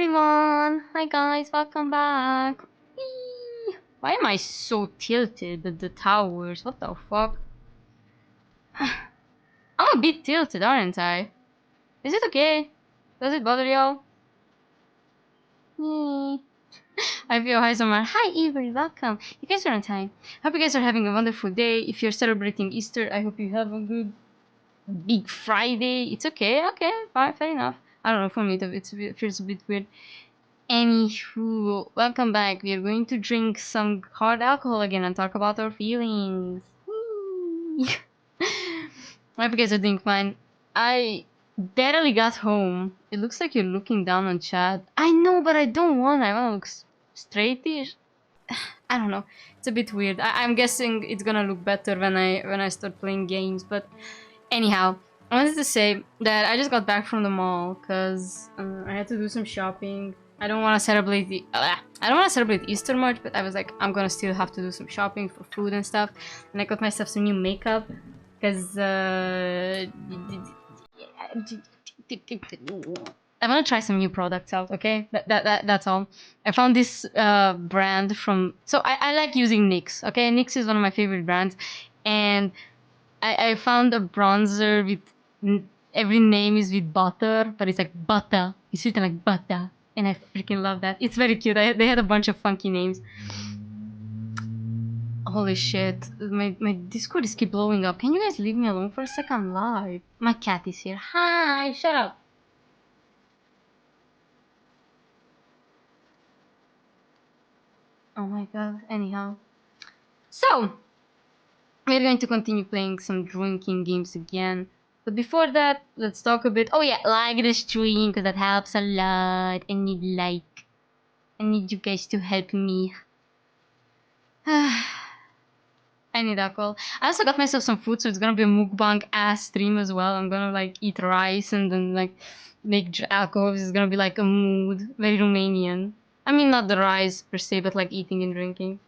everyone! Hi guys, welcome back! Whee! Why am I so tilted at the towers? What the fuck? I'm a bit tilted, aren't I? Is it okay? Does it bother y'all? Yay! Hi Vio, hi Summer. Hi Avery, welcome. You guys are on time. Hope you guys are having a wonderful day. If you're celebrating Easter, I hope you have a good Big Friday. It's okay, fine, fair enough. I don't know, for me it feels a bit weird. Anywho, welcome back. We are going to drink some hard alcohol again and talk about our feelings. Whee! I hope you guys are doing fine. I barely got home. It looks like you're looking down on chat. I know, but I don't want. I want to look straightish. I don't know. It's a bit weird. I'm guessing it's gonna look better when I start playing games. But anyhow, I wanted to say that I just got back from the mall because I had to do some shopping. I don't want to celebrate Easter much, but I was like, I'm gonna still have to do some shopping for food and stuff. And I got myself some new makeup because I want to try some new products out. Okay, that's all. I found this brand from. So I like using NYX. Okay, NYX is one of my favorite brands, and I found a bronzer with every name is with butter, but it's like butter. It's written like butter. And I freaking love that. It's very cute. They had a bunch of funky names. Holy shit. My Discord is keep blowing up. Can you guys leave me alone for a second? I'm live. My cat is here. Hi, shut up. Oh my god. Anyhow. So, we're going to continue playing some drinking games again. But before that, let's talk a bit. Oh yeah, like the stream because that helps a lot. I need you guys to help me. I need alcohol. I also got myself some food, so it's gonna be a mukbang ass stream as well. I'm gonna like eat rice and then like make alcohol. It's gonna be like a mood, very Romanian. I mean, not the rice per se, but like eating and drinking.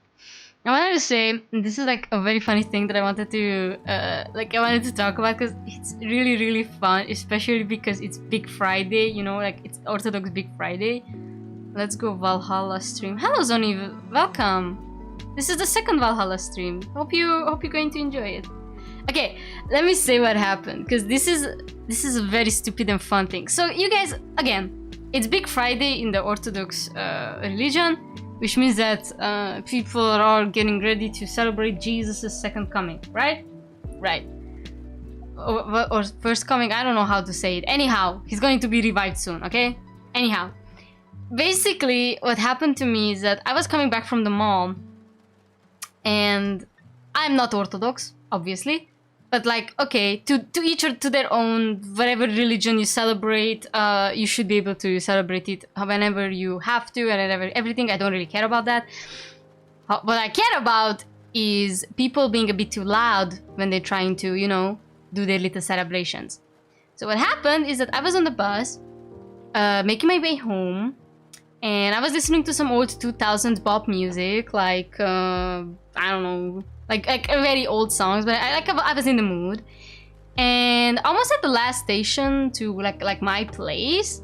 I wanted to say this is like a very funny thing that I wanted to talk about because it's really fun, especially because it's Big Friday. You know, like it's Orthodox Big Friday. Let's go Valhalla stream. Hello Zoni, welcome. This is the second Valhalla stream. Hope you're going to enjoy it. Okay, let me say what happened because this is a very stupid and fun thing. So you guys, again, it's Big Friday in the Orthodox religion, which means that people are getting ready to celebrate Jesus' second coming, right? Right. Or first coming, I don't know how to say it. Anyhow, he's going to be revived soon, okay? Anyhow, basically what happened to me is that I was coming back from the mall and I'm not Orthodox, obviously, but like, okay, to each or to their own, whatever religion you celebrate, you should be able to celebrate it whenever you have to and everything. I don't really care about that. What I care about is people being a bit too loud when they're trying to, you know, do their little celebrations. So what happened is that I was on the bus, making my way home, and I was listening to some old 2000 pop music, like, I don't know, like very old songs, but I was in the mood. And almost at the last station to like my place,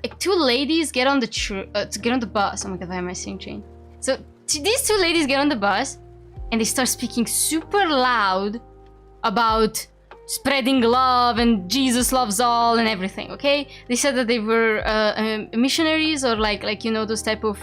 like two ladies get on the bus. Oh my god, why am I saying train? So these two ladies get on the bus and they start speaking super loud about spreading love and Jesus loves all and everything. Okay, they said that they were missionaries or like you know those type of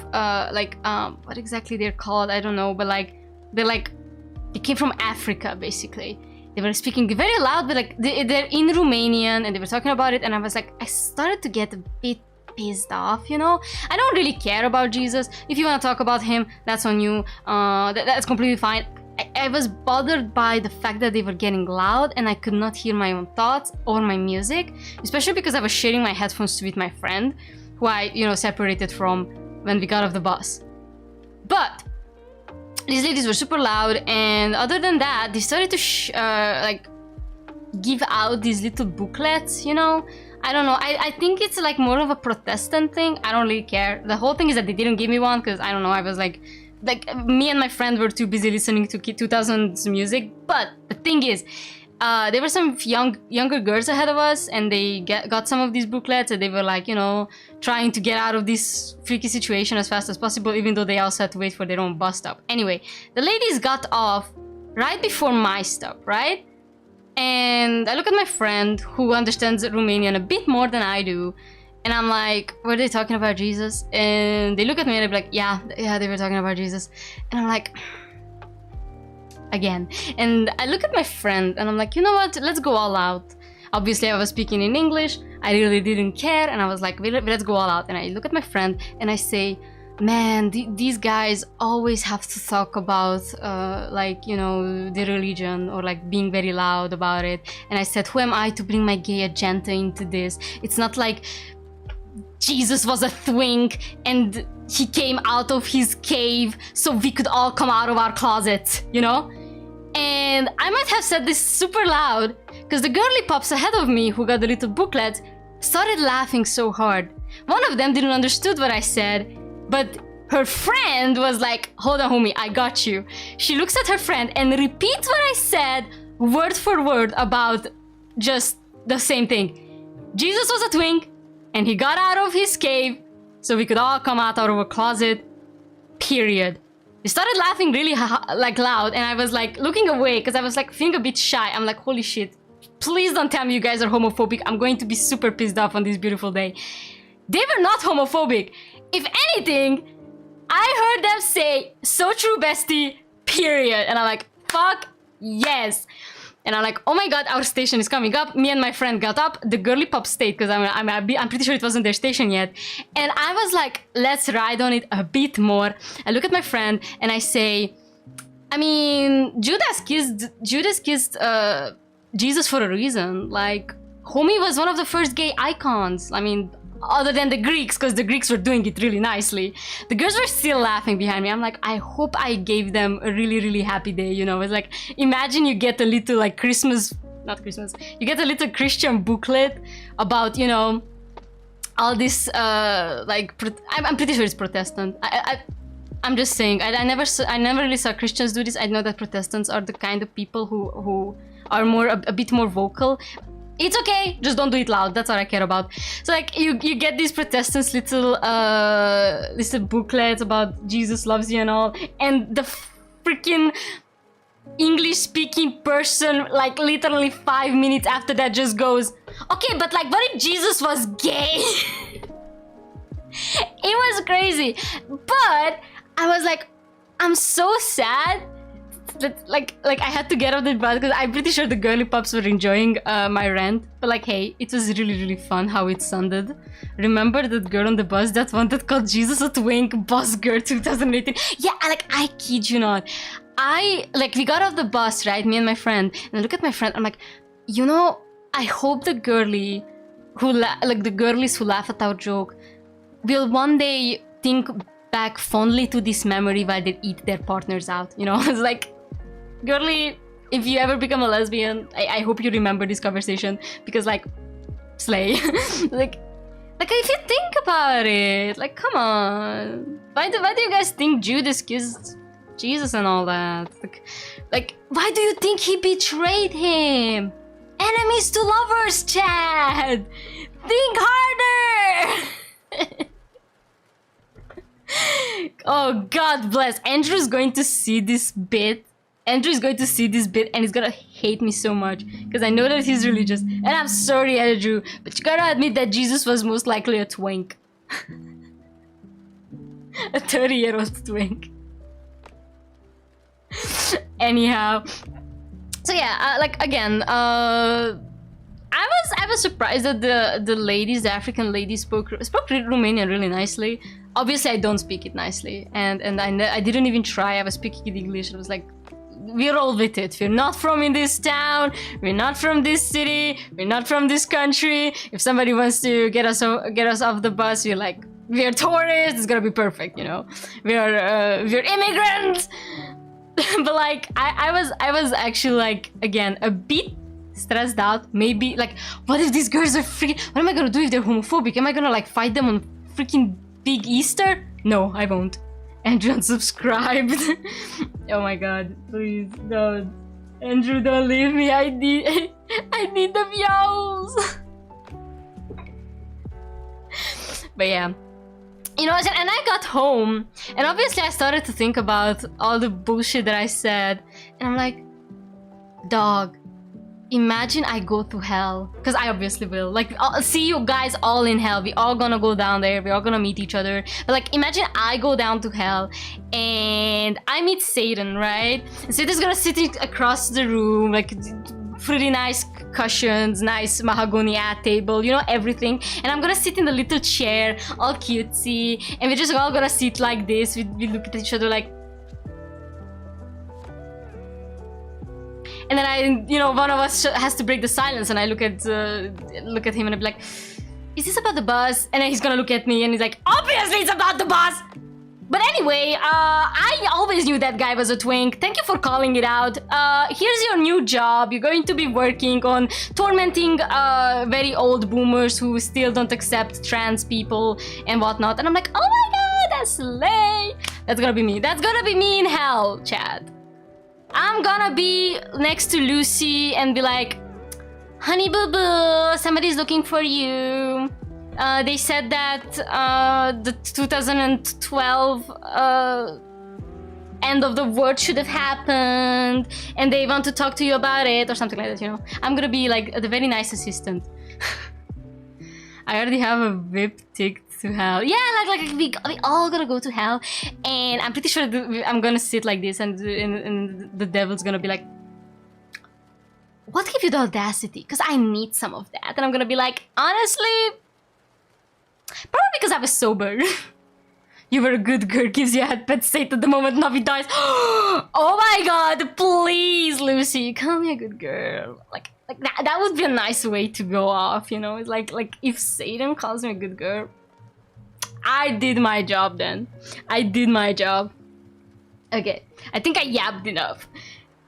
what exactly they're called, I don't know, but like they came from Africa basically. They were speaking very loud, but like they're in Romanian and they were talking about it, and I was like, I started to get a bit pissed off, you know. I don't really care about Jesus. If you want to talk about him, that's on you. That's completely fine. I was bothered by the fact that they were getting loud and I could not hear my own thoughts or my music, especially because I was sharing my headphones with my friend, who I, you know, separated from when we got off the bus. But these ladies were super loud, and other than that, they started to give out these little booklets, you know. I don't know, I think it's like more of a Protestant thing. I don't really care. The whole thing is that they didn't give me one because I don't know, I was like me and my friend were too busy listening to 2000s music. But the thing is, there were some younger girls ahead of us, and they got some of these booklets, and they were like, you know, trying to get out of this freaky situation as fast as possible, even though they also had to wait for their own bus stop. Anyway, the ladies got off right before my stop, right? And I look at my friend who understands Romanian a bit more than I do, and I'm like, were they talking about Jesus? And they look at me and they're like, yeah, they were talking about Jesus. And I'm like, again. And I look at my friend and I'm like, you know what, let's go all out. Obviously I was speaking in English, I really didn't care, and I was like, let's go all out. And I look at my friend and I say, man, these guys always have to talk about like, you know, the religion, or like being very loud about it. And I said, who am I to bring my gay agenda into this? It's not like Jesus was a twink and he came out of his cave so we could all come out of our closets, you know? And I might have said this super loud because the girly pops ahead of me who got the little booklet started laughing so hard. One of them didn't understood what I said, but her friend was like, hold on homie, I got you. She looks at her friend and repeats what I said word for word about just the same thing. Jesus was a twink and he got out of his cave so we could all come out of our closet, period. They started laughing really like loud, and I was like looking away because I was like feeling a bit shy. I'm like, holy shit, please don't tell me you guys are homophobic. I'm going to be super pissed off on this beautiful day. They were not homophobic. If anything, I heard them say, so true bestie, period. And I'm like, fuck yes. And I'm like, oh my god, our station is coming up. Me and my friend got up. The girly pop stayed because I'm pretty sure it wasn't their station yet. And I was like, let's ride on it a bit more. I look at my friend and I say, I mean, Judas kissed Jesus for a reason. Like, homie was one of the first gay icons. I mean, other than the Greeks, because the Greeks were doing it really nicely. The girls were still laughing behind me. I'm like, I hope I gave them a really, really happy day, you know? It's like, imagine you get a little, like, you get a little Christian booklet about, you know, all this, like, I'm pretty sure it's Protestant. I'm just saying, I never really saw Christians do this. I know that Protestants are the kind of people who are a bit more vocal. It's okay, just don't do it loud. That's all I care about. So like you get these Protestants little booklets about Jesus loves you and all, and the freaking English-speaking person, like literally 5 minutes after that, just goes, okay, but like, what if Jesus was gay? It was crazy, but I was like, I'm so sad. Like I had to get off the bus because I'm pretty sure the girly pops were enjoying my rant. But like, hey, it was really, really fun how it sounded. Remember that girl on the bus, that one that called Jesus a twink, Boss Girl 2018? Yeah, I kid you not. We got off the bus, right? Me and my friend. And I look at my friend, I'm like, you know, I hope the girlies who laugh at our joke will one day think back fondly to this memory while they eat their partners out. You know, it's like, girly, if you ever become a lesbian, I hope you remember this conversation, because like, slay. like if you think about it, like, come on, why do you guys think Judas kissed Jesus and all that? Like why do you think he betrayed him? Enemies to lovers, Chad. Think harder. Oh, God bless. Andrew's going to see this bit. And he's gonna hate me so much because I know that he's religious. And I'm sorry, Andrew, but you gotta admit that Jesus was most likely a twink. A 30-year-old twink. Anyhow. So yeah, I was surprised that the ladies, the African ladies, spoke Romanian really nicely. Obviously, I don't speak it nicely, and I didn't even try. I was speaking in English. I was like, we roll with it. We're not from in this town. We're not from this city. We're not from this country. If somebody wants to get us off the bus, we're like, we're tourists. It's gonna be perfect, you know. We're immigrants. But like, I was actually like, again, a bit stressed out. Maybe like, what if these girls are freaking? What am I gonna do if they're homophobic? Am I gonna like fight them on freaking Big Easter? No, I won't. Andrew unsubscribed. Oh my god, please don't. Andrew, don't leave me. I need I need the meows. But yeah. You know, and I got home, and obviously I started to think about all the bullshit that I said, and I'm like, dog, imagine I go to hell, because I obviously will. Like, I'll see you guys all in hell. We all gonna go down there. We all gonna meet each other. But like, imagine I go down to hell, and I meet Satan, right? And Satan's gonna sit across the room, like, pretty nice cushions, nice mahogany at table, you know, everything. And I'm gonna sit in the little chair, all cutesy, and we're just all gonna sit like this. We look at each other like... And then one of us has to break the silence, and I look at him and I be like, is this about the bus? And then he's gonna look at me and he's like, obviously it's about the bus! But anyway, I always knew that guy was a twink. Thank you for calling it out. Here's your new job. You're going to be working on tormenting very old boomers who still don't accept trans people and whatnot. And I'm like, oh my god, that's slay. That's gonna be me. That's gonna be me in hell, chat. I'm gonna be next to Lucy and be like, honey boo boo, somebody's looking for you. They said that the 2012 end of the world should have happened, and they want to talk to you about it, or something like that, you know. I'm gonna be like the very nice assistant. I already have a VIP ticket to hell. Yeah, like we all gonna go to hell, and I'm pretty sure I'm gonna sit like this, and the devil's gonna be like, what gave you the audacity? Because I need some of that. And I'm gonna be like, honestly, probably because I was sober. You were a good girl, gives you a head pet state at the moment Navi dies. Oh my god, please, Lucy, call me a good girl. Like that would be a nice way to go off, you know? It's like if Satan calls me a good girl, I did my job then. I did my job. Okay, I think I yapped enough.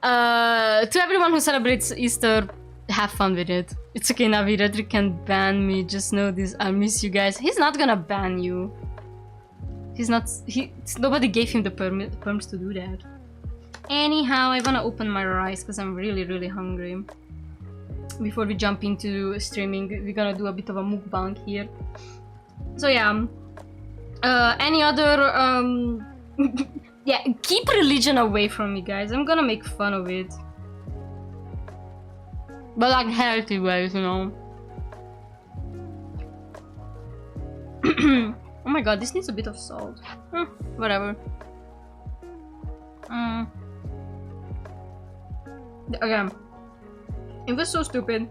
To everyone who celebrates Easter, have fun with it. It's okay, Navi. Redrick can ban me. Just know this. I miss you guys. He's not gonna ban you. He's not. Nobody gave him the perms to do that. Anyhow, I wanna open my rice because I'm really, really hungry. Before we jump into streaming, we're gonna do a bit of a mukbang here. So yeah. Any other yeah, keep religion away from me, guys. I'm gonna make fun of it. But like healthy ways, you know. Oh my god, this needs a bit of salt. Whatever. Again, it was so stupid.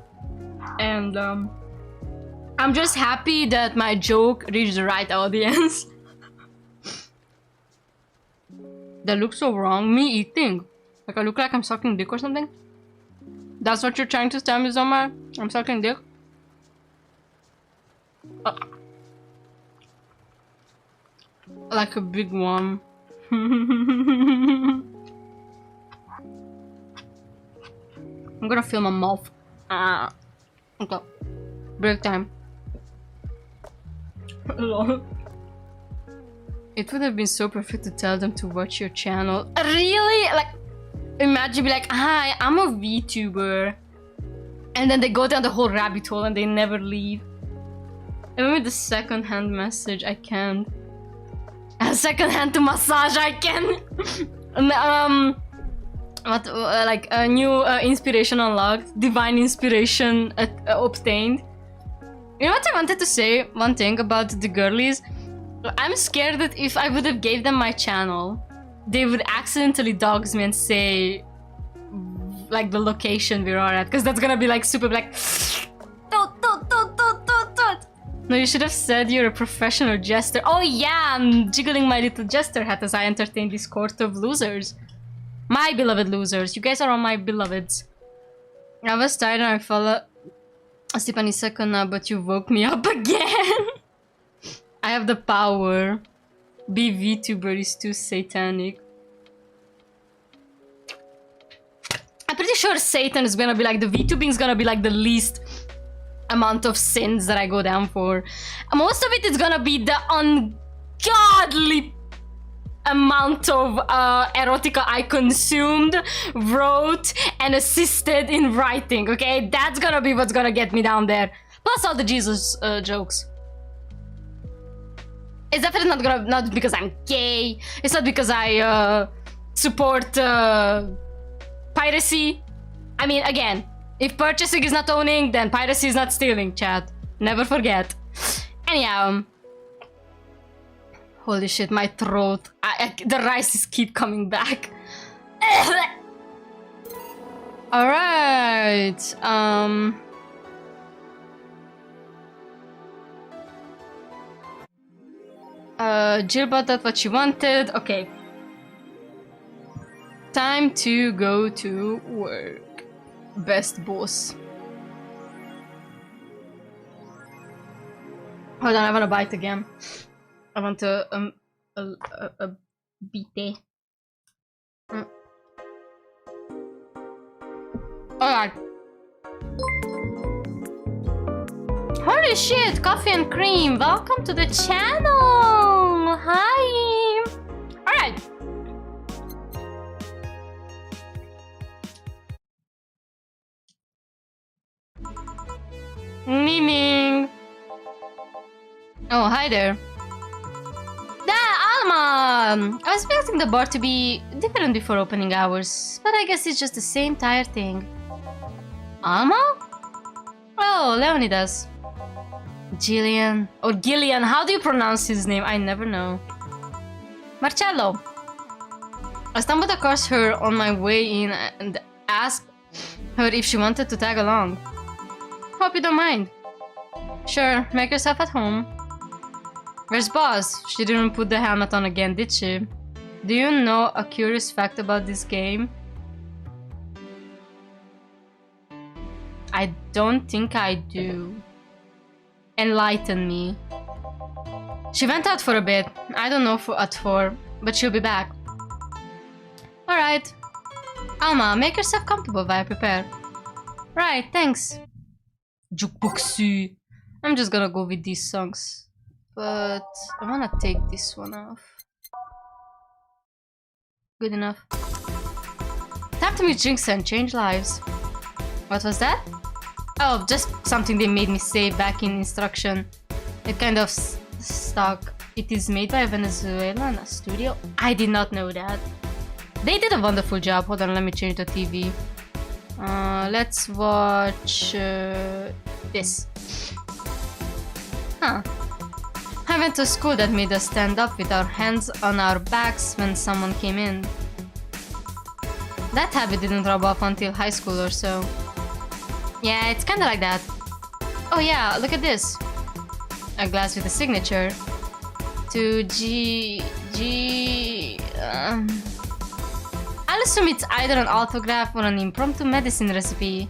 And I'm just happy that my joke reached the right audience. That looks so wrong. Me eating. Like I look like I'm sucking dick or something. That's what you're trying to tell me, Zomar? I'm sucking dick? Like a big one. I'm gonna feel my mouth. Okay. Break time. It would have been so perfect to tell them to watch your channel. Really? Like, imagine be like, hi, I'm a VTuber. And then they go down the whole rabbit hole and they never leave. And with the second-hand message, I can't. Second-hand to massage, I can. Like a new inspiration unlocked. Divine inspiration obtained. You know what I wanted to say? One thing about the girlies. I'm scared that if I would have gave them my channel, they would accidentally dox me and say like the location we are at, because that's gonna be like super like toot. No, you should have said you're a professional jester. Oh yeah, I'm jiggling my little jester hat as I entertain this court of losers. My beloved losers. You guys are all my beloveds. I was tired and I fell asleep any second now, but you woke me up again. I have the power. Be VTuber is too satanic. I'm pretty sure Satan is gonna be like, the VTubing is gonna be like the least amount of sins that I go down for. Most of it is gonna be the ungodly amount of erotica I consumed, wrote, and assisted in writing, okay? That's gonna be what's gonna get me down there. Plus all the Jesus jokes. It's definitely not because I'm gay. It's not because I support piracy. I mean, again, if purchasing is not owning, then piracy is not stealing, chat. Never forget. Anyhow. Holy shit, my throat. The rices keep coming back. Alright. Jill bought that what she wanted. Okay. Time to go to work. Best boss. Hold on, I want to bite again. I want a bite. Alright. Holy shit, coffee and cream. Welcome to the channel. Hi. Alright. Memeing. Oh, hi there. Alma! I was expecting the bar to be different before opening hours, but I guess it's just the same tired thing. Alma? Oh, Leonidas. Gillian. Or Gillian, how do you pronounce his name? I never know. Marcello. I stumbled across her on my way in and asked her if she wanted to tag along. Hope you don't mind. Sure, make yourself at home. Where's Boss? She didn't put the helmet on again, did she? Do you know a curious fact about this game? I don't think I do. Enlighten me. She went out for a bit. I don't know what for, but she'll be back. Alright. Alma, make yourself comfortable while I prepare. Right, thanks. Jukeboxy. I'm just gonna go with these songs. But I wanna take this one off. Good enough. Time to meet drinks and change lives. What was that? Oh, just something they made me say back in instruction. It kind of stuck. It is made by a Venezuelan studio. I did not know that. They did a wonderful job. Hold on, let me change the TV. Let's watch this. Huh. I went to school that made us stand up with our hands on our backs when someone came in. That habit didn't rub off until high school or so. Yeah, it's kinda like that. Oh yeah, look at this. A glass with a signature. To I'll assume it's either an autograph or an impromptu medicine recipe.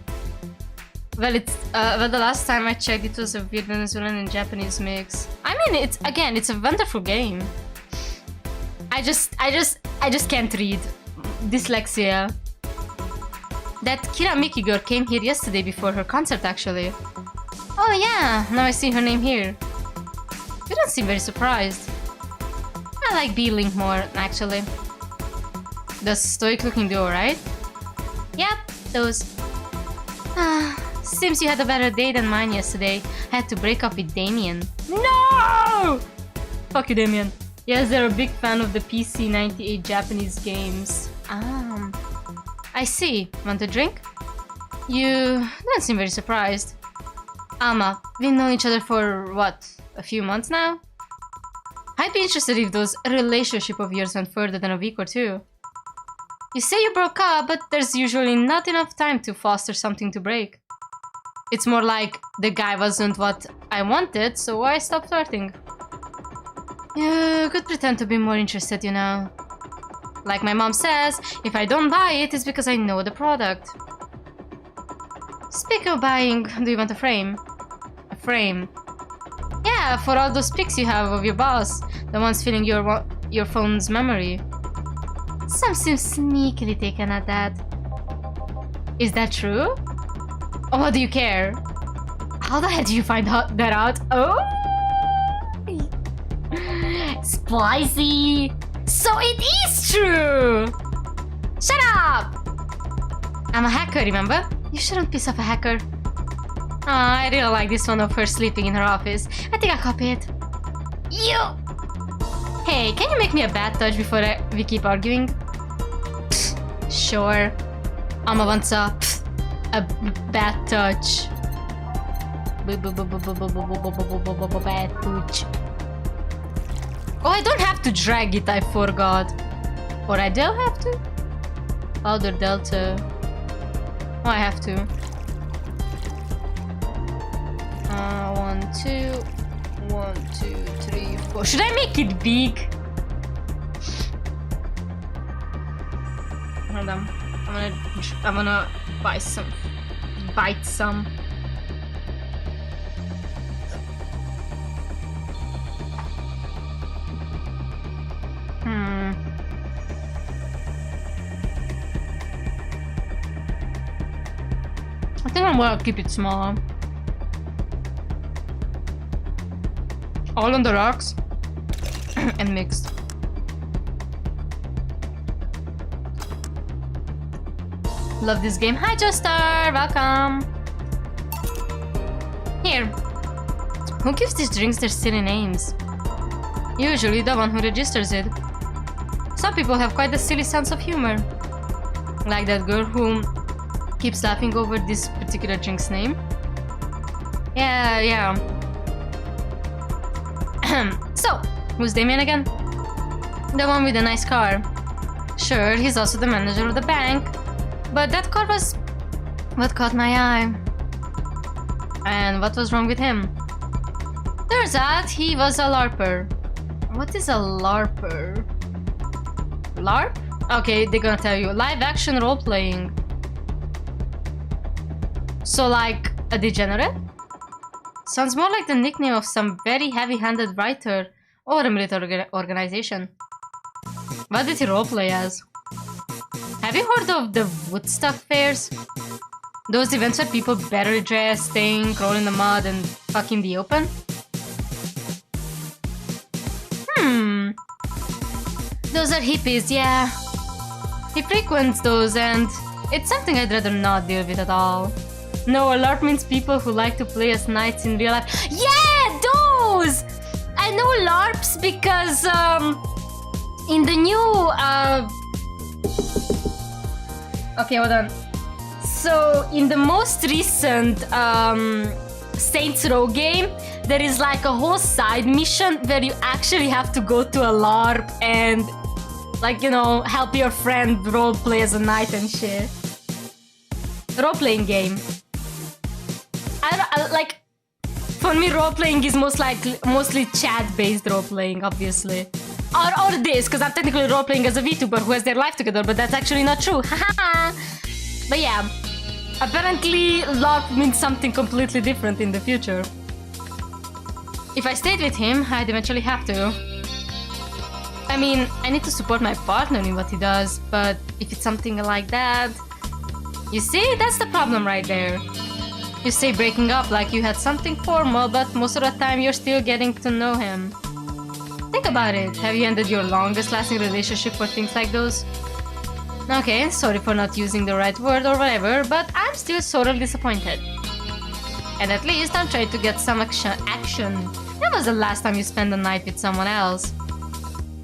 Well, the last time I checked, it was a weird Venezuelan and Japanese mix. I mean, it's a wonderful game. I just can't read. Dyslexia. That Kiramiki girl came here yesterday before her concert, actually. Oh yeah, now I see her name here. You don't seem very surprised. I like B-Link more, actually. The stoic-looking duo, right? Yep, those. Seems you had a better day than mine yesterday. I had to break up with Damien. No! Fuck you, Damien. Yes, they're a big fan of the PC 98 Japanese games. I see. Want a drink? You don't seem very surprised. Alma, we've known each other for, what, a few months now? I'd be interested if those relationship of yours went further than a week or two. You say you broke up, but there's usually not enough time to foster something to break. It's more like the guy wasn't what I wanted, so I stopped flirting. You could pretend to be more interested, you know. Like my mom says, if I don't buy it, it's because I know the product. Speaking of buying, do you want a frame? A frame? Yeah, for all those pics you have of your boss, the ones filling your phone's memory. Some seem sneakily taken at that. Is that true? Or what do you care? How the hell do you find that out? Oh! Spicy! So it is true! Shut up! I'm a hacker, remember? You shouldn't piss off a hacker. I really like this one of her sleeping in her office. I think I'll copy it. You! Hey, can you make me a bad touch before we keep arguing? Sure. Amma wants a bad touch. Bad touch. Oh, I don't have to drag it, I forgot. Or I do have to? Powder Delta. Oh, I have to. 1, 2, 1, 2, 3, 4. Should I make it big? Hold on. I'm gonna buy some. Bite some. I think I'm gonna keep it small. All on the rocks and mixed. Love this game. Hi, Joestar! Welcome! Here. Who gives these drinks their silly names? Usually the one who registers it. Some people have quite a silly sense of humor. Like that girl who keeps laughing over this particular drink's name. Yeah. So, who's Damien again? The one with the nice car. Sure, he's also the manager of the bank. But that car was what caught my eye. And what was wrong with him? Turns out he was a LARPer. What is a LARPer? LARP? Okay, they're gonna tell you. Live action role-playing. So like a degenerate? Sounds more like the nickname of some very heavy-handed writer or a military organization. What did he roleplay as? Have you heard of the Woodstock fairs? Those events where people barely dress, stink, roll in the mud, and fuck in the open? Those are hippies, yeah. He frequents those, and it's something I'd rather not deal with at all. No, a LARP means people who like to play as knights in real life. Yeah, those! I know LARPs because, in the new, Okay, hold on. So, in the most recent, Saints Row game, there is like a whole side mission where you actually have to go to a LARP and, like, you know, help your friend roleplay as a knight and shit. Role-playing game. Like, for me, role-playing is mostly chat-based role-playing, obviously. Or this, because I'm technically role-playing as a VTuber who has their life together, but that's actually not true. Haha. But yeah, apparently LARP means something completely different in the future. If I stayed with him, I'd eventually have to. I mean, I need to support my partner in what he does, but if it's something like that... You see, that's the problem right there. You say breaking up like you had something formal, but most of the time you're still getting to know him. Think about it. Have you ended your longest lasting relationship for things like those? Okay, sorry for not using the right word or whatever, but I'm still sort of disappointed. And at least I'm trying to get some action. When was the last time you spent the night with someone else?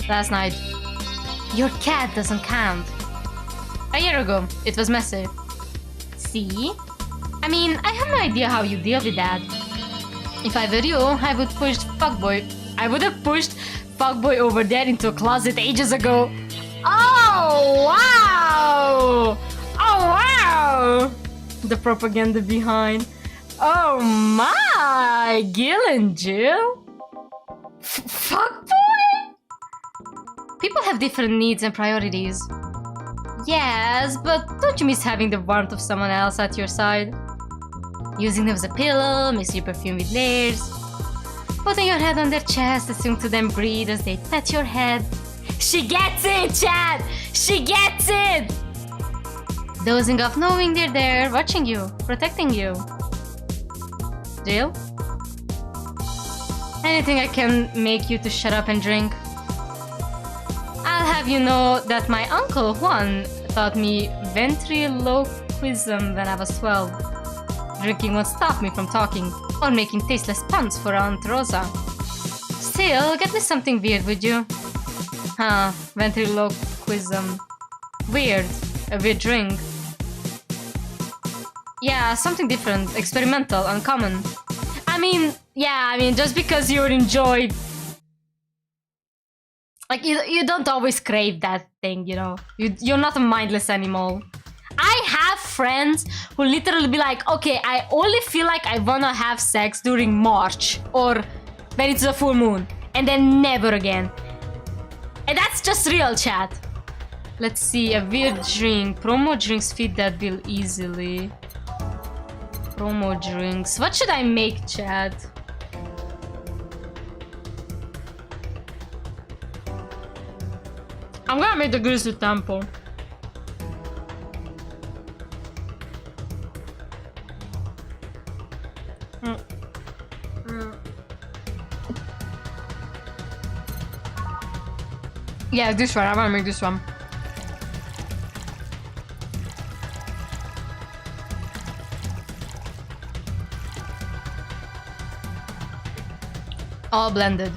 Last night. Your cat doesn't count. A year ago. It was messy. See? I mean, I have no idea how you deal with that. If I were you, I would have pushed fuckboy over there into a closet ages ago. Oh, wow! Oh, wow! The propaganda behind. Oh my! Gil and Jill? Fuckboy? People have different needs and priorities. Yes, but don't you miss having the warmth of someone else at your side? Using them as a pillow, miss your perfume with layers. Putting your head on their chest, listening to them breathe as they pet your head. She gets it, Chad! She gets it! Dozing off knowing they're there, watching you, protecting you. Jill? Anything I can make you to shut up and drink? I'll have you know that my uncle Juan taught me ventriloquism when I was 12. Drinking won't stop me from talking or making tasteless puns for Aunt Rosa. Still, get me something weird, would you? Huh, ventriloquism. Weird. A weird drink. Yeah, something different, experimental, uncommon. I mean, just because you enjoy... Like, you don't always crave that thing, you know? You're not a mindless animal. I have friends who literally be like, okay, I only feel like I wanna have sex during March or when it's a full moon, and then never again. And that's just real, chat. Let's see, a weird drink. Promo drinks fit that bill easily. Promo drinks. What should I make, chat? I'm gonna make the Grizzly Temple. Yeah, this one. I wanna make this one. All blended.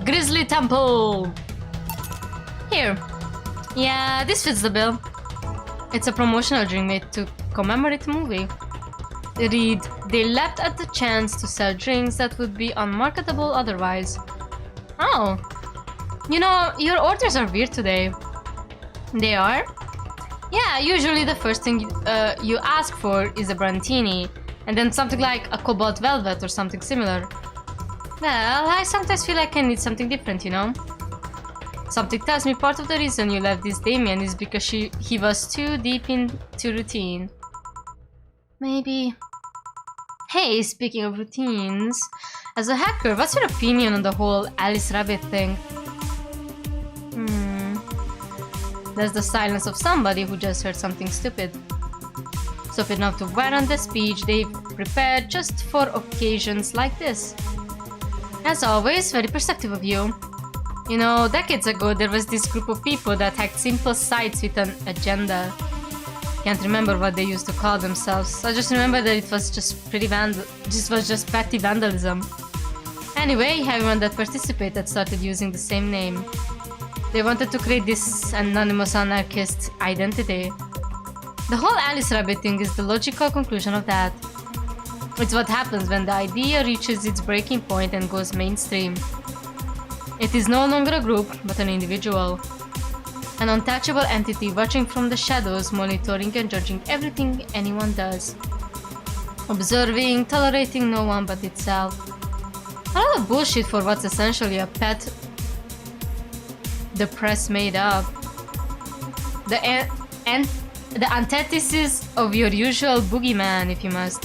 Grizzly Temple! Here. Yeah, this fits the bill. It's a promotional drink made to commemorate the movie. Read, they leapt at the chance to sell drinks that would be unmarketable otherwise. Oh. You know, your orders are weird today. They are? Yeah, usually the first thing you ask for is a Brantini, and then something like a Cobalt Velvet or something similar. Well, I sometimes feel like I need something different, you know? Something tells me part of the reason you left this Damien is because he was too deep into routine. Maybe... Hey, speaking of routines, as a hacker, what's your opinion on the whole Alice Rabbit thing? There's the silence of somebody who just heard something stupid. Stupid enough to wear on the speech they've prepared just for occasions like this. As always, very perceptive of you. You know, decades ago there was this group of people that hacked simple sites with an agenda. Can't remember what they used to call themselves. I just remember that it was just petty vandalism. Anyway, everyone that participated started using the same name. They wanted to create this anonymous anarchist identity. The whole Alice Rabbit thing is the logical conclusion of that. It's what happens when the idea reaches its breaking point and goes mainstream. It is no longer a group, but an individual. An untouchable entity watching from the shadows, monitoring and judging everything anyone does. Observing, tolerating no one but itself. A lot of bullshit for what's essentially a pet the press made up. The antithesis of your usual boogeyman, if you must.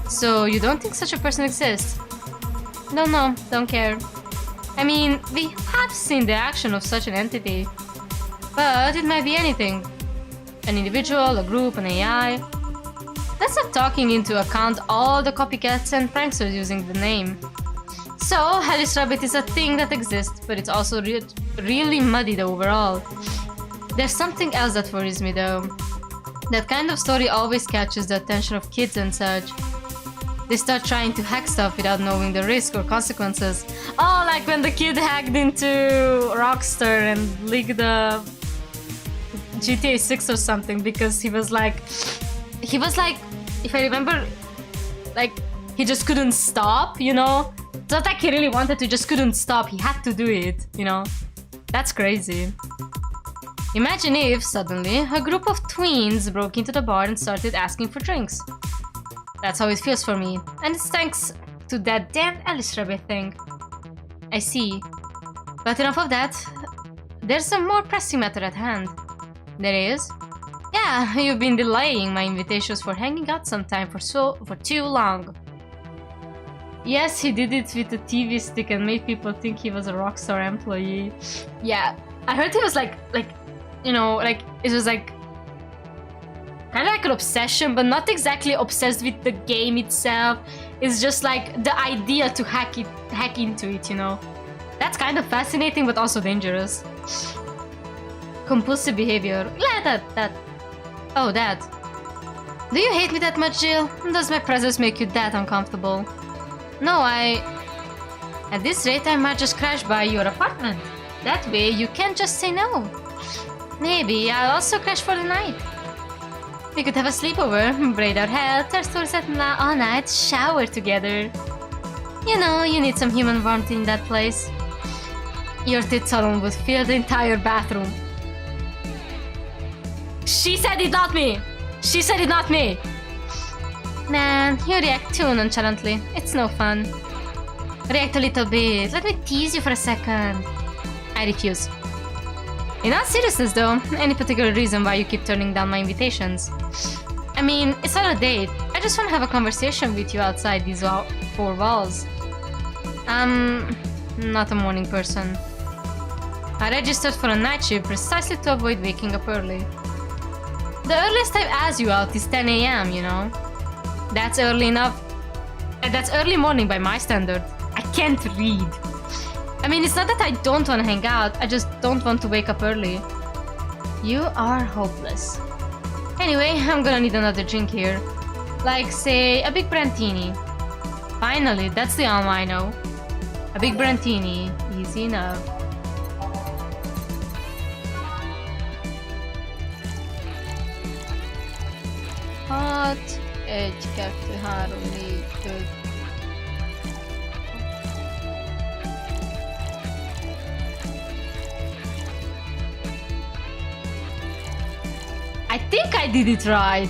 So you don't think such a person exists? No, don't care. I mean, we have seen the action of such an entity. But it might be anything. An individual, a group, an AI. That's not taking into account all the copycats and pranksters using the name. So, Alice Rabbit is a thing that exists, but it's also really muddied overall. There's something else that worries me though. That kind of story always catches the attention of kids and such. They start trying to hack stuff without knowing the risk or consequences. Oh, like when the kid hacked into Rockstar and leaked the GTA 6 or something because he was like, if I remember, like, he just couldn't stop, you know? It's not like he really wanted to, just couldn't stop. He had to do it, you know? That's crazy. Imagine if, suddenly, a group of tweens broke into the bar and started asking for drinks. That's how it feels for me. And it's thanks to that damn Alice Rabbit thing. I see. But enough of that. There's a more pressing matter at hand. There is? Yeah, you've been delaying my invitations for hanging out sometime for too long. Yes, he did it with a TV stick and made people think he was a Rockstar employee. Yeah, I heard he was like, you know, like, it was like kind of like an obsession, but not exactly obsessed with the game itself. It's just like the idea to hack into it, you know. That's kind of fascinating, but also dangerous. Compulsive behavior. Yeah, that. Oh, that. Do you hate me that much, Jill? Does my presence make you that uncomfortable? No, At this rate, I might just crash by your apartment. That way, you can't just say no. Maybe I'll also crash for the night. We could have a sleepover, braid our hair, tell stories all night, shower together. You know, you need some human warmth in that place. Your tits alone would fill the entire bathroom. She said it, not me! She said it, not me! Man, you react too nonchalantly. It's no fun. React a little bit. Let me tease you for a second. I refuse. In all seriousness though, any particular reason why you keep turning down my invitations? I mean, it's not a date. I just want to have a conversation with you outside these four walls. I'm not a morning person. I registered for a night shift precisely to avoid waking up early. The earliest I've asked you out is 10 AM, you know? That's early enough. That's early morning by my standard. I can't read. I mean, it's not that I don't want to hang out, I just don't want to wake up early. You are hopeless. Anyway, I'm gonna need another drink here. Like, say, a big Brantini. Finally, that's the only I know. A big Brantini, easy enough. Hot, 1, 2, 3, 4, 5. I think I did it right.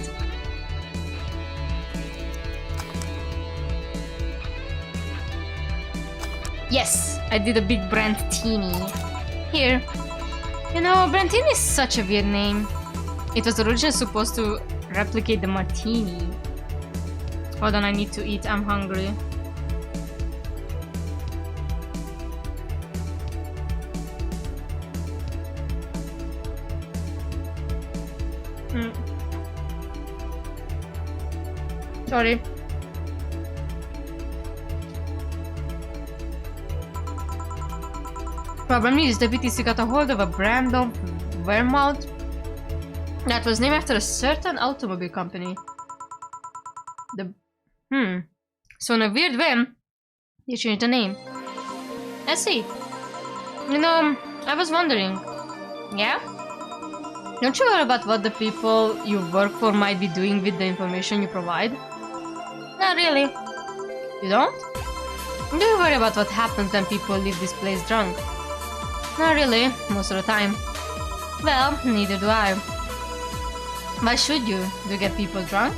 Yes, I did a big Brantini. Here. You know, Brantini is such a weird name. It was originally supposed to replicate the martini. Hold on, I need to eat. I'm hungry. Sorry. Problem is, the BTC got a hold of a brand of vermouth that was named after a certain automobile company. So in a weird way, they changed the name. I see. You know, I was wondering. Yeah? Don't you worry about what the people you work for might be doing with the information you provide? Not really. You don't? Do you worry about what happens when people leave this place drunk? Not really, most of the time. Well, neither do I. Why should you? Do you get people drunk?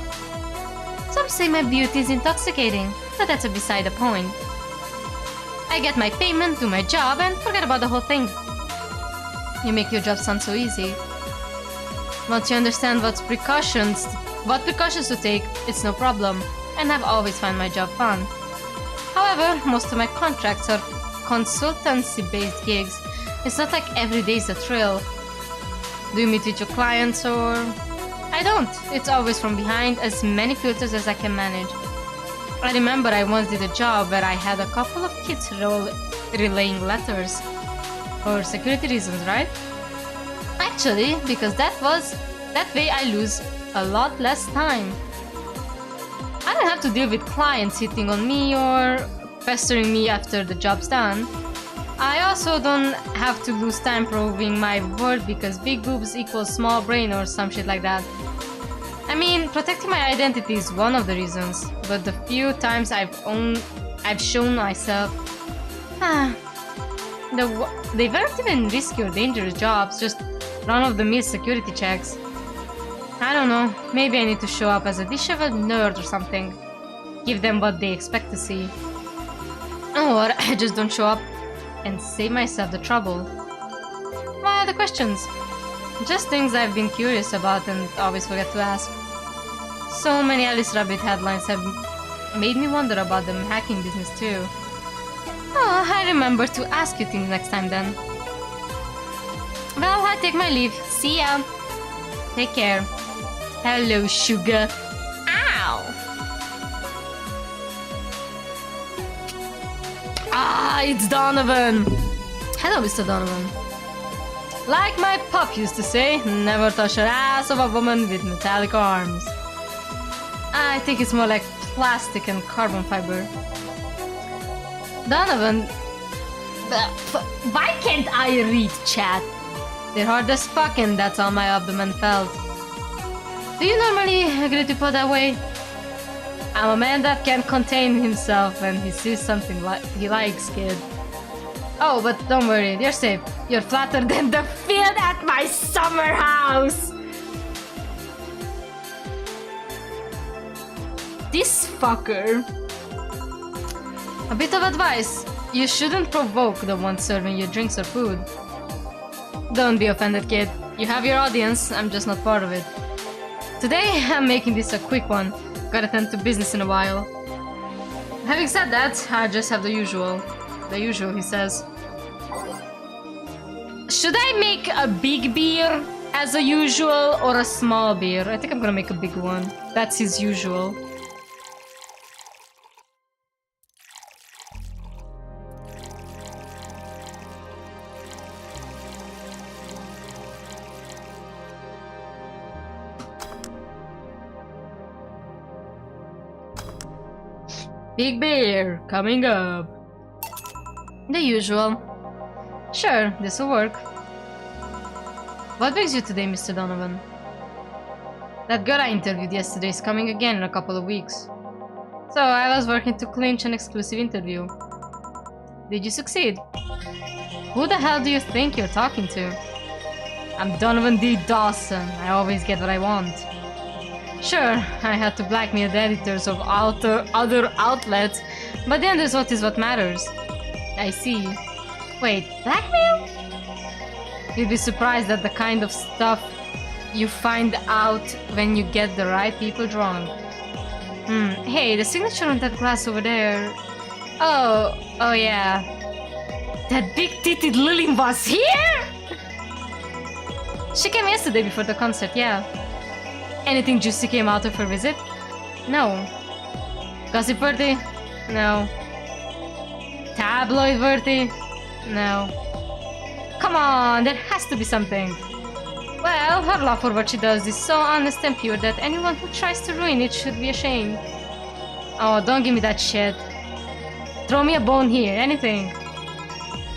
Some say my beauty is intoxicating, but that's beside the point. I get my payment, do my job, and forget about the whole thing. You make your job sound so easy. Once you understand what precautions to take, it's no problem, and I've always found my job fun. However, most of my contracts are consultancy-based gigs. It's not like every day is a thrill. Do you meet with your clients or... I don't. It's always from behind, as many filters as I can manage. I remember I once did a job where I had a couple of kids relaying letters. For security reasons, right? Actually, because that way I lose a lot less time. I don't have to deal with clients hitting on me or pestering me after the job's done. I also don't have to lose time proving my worth because big boobs equals small brain or some shit like that. I mean, protecting my identity is one of the reasons, but the few times I've shown myself, they weren't even risky or dangerous jobs, just run-of-the-mill security checks. I don't know, maybe I need to show up as a disheveled nerd or something. Give them what they expect to see. Or I just don't show up and save myself the trouble. What are the questions? Just things I've been curious about and always forget to ask. So many Alice Rabbit headlines have made me wonder about the hacking business too. Oh, I remember to ask you things next time then. Well, I take my leave. See ya! Take care. Hello, sugar. Ow! Ah, it's Donovan! Hello, Mr. Donovan. Like my pop used to say, never touch an ass of a woman with metallic arms. I think it's more like plastic and carbon fiber. Donovan... Why can't I read, chat? They're hard as fuck and that's how my abdomen felt. Do you normally agree to put that way? I'm a man that can't contain himself when he sees something he likes, kid. Oh, but don't worry, you're safe. You're flatter than the field at my summer house! This fucker. A bit of advice. You shouldn't provoke the one serving you drinks or food. Don't be offended, kid. You have your audience, I'm just not part of it. Today, I'm making this a quick one. Gotta tend to business in a while. Having said that, I just have the usual. The usual, he says. Should I make a big beer as a usual or a small beer? I think I'm gonna make a big one. That's his usual. Big beer coming up. The usual. Sure, this'll work. What brings you today, Mr. Donovan? That girl I interviewed yesterday is coming again in a couple of weeks. So I was working to clinch an exclusive interview. Did you succeed? Who the hell do you think you're talking to? I'm Donovan D. Dawson. I always get what I want. Sure, I had to blackmail the editors of other outlets, but the end result is what matters. I see. Wait, blackmail? You'd be surprised at the kind of stuff you find out when you get the right people drunk. Hey, the signature on that glass over there. Oh yeah. That big-titted Lily was here? She came yesterday before the concert, yeah. Anything juicy came out of her visit? No. Gossip worthy? No. Tabloid worthy? No. Come on, there has to be something. Well, her love for what she does is so honest and pure that anyone who tries to ruin it should be ashamed. Oh, don't give me that shit. Throw me a bone here, anything.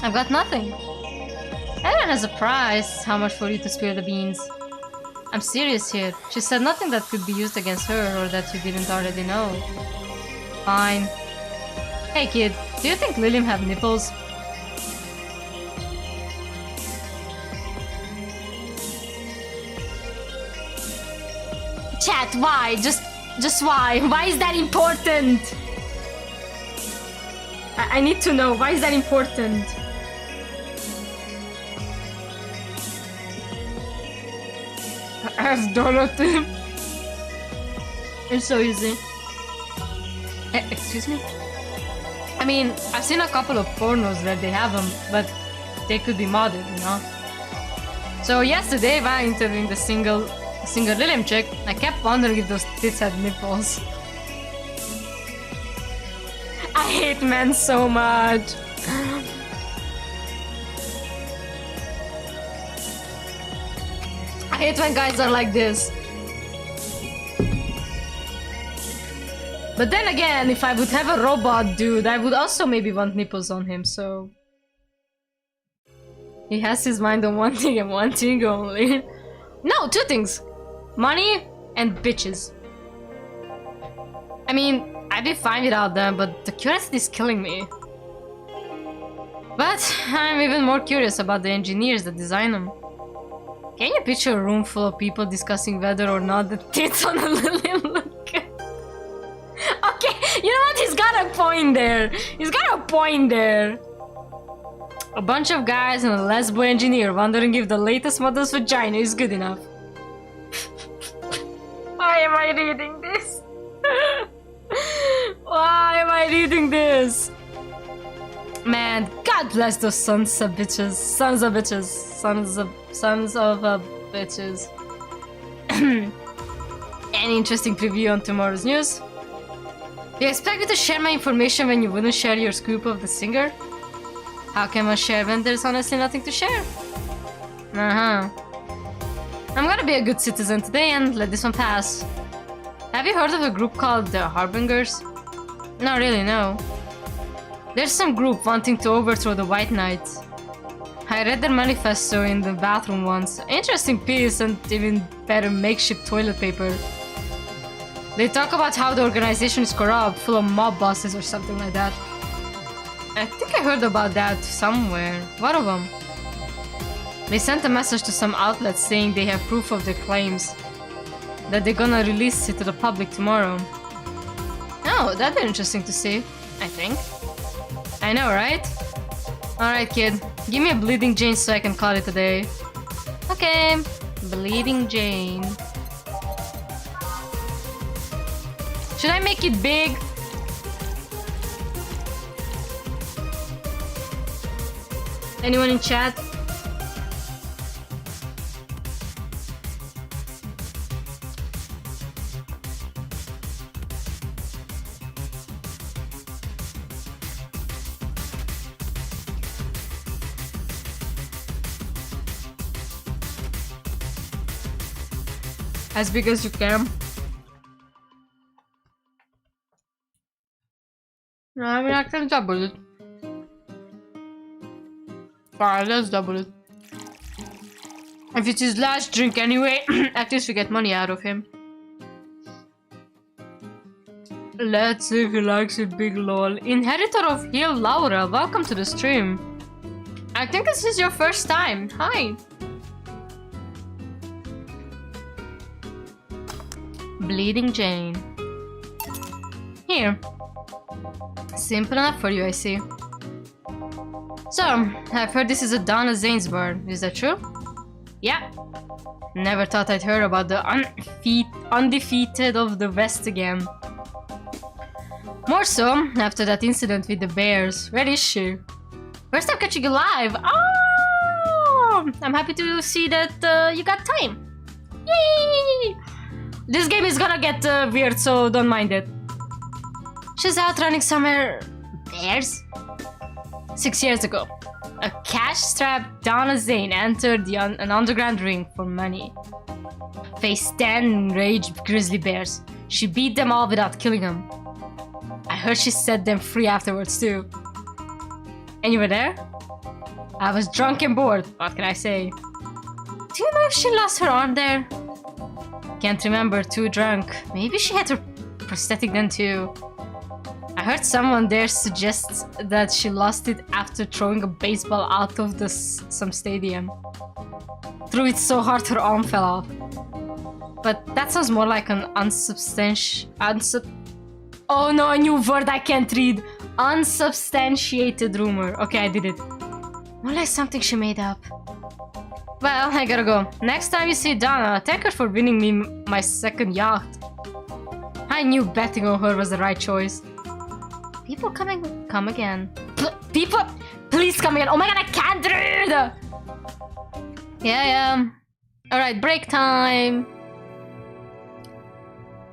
I've got nothing. Everyone has a price. How much for you to spill the beans? I'm serious here. She said nothing that could be used against her or that you didn't already know. Fine. Hey kid, do you think Lilium have nipples? Chat, why? Just why? Why is that important? I need to know. Why is that important? Ask Dorothy. It's so easy. Excuse me? I mean, I've seen a couple of pornos where they have them, but they could be modded, you know? So yesterday, while interviewing the single Lilium chick, I kept wondering if those tits had nipples. I hate men so much. I hate when guys are like this. But then again, if I would have a robot dude, I would also maybe want nipples on him, so... He has his mind on one thing and one thing only. No, two things. Money and bitches. I mean, I'd be fine without them, but the curiosity is killing me. But I'm even more curious about the engineers that design them. Can you picture a room full of people discussing whether or not the tits on a Lilium look good? Okay, you know what? He's got a point there. He's got a point there. A bunch of guys and a lesbo engineer wondering if the latest model's vagina is good enough. Why am I reading this? Why am I reading this? Man, God bless those sons of bitches. Sons of bitches. Sons of bitches. Any interesting preview on tomorrow's news? Do you expect me to share my information when you wouldn't share your scoop of the singer? How can one share when there's honestly nothing to share? Uh-huh. I'm gonna be a good citizen today and let this one pass. Have you heard of a group called the Harbingers? Not really, no. There's some group wanting to overthrow the White Knights. I read their manifesto in the bathroom once. Interesting piece and even better makeshift toilet paper. They talk about how the organization is corrupt, full of mob bosses or something like that. I think I heard about that somewhere. One of them. They sent a message to some outlets saying they have proof of their claims. That they're gonna release it to the public tomorrow. Oh, that'd be interesting to see, I think. I know, right? Alright, kid. Give me a Bleeding Jane so I can call it a day. Okay. Bleeding Jane. Should I make it big? Anyone in chat? As big as you can. No, I mean I can double it. Alright, let's double it. If it's his last drink anyway, at least we get money out of him. Let's see if he likes it, big lol. Inheritor of Hill Laura, welcome to the stream. I think this is your first time. Hi. Bleeding Jane. Here. Simple enough for you, I see. So, I've heard this is a Donna Zane's bar. Is that true? Yeah. Never thought I'd heard about the undefeated of the West again. More so, after that incident with the bears. Where is she? First time catching you live! Oh! I'm happy to see that you got time. Yay! This game is gonna get weird, so don't mind it. She's out running somewhere... Bears? 6 years ago, a cash-strapped Donna Zane entered an underground ring for money. Faced 10 enraged grizzly bears. She beat them all without killing them. I heard she set them free afterwards too. And you were there? I was drunk and bored, what can I say? Do you know if she lost her arm there? Can't remember, too drunk. Maybe she had her prosthetic then too. I heard someone there suggest that she lost it after throwing a baseball out of some stadium. Threw it so hard her arm fell off. But that sounds more like an oh no, a new word I can't read. Unsubstantiated rumor. Okay, I did it. More like something she made up. Well, I gotta go. Next time you see Donna, thank her for winning me my second yacht. I knew betting on her was the right choice. People come again. People, please come again. Oh my god, I can't read! Yeah. Alright, break time.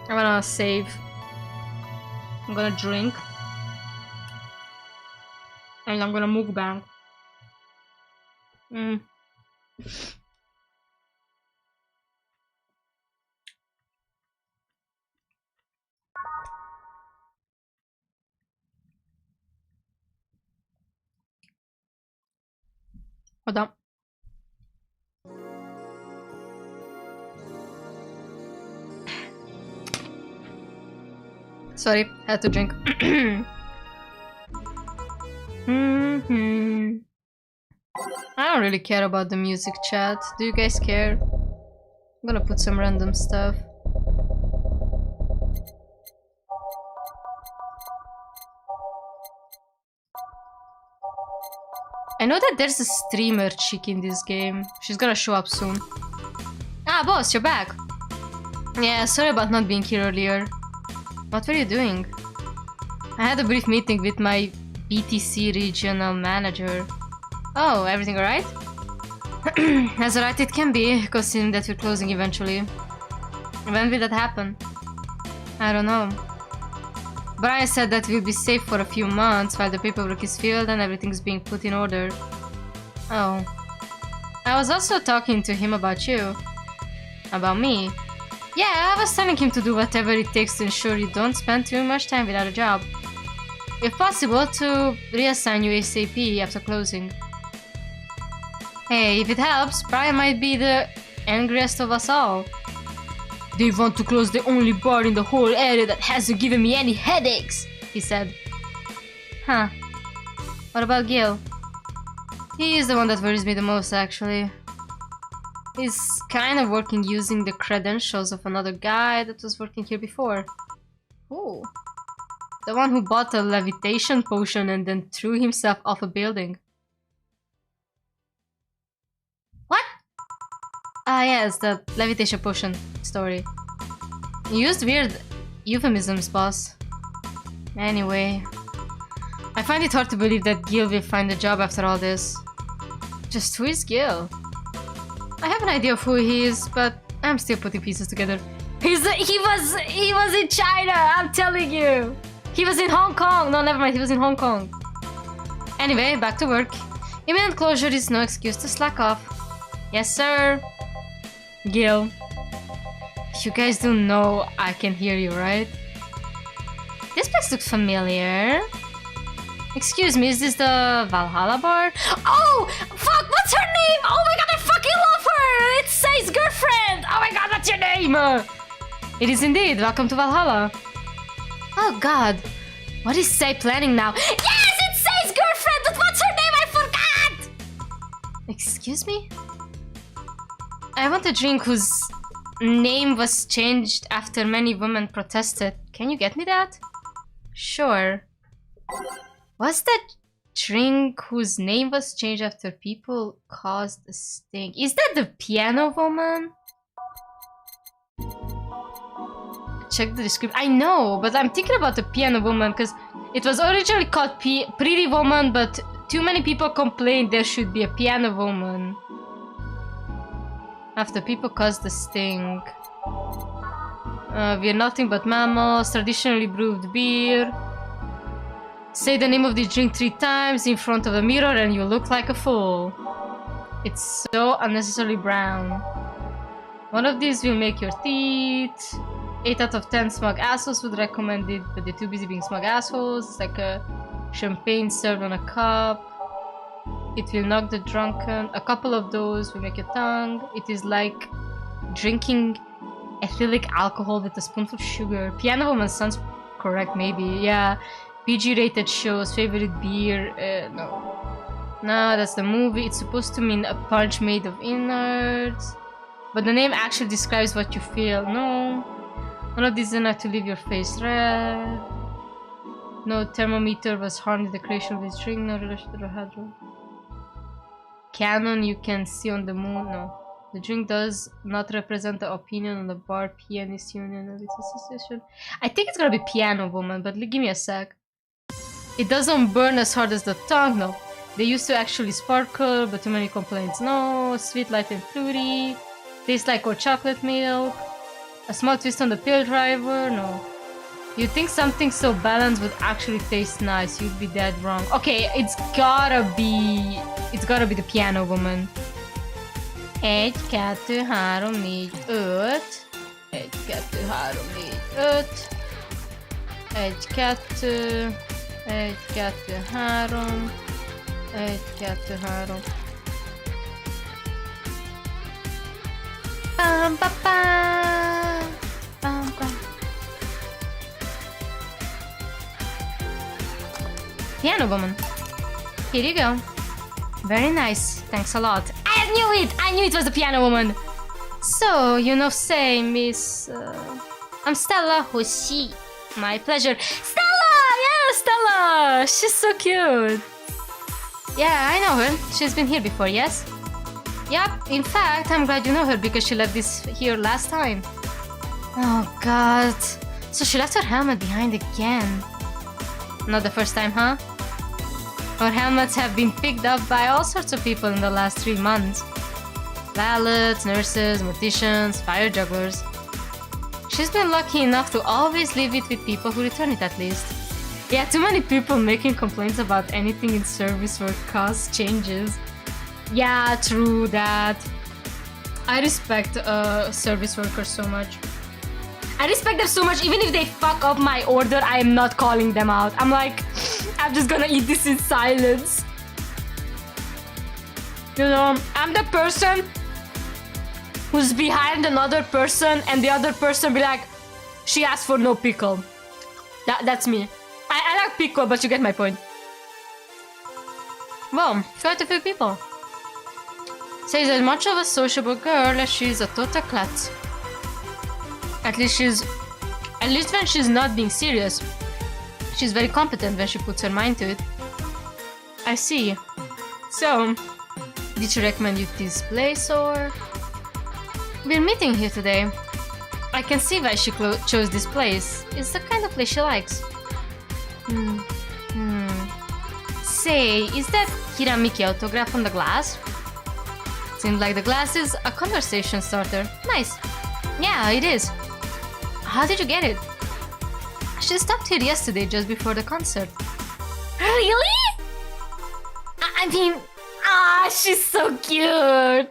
I'm gonna save. I'm gonna drink. And I'm gonna mukbang. Hold on. Sorry, had to drink. I don't really care about the music chat. Do you guys care? I'm gonna put some random stuff. I know that there's a streamer chick in this game. She's gonna show up soon. Ah, boss, you're back. Yeah, sorry about not being here earlier. What were you doing? I had a brief meeting with my BTC regional manager. Oh, everything alright? As alright it can be, considering that we're closing eventually. When will that happen? I don't know. Brian said that we'll be safe for a few months while the paperwork is filled and everything's being put in order. Oh. I was also talking to him about you. About me. Yeah, I was telling him to do whatever it takes to ensure you don't spend too much time without a job. If possible, to reassign you ASAP after closing. Hey, if it helps, Brian might be the angriest of us all. They want to close the only bar in the whole area that hasn't given me any headaches, he said. Huh. What about Gil? He is the one that worries me the most, actually. He's kind of working using the credentials of another guy that was working here before. Who? The one who bought a levitation potion and then threw himself off a building. What? Ah, yes, the levitation potion story. You used weird euphemisms, boss. Anyway, I find it hard to believe that Gil will find a job after all this. Just who is Gil? I have an idea of who he is, but I'm still putting pieces together. He was in China, I'm telling you. He was in Hong Kong. No, never mind, he was in Hong Kong. Anyway, back to work. Imminent closure is no excuse to slack off. Yes, sir. Gil. You guys do know I can hear you, right? This place looks familiar. Excuse me, is this the Valhalla bar? Oh! Fuck, what's her name? Oh my god, I fucking love her! It says girlfriend! Oh my god, what's your name? It is indeed. Welcome to Valhalla. Oh god. What is Say planning now? Yes, it says girlfriend, but what's her name? I forgot! Excuse me? I want a drink whose name was changed after many women protested. Can you get me that? Sure. What's that drink whose name was changed after people caused a stink? Is that the piano woman? Check the description. I know, but I'm thinking about the piano woman because it was originally called Pretty Woman, but too many people complained there should be a piano woman. After people caused the stink. We're nothing but mammals, traditionally brewed beer. Say the name of the drink 3 times in front of a mirror and you look like a fool. It's so unnecessarily brown. One of these will make your teeth. 8 out of 10 smug assholes would recommend it, but they're too busy being smug assholes. It's like a champagne served on a cup. It will knock the drunken. A couple of those will make your tongue. It is like drinking ethylic alcohol with a spoonful of sugar. Piano Woman sounds correct, maybe. Yeah. PG-rated shows, favorite beer. No. No, that's the movie. It's supposed to mean a punch made of innards. But the name actually describes what you feel. No. None of these is enough to leave your face red. No thermometer was harmed in the creation of this drink. No relation to the hydro. Canon you can see on the moon. No. The drink does not represent the opinion on the Bar Pianist Union of its association. I think it's gonna be Piano Woman, but give me a sec. It doesn't burn as hard as the tongue. No. They used to actually sparkle, but too many complaints. No. Sweet, light, and fruity. Tastes like hot chocolate milk. A small twist on the pill driver. No. You'd think something so balanced would actually taste nice. You'd be dead wrong. Okay, it's gotta be the Piano Woman. 1, 2, 3, 4, 5. 1, 2, 3, 4, 5. 1, 2, 1, 2, 4. 1, 2, 4. Bam, ba, bam. Bam, bam. Piano Woman. Here you go. Very nice. Thanks a lot. I knew it! I knew it was the Piano Woman! So, you know, say, Miss... I'm Stella. Who's she? My pleasure. Stella! Yeah, Stella! She's so cute. Yeah, I know her. She's been here before, yes? Yup. In fact, I'm glad you know her because she left this here last time. Oh, God. So she left her helmet behind again. Not the first time, huh? Our helmets have been picked up by all sorts of people in the last 3 months. Valets, nurses, morticians, fire jugglers. She's been lucky enough to always leave it with people who return it at least. Yeah, too many people making complaints about anything in service or cost changes. Yeah, true that. I respect service workers so much. I respect them so much. Even if they fuck up my order, I am not calling them out. I'm like, I'm just gonna eat this in silence. You know, I'm the person who's behind another person and the other person be like, she asked for no pickle. That's me. I like pickle, but you get my point. Well, quite a few people. Says as much of a sociable girl as she's a total klutz. At least when she's not being serious. She's very competent when she puts her mind to it. I see. So, did she recommend you this place or? We're meeting here today. I can see why she chose this place. It's the kind of place she likes. Say, is that Hiramiki autograph on the glass? Seems like the glass is a conversation starter. Nice. Yeah, it is. How did you get it? She stopped here yesterday just before the concert. Really? I mean, she's so cute.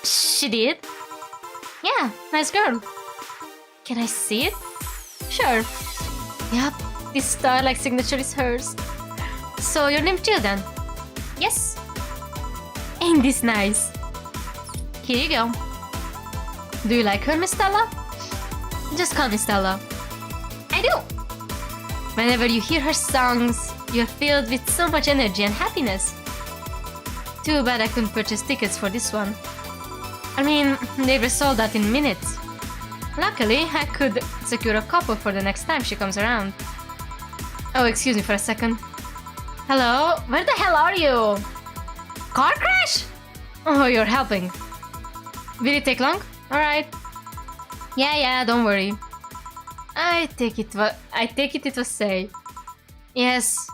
She did? Yeah, nice girl. Can I see it? Sure. Yep, this star-like signature is hers. So your name's Jill then? Yes. Ain't this nice? Here you go. Do you like her, Miss Stella? Just call me Stella. I do. Whenever you hear her songs, you're filled with so much energy and happiness. Too bad I couldn't purchase tickets for this one. I mean, they were sold out in minutes. Luckily, I could secure a couple for the next time she comes around. Oh, excuse me for a second. Hello? Where the hell are you? Car crash? Oh, you're helping. Will it take long? Alright. Yeah, don't worry. I take it it was say. Yes.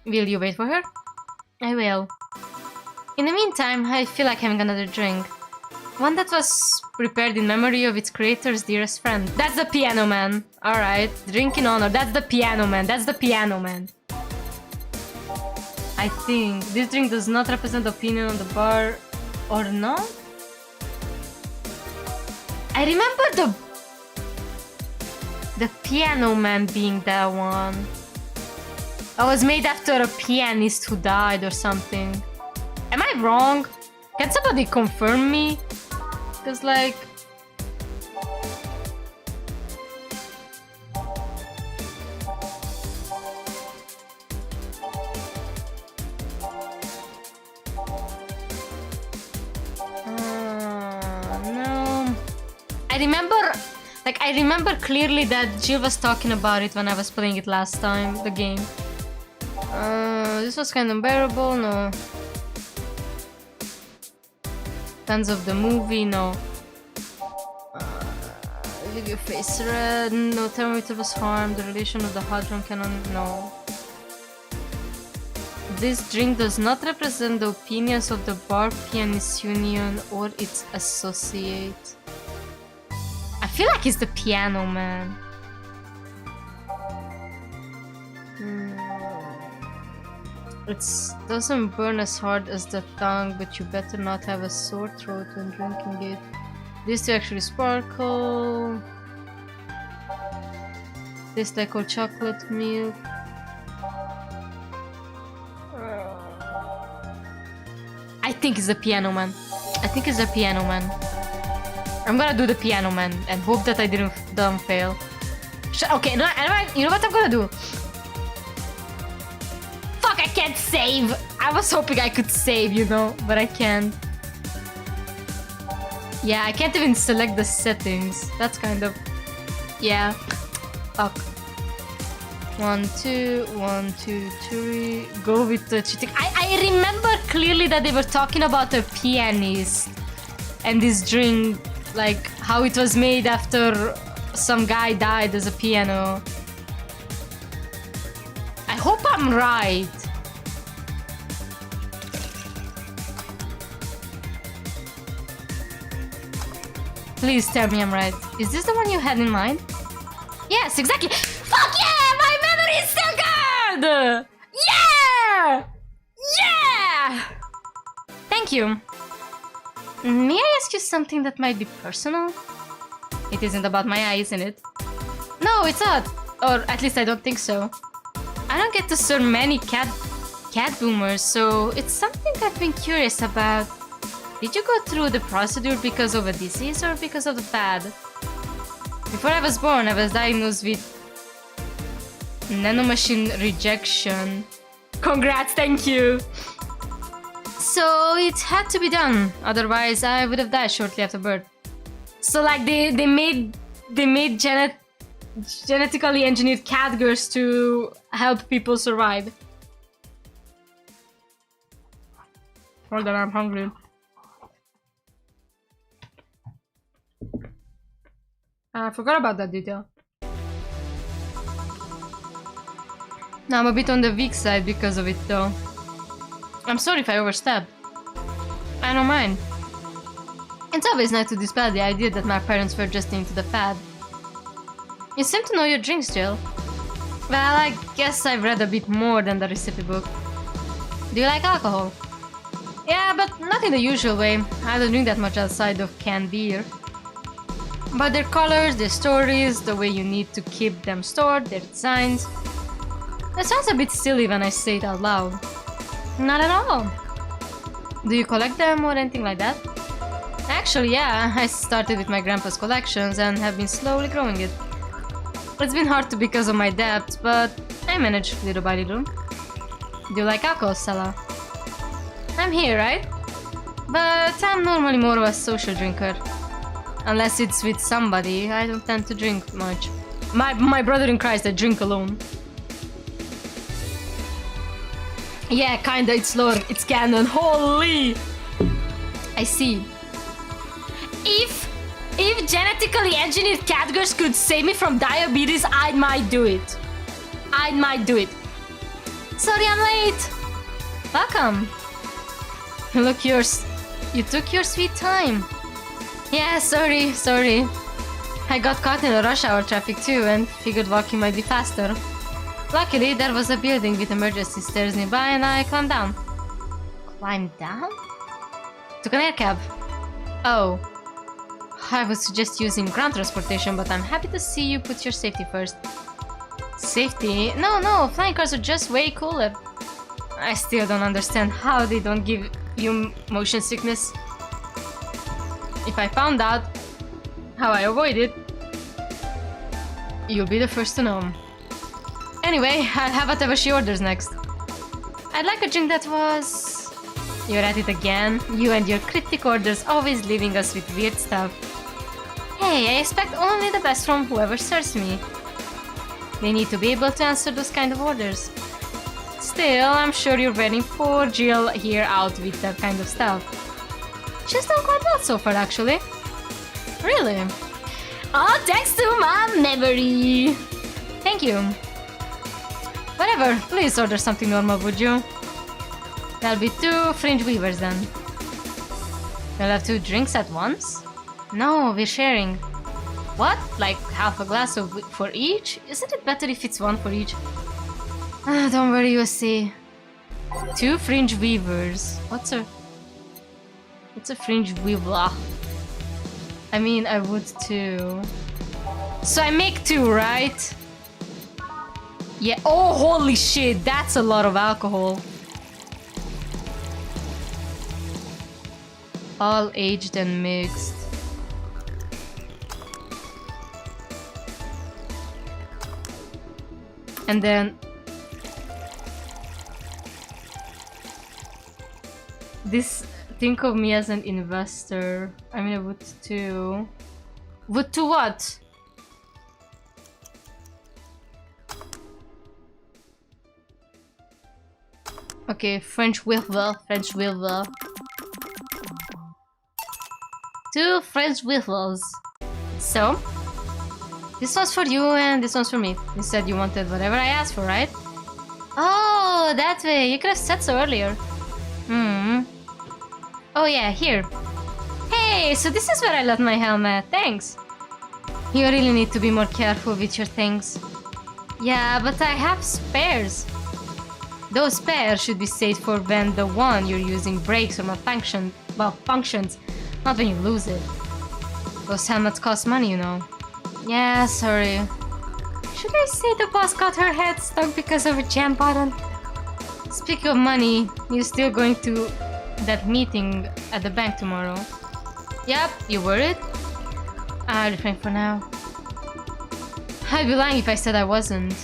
Will you wait for her? I will. In the meantime, I feel like having another drink. One that was prepared in memory of its creator's dearest friend. That's the Piano Man. Alright, drink in honor. That's the Piano Man. That's the Piano Man. I think this drink does not represent the opinion on the bar or not? I remember the Piano Man being that one. I was made after a pianist who died or something. Am I wrong? Can somebody confirm me? Because like... no. I remember clearly that Jill was talking about it when I was playing it last time, the game. This was kind of unbearable, no. Fans of the movie, no. Leave your face red, no. Thermometer was harmed, the relation of the hadron cannon, no. This drink does not represent the opinions of the Bar Pianist Union or its associate. I feel like it's the Piano Man. It doesn't burn as hard as the tongue, but you better not have a sore throat when drinking it. This to actually sparkle. Tastes like old chocolate milk. I think it's the Piano Man. I think it's the Piano Man. I'm gonna do the Piano Man and hope that I don't fail. Okay, no, you know what I'm gonna do? Fuck, I can't save! I was hoping I could save, you know, but I can't. Yeah, I can't even select the settings. That's kind of... yeah. Fuck. 1, 2, 1, 2, 3. Go with the cheating. I remember clearly that they were talking about a pianist and this drink, like how it was made after some guy died as a piano. I hope I'm right. Please tell me I'm right. Is this the one you had in mind? Yes, exactly. Fuck yeah! My memory is still good! Yeah! Yeah! Thank you. May I ask you something that might be personal? It isn't about my eye, isn't it? No, it's not. Or at least I don't think so. I don't get to serve many cat boomers, so it's something I've been curious about. Did you go through the procedure because of a disease or because of the fad? Before I was born, I was diagnosed with nanomachine rejection. Congrats, thank you! So it had to be done, otherwise I would have died shortly after birth. So like they made genetically engineered cat girls to help people survive. Hold on, I'm hungry. I forgot about that detail. Now I'm a bit on the weak side because of it though. I'm sorry if I overstepped. I don't mind. It's always nice to dispel the idea that my parents were just into the fad. You seem to know your drinks, Jill. Well, I guess I've read a bit more than the recipe book. Do you like alcohol? Yeah, but not in the usual way. I don't drink that much outside of canned beer. But their colors, their stories, the way you need to keep them stored, their designs. That sounds a bit silly when I say it out loud. Not at all. Do you collect them or anything like that? Actually, yeah, I started with my grandpa's collections and have been slowly growing it. It's been hard because of my debt, but I managed little by little. Do you like alcohol, Stella? I'm here, right? But I'm normally more of a social drinker. Unless it's with somebody, I don't tend to drink much. My brother in Christ, I drink alone. Yeah, kinda, it's lore, it's canon. Holy! I see. If genetically engineered catgirls could save me from diabetes, I might do it. I might do it. Sorry I'm late. Welcome. Look, you took your sweet time. Yeah, sorry. I got caught in the rush hour traffic too and figured walking might be faster. Luckily, there was a building with emergency stairs nearby and I climbed down. Climbed down? Took an air cab. Oh. I would suggest using ground transportation, but I'm happy to see you put your safety first. Safety? No, flying cars are just way cooler. I still don't understand how they don't give you motion sickness. If I found out how I avoid it, you'll be the first to know. Anyway, I'll have whatever she orders next. I'd like a drink that was... You're at it again. You and your cryptic orders always leaving us with weird stuff. Hey, I expect only the best from whoever serves me. They need to be able to answer those kind of orders. Still, I'm sure you're ready for Jill here out with that kind of stuff. She's done quite well so far, actually. Really? Oh, thanks to my memory! Thank you. Whatever, please order something normal, would you? There'll be 2 fringe weavers then. You'll have 2 drinks at once? No, we're sharing. What? Like half a glass for each? Isn't it better if it's 1 for each? Don't worry, you'll see. 2 fringe weavers. What's a fringe weaver? I mean, I would too. So I make 2, right? Yeah. Oh, holy shit! That's a lot of alcohol. All aged and mixed. And then this, think of me as an investor. I mean, I would too. Would to what? Okay, French wiffle. 2 French wiffles. So, this one's for you and this one's for me. You said you wanted whatever I asked for, right? Oh, that way. You could have said so earlier. Oh yeah, here. Hey, Hey, so this is where I left my helmet. Thanks. You really need to be more careful with your things. Yeah, but I have spares. Those spares should be saved for when the one you're using breaks or malfunctions, not when you lose it. Those helmets cost money, you know. Yeah, sorry. Should I say the boss got her head stuck because of a jam button? Speaking of money, you're still going to that meeting at the bank tomorrow. Yep, you worried? I'll refrain for now. I'd be lying if I said I wasn't.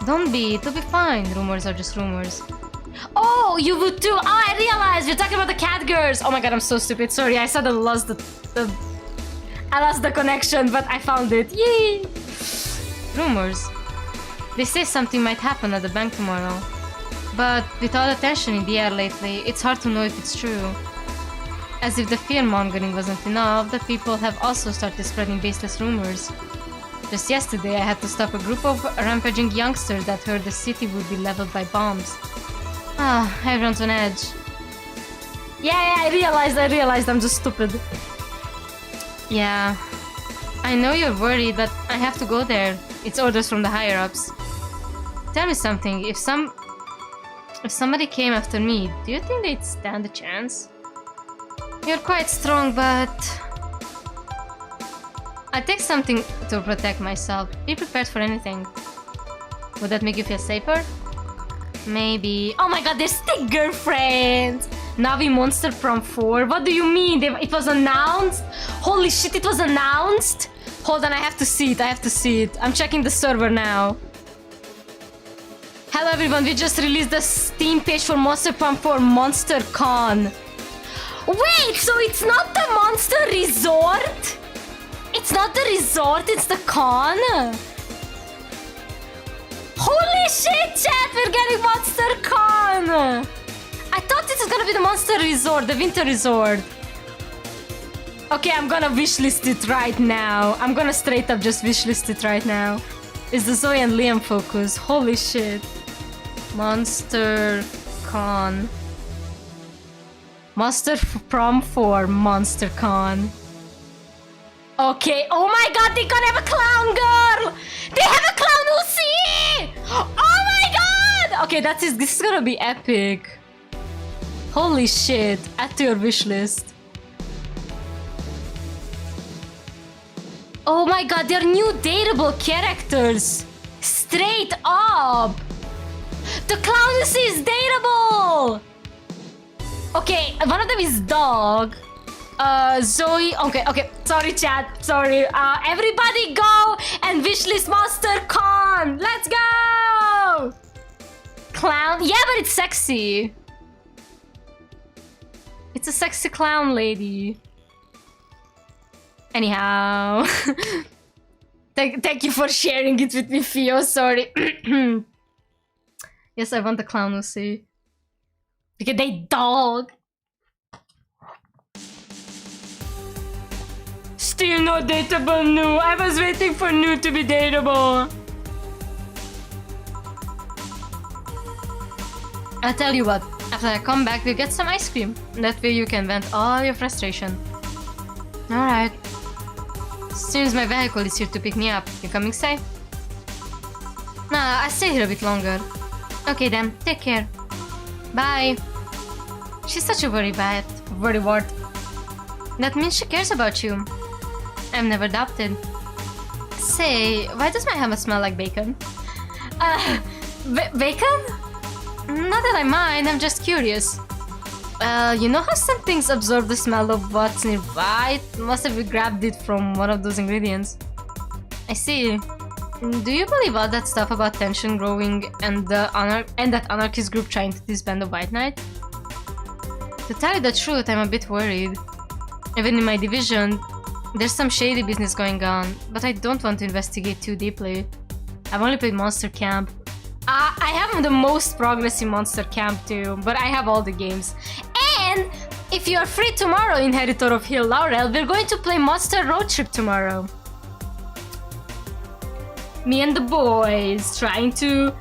Don't be, it'll be fine. Rumors are just rumors. Oh, you would too! Oh, I realized! We're talking about the cat girls! Oh my god, I'm so stupid. Sorry, I said I lost I lost the connection, but I found it. Yay! Rumors. They say something might happen at the bank tomorrow. But with all the tension in the air lately, it's hard to know if it's true. As if the fear-mongering wasn't enough, the people have also started spreading baseless rumors. Just yesterday, I had to stop a group of rampaging youngsters that heard the city would be leveled by bombs. Ah, everyone's on edge. Yeah, I realized I'm just stupid. Yeah. I know you're worried, but I have to go there. It's orders from the higher-ups. Tell me something, if somebody came after me, do you think they'd stand a chance? You're quite strong, but... I take something to protect myself. Be prepared for anything. Would that make you feel safer? Maybe. Oh my god, they're still girlfriends! Navi Monster Prom 4? What do you mean? It was announced? Holy shit, it was announced? Hold on, I have to see it. I'm checking the server now. Hello everyone, we just released the Steam page for Monster Prom 4 Monster Con. Wait, so it's not the Monster Resort? It's not the resort, it's the con? Holy shit, chat! We're getting Monster Con! I thought this was gonna be the Monster Resort, the Winter Resort. Okay, I'm gonna wishlist it right now. I'm gonna straight up just wishlist it right now. It's the Zoe and Liam focus. Holy shit. Monster Con. Monster Prom 4 Monster Con. Okay, oh my god, they gonna have a clown girl! They have a clown Lucy! Oh my god! Okay, this is gonna be epic. Holy shit, add to your wishlist. Oh my god, they're new dateable characters! Straight up! The clown Lucy is dateable! Okay, one of them is dog. Zoe, okay, sorry chat, sorry. Everybody go and wishlist Monster Con! Let's go! Clown, yeah, but it's sexy. It's a sexy clown lady. Anyhow. Thank you for sharing it with me, Fio, sorry. Yes, I want the clown Lucy. Because they dog. Still not dateable, Nu. I was waiting for Nu to be dateable. I'll tell you what. After I come back, we'll get some ice cream. That way you can vent all your frustration. Alright. Seems my vehicle is here to pick me up. You coming safe? Nah, I'll stay here a bit longer. Okay then, take care. Bye. She's such a worrywart. That means she cares about you. I've never doubted. Say, why does my helmet smell like bacon? Bacon? Not that I mind, I'm just curious. You know how some things absorb the smell of what's nearby? Must have grabbed it from one of those ingredients. I see. Do you believe all that stuff about tension growing and that anarchist group trying to disband the White Knight? To tell you the truth, I'm a bit worried. Even in my division, there's some shady business going on, but I don't want to investigate too deeply. I've only played Monster Camp. I have the most progress in Monster Camp too, but I have all the games. And if you're free tomorrow, Inheritor of Hill Laurel, we're going to play Monster Road Trip tomorrow. Me and the boys trying to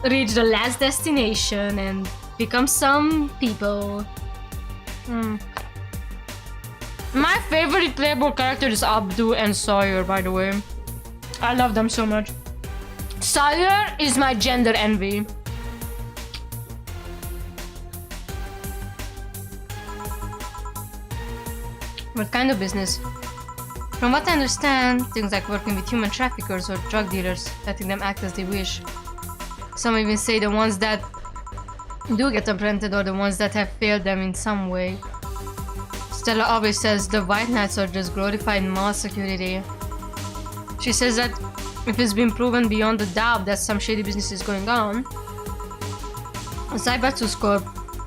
reach the last destination and become some people. My favorite playable character is Abdu and Sawyer, by the way. I love them so much. Sawyer is my gender envy. What kind of business? From what I understand, things like working with human traffickers or drug dealers, letting them act as they wish. Some even say the ones that do get apprehended or the ones that have failed them in some way. Stella always says the White Knights are just glorified mall security. She says that if it's been proven beyond a doubt that some shady business is going on, Zaibatsu's Corp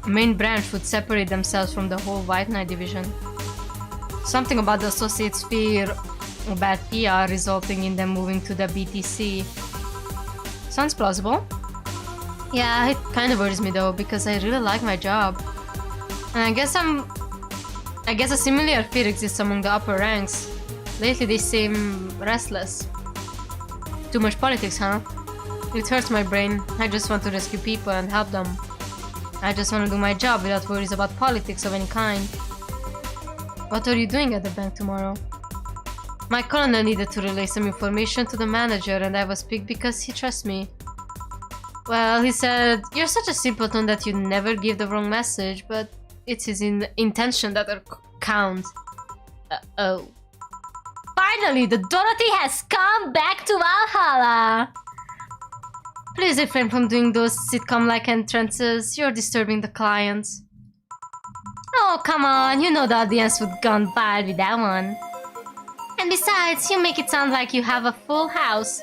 main branch would separate themselves from the whole White Knight division. Something about the associates fear bad PR resulting in them moving to the BTC. Sounds plausible. Yeah, it kind of worries me though because I really like my job. And I guess a similar fear exists among the upper ranks. Lately they seem restless. Too much politics, huh? It hurts my brain. I just want to rescue people and help them. I just want to do my job without worries about politics of any kind. What are you doing at the bank tomorrow? My colonel needed to relay some information to the manager and I was picked because he trusts me. Well, he said, "You're such a simpleton that you never give the wrong message, but it's his intention that counts." Uh-oh. Finally, the Dorothy has come back to Valhalla! Please refrain from doing those sitcom-like entrances. You're disturbing the clients. Oh, come on. You know the audience would gone wild with that one. And besides, you make it sound like you have a full house.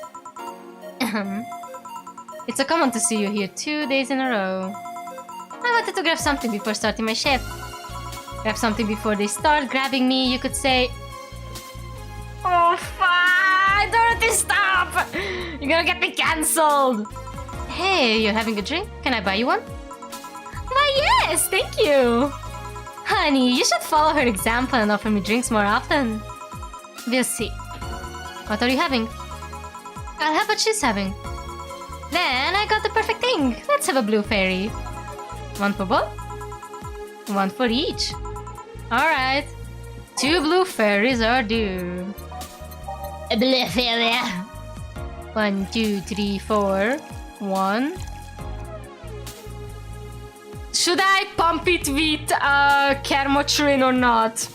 It's a common to see you here 2 days in a row. I wanted to grab something before starting my shift. Grab something before they start grabbing me, you could say. Oh, fine! Dorothy, stop! You're gonna get me cancelled! Hey, you're having a drink? Can I buy you one? Why, yes! Thank you! Honey, you should follow her example and offer me drinks more often. We'll see. What are you having? I'll have what she's having. Then I got the perfect thing. Let's have a blue fairy. One for both? One for each. Alright. 2 blue fairies are due. A blue fairy. 1, 2, 3, 4. 1. Should I pump it with Kermotrin or not?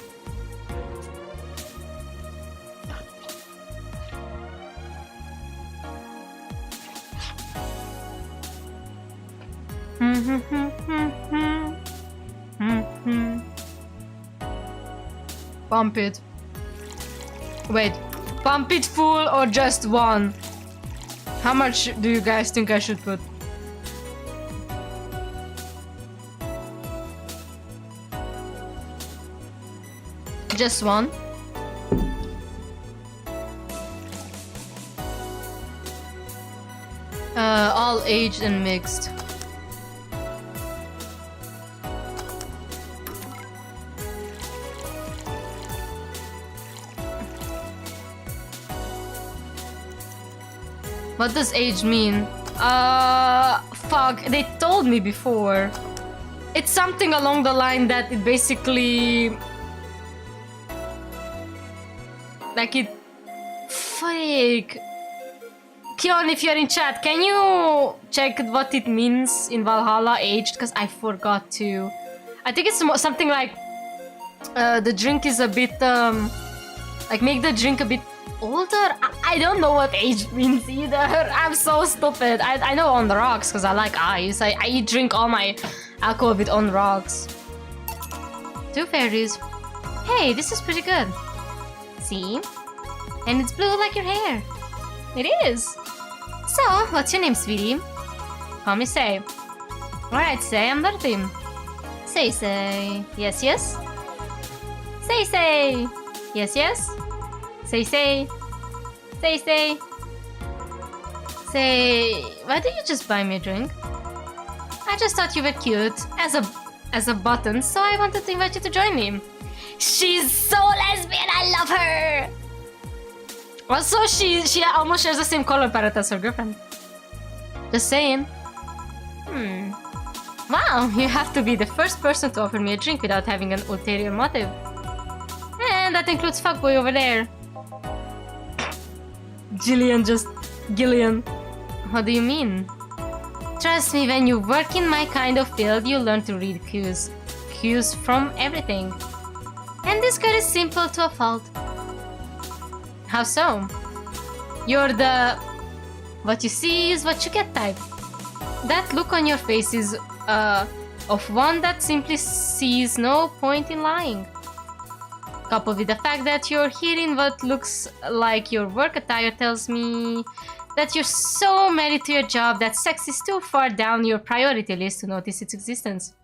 Pump it. Wait, pump it full or just one? How much do you guys think I should put? Just one. All aged and mixed. What does aged mean? Fuck, they told me before. It's something along the line that it basically... Like it... Freak. Kion, if you're in chat, can you check what it means in Valhalla, aged? Because I forgot to. I think it's something like... the drink is a bit... like make the drink a bit older? I don't know what age means either. I'm so stupid. I know on the rocks because I like ice. I drink all my alcohol with on rocks. 2 fairies. Hey, this is pretty good. See? And it's blue like your hair. It is. So, what's your name, sweetie? Call me Say. Alright, Say, I'm Dorothy. Say. Yes, yes? Say. Yes, yes? Say. Say, why did you just buy me a drink? I just thought you were cute as a button, so I wanted to invite you to join me. She's so lesbian, I love her! Also, she almost shares the same color palette as her girlfriend. Just saying. Wow, you have to be the first person to offer me a drink without having an ulterior motive. And that includes fuckboy over there. Gillian. What do you mean? Trust me, when you work in my kind of field, you learn to read cues. Cues from everything. And this girl is simple to a fault. How so? You're the... what you see is what you get type. That look on your face is of one that simply sees no point in lying. Coupled with the fact that you're here in what looks like your work attire tells me that you're so married to your job that sex is too far down your priority list to notice its existence.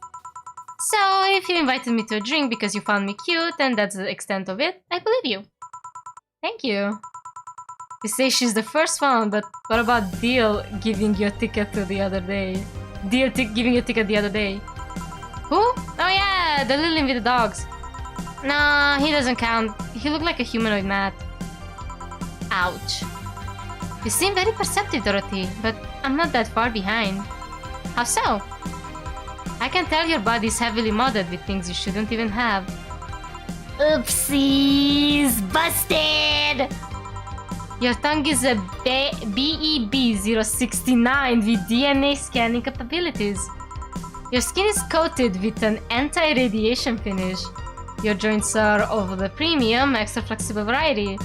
So, if you invited me to a drink because you found me cute and that's the extent of it, I believe you. Thank you. You say she's the first one, but what about Deal giving you a ticket the other day? Giving you a ticket the other day. Who? Oh yeah, the little with the dogs. Nah, he doesn't count. He looked like a humanoid mat. Ouch. You seem very perceptive, Dorothy, but I'm not that far behind. How so? I can tell your body's heavily modded with things you shouldn't even have. Oopsies! Busted! Your tongue is a BEB-069 with DNA scanning capabilities. Your skin is coated with an anti-radiation finish. Your joints are of the premium, extra flexible variety.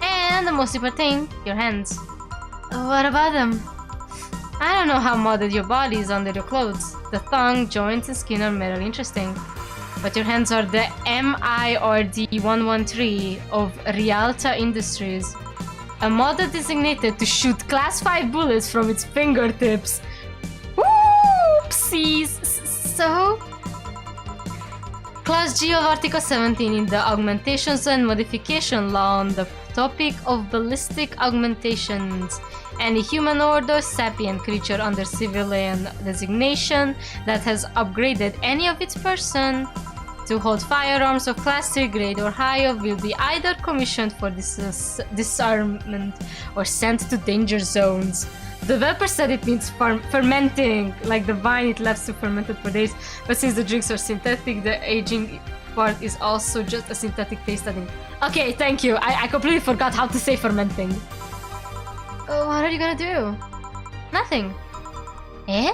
And the most important thing, your hands. What about them? I don't know how modded your body is under your clothes. The tongue, joints, and skin are merely interesting. But your hands are the MIRD-113 of Rialta Industries. A model designated to shoot Class 5 bullets from its fingertips. Oopsies! So? Clause G of Article 17 in the Augmentations and Modification Law on the topic of ballistic augmentations. Any humanoid or sapient creature under civilian designation that has upgraded any of its person to hold firearms of Class 3 grade or higher will be either commissioned for disarmament or sent to danger zones. The developer said it means fermenting, like the vine it left to fermented for days, but since the drinks are synthetic, the aging part is also just a synthetic taste adding. Okay, thank you. I completely forgot how to say fermenting. What are you gonna do? Nothing. Eh?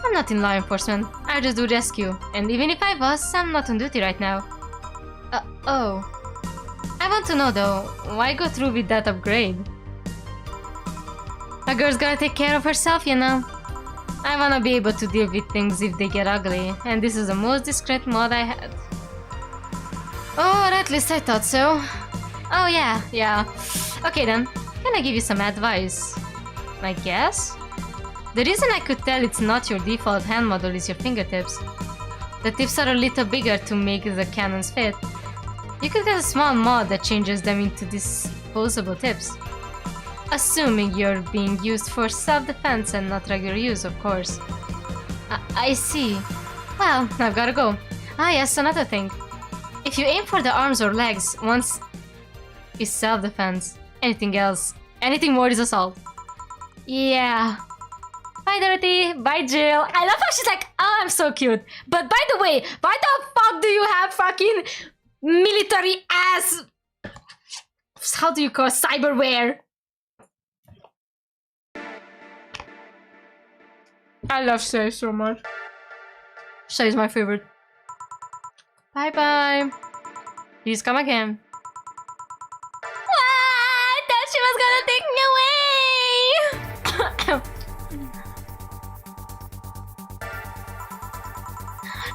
I'm not in law enforcement. I just do rescue. And even if I was, I'm not on duty right now. Oh. I want to know though, why go through with that upgrade? A girl's gotta take care of herself, you know. I wanna be able to deal with things if they get ugly, and this is the most discreet mod I had. Oh, or at least I thought so. Oh yeah. Okay then, can I give you some advice? I guess? The reason I could tell it's not your default hand model is your fingertips. The tips are a little bigger to make the cannons fit. You could get a small mod that changes them into disposable tips. Assuming you're being used for self-defense and not regular use, of course. I see. Well, I've gotta go. Ah yes, another thing. If you aim for the arms or legs, once is self-defense. Anything else, anything more is assault. Yeah. Bye, Dorothy. Bye, Jill. I love how she's like, oh, I'm so cute. But by the way, why the fuck do you have fucking military ass... How do you call it? Cyberware? I love Shay so much. Shay is my favorite. Bye-bye. Please come again. I thought she was gonna take me away!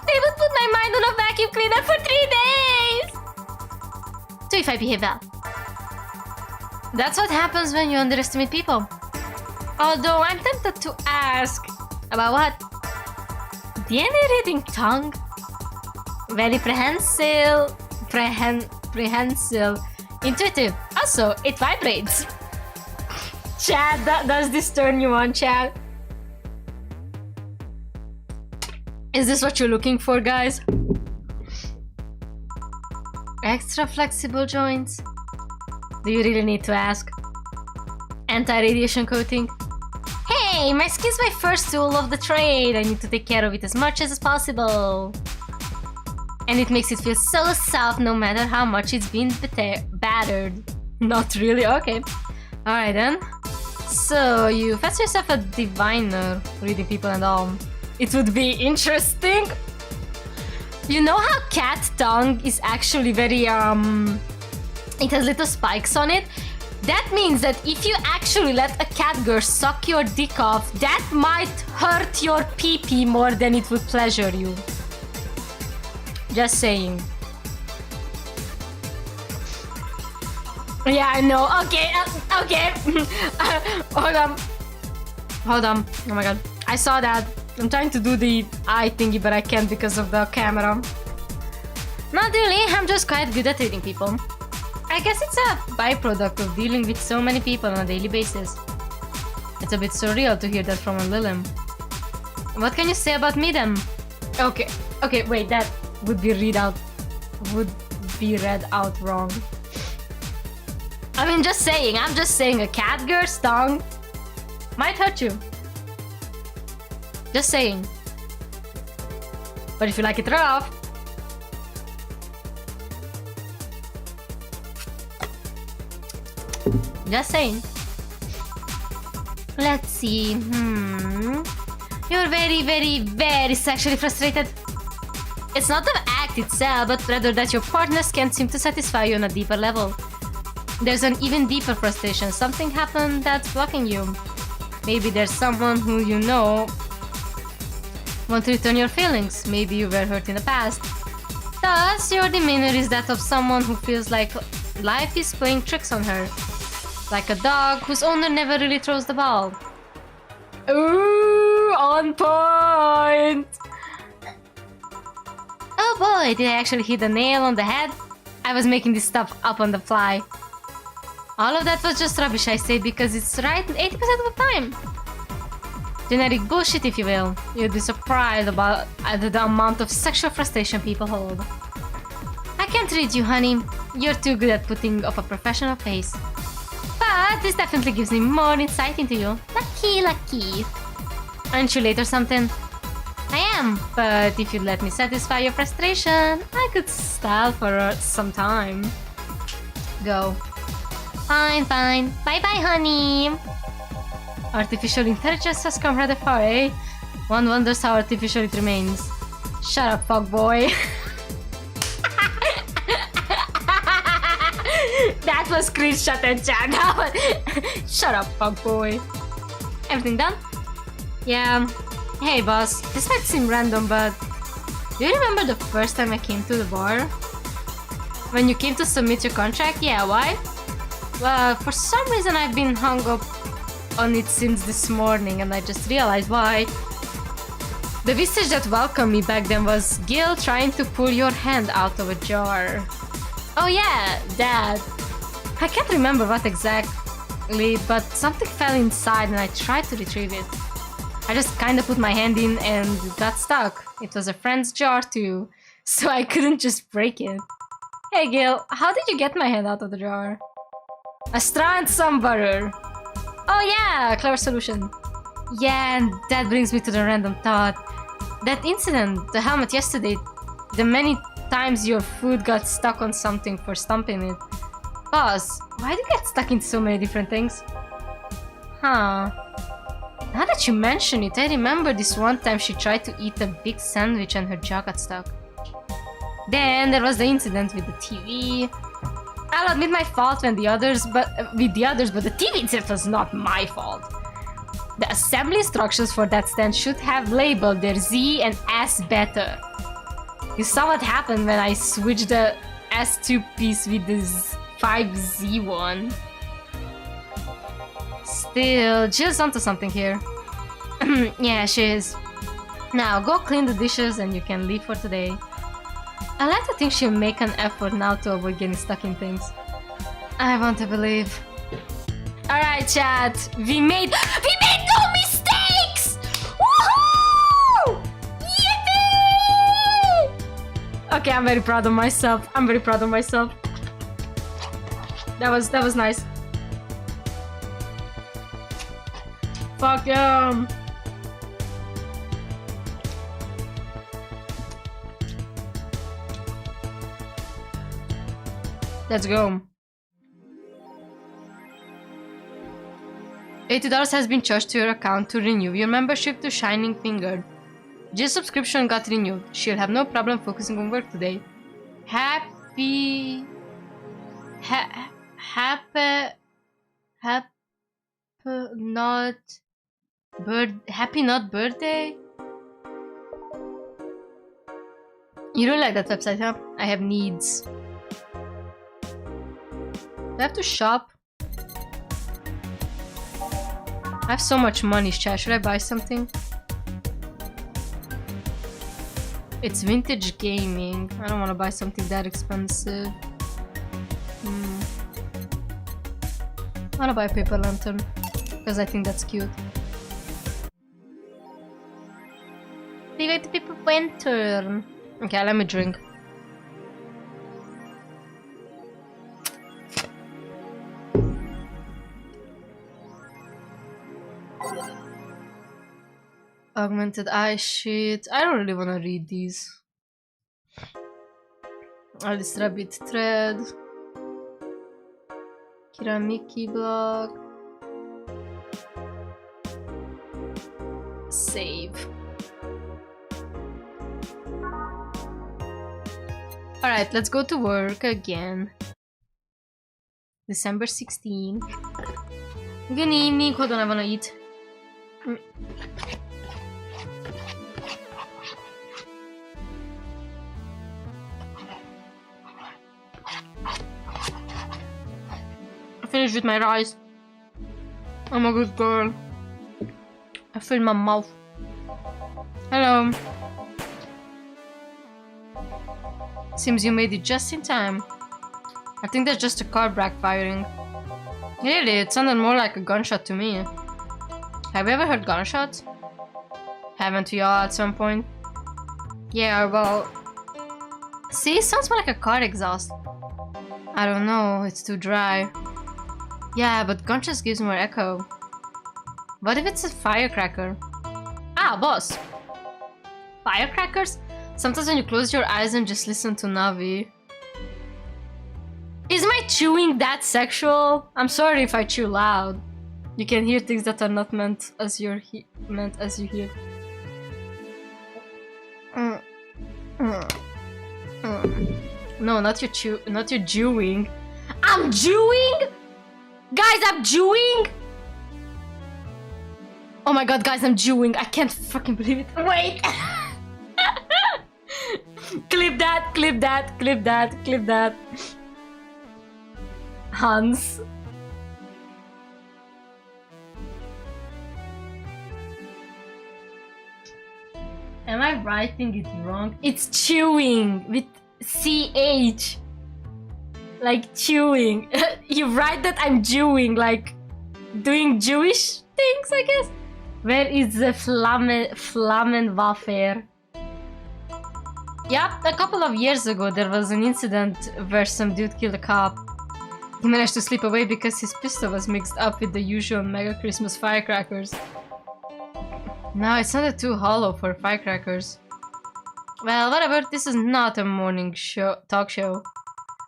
They would put my mind on a vacuum cleaner for 3 days! So if I behave well. That's what happens when you underestimate people. Although I'm tempted to ask... About what? DNA reading tongue? Very prehensile. Prehensile. Intuitive. Also, it vibrates. Chad, does this turn you on, Chad? Is this what you're looking for, guys? Extra flexible joints? Do you really need to ask? Anti-radiation coating? Hey, my skin's my first tool of the trade. I need to take care of it as much as possible. And it makes it feel so soft no matter how much it's been battered. Not really? Okay. Alright then. So, you fancy yourself a diviner, reading people and all. It would be interesting. You know how cat tongue is actually very, it has little spikes on it? That means that if you actually let a cat girl suck your dick off, that might hurt your pee-pee more than it would pleasure you. Just saying. Yeah, I know. Okay, okay. Hold on. Oh my god. I saw that. I'm trying to do the eye thingy, but I can't because of the camera. Not really. I'm just quite good at reading people. I guess it's a byproduct of dealing with so many people on a daily basis. It's a bit surreal to hear that from a Lilim. What can you say about me then? Okay, wait, that would be read out wrong. I mean, I'm just saying a cat girl's tongue might hurt you. Just saying. But if you like it rough, just saying. Let's see. You're very, very, very sexually frustrated. It's not the act itself, but rather that your partners can't seem to satisfy you on a deeper level. There's an even deeper frustration. Something happened that's blocking you. Maybe there's someone who you know want to return your feelings. Maybe you were hurt in the past. Thus, your demeanor is that of someone who feels like life is playing tricks on her. Like a dog whose owner never really throws the ball. Ooh, on point! Oh boy, did I actually hit the nail on the head? I was making this stuff up on the fly. All of that was just rubbish, I say, because it's right 80% of the time. Generic bullshit, if you will. You'd be surprised about the amount of sexual frustration people hold. I can't read you, honey. You're too good at putting up a professional face. But this definitely gives me more insight into you. Lucky, lucky. Aren't you late or something? I am, but if you'd let me satisfy your frustration, I could style for some time. Go. Fine, fine. Bye-bye, honey. Artificial intelligence has come rather far, eh? One wonders how artificial it remains. Shut up, fuckboy. That was screenshot and chat. Shut up, fuckboy. Everything done? Yeah. Hey, boss. This might seem random, but do you remember the first time I came to the bar? When you came to submit your contract? Yeah, why? Well, for some reason I've been hung up on it since this morning, and I just realized why. The visage that welcomed me back then was Gil trying to pull your hand out of a jar. Oh yeah, that. I can't remember what exactly, but something fell inside and I tried to retrieve it. I just kinda put my hand in and it got stuck. It was a friend's jar too, so I couldn't just break it. Hey Gil, how did you get my hand out of the jar? A straw and some butter. Oh yeah, clever solution. Yeah, and that brings me to the random thought. That incident, the helmet yesterday, the many times your food got stuck on something for stomping it. Boss, why do you get stuck in so many different things? Huh. Now that you mention it, I remember this one time she tried to eat a big sandwich and her jaw got stuck. Then there was the incident with the TV. I'll admit my fault with the others, but the TV itself was not my fault. The assembly instructions for that stand should have labeled their Z and S better. You saw what happened when I switched the S2 piece with the 5Z one. Still, Jill's onto something here. Yeah, she is. Now, go clean the dishes and you can leave for today. I like to think she'll make an effort now to avoid getting stuck in things. I want to believe. Alright, chat. We made no mistakes! Woohoo! Yippee! Okay, I'm very proud of myself. That was nice. Fuck yeah. Let's go. $80 has been charged to your account to renew your membership to Shining Finger. Jill's subscription got renewed. She'll have no problem focusing on work today. Happy not birthday? You don't like that website, huh? I have needs. Do I have to shop? I have so much money, chat. Should I buy something? It's vintage gaming. I don't want to buy something that expensive. I want to buy a paper lantern because I think that's cute. We're going to paper lantern. Okay, let me drink. Augmented eye shit. I don't really want to read these. Alice Rabbit thread. Kiramiki blog. Save. Alright, let's go to work again. December 16. Good evening. Hold on, I wanna eat. I finished with my rice. I'm a good girl. I filled my mouth. Hello. Seems you made it just in time. I think that's just a car backfiring. Really, it sounded more like a gunshot to me. Have you ever heard gunshots? Haven't we all at some point? Yeah, well... See, it sounds more like a car exhaust. I don't know, it's too dry. Yeah, but gunshots gives more echo. What if it's a firecracker? Ah, boss! Firecrackers? Sometimes when you close your eyes and just listen to Navi. Is my chewing that sexual? I'm sorry if I chew loud. You can hear things that are not meant as you hear. No, not your chewing. I'm chewing? Guys, I'm chewing? Oh my god, guys, I'm chewing. I can't fucking believe it. Wait! Clip that, clip that, clip that, clip that. Hans. Am I writing it wrong? It's chewing with CH. Like chewing. You write that I'm Jewing, like doing Jewish things, I guess. Where is the Flammenwaffe? Yep, a couple of years ago there was an incident where some dude killed a cop. He managed to slip away because his pistol was mixed up with the usual mega Christmas firecrackers. No, it sounded too hollow for firecrackers. Well, whatever, this is not a morning talk show.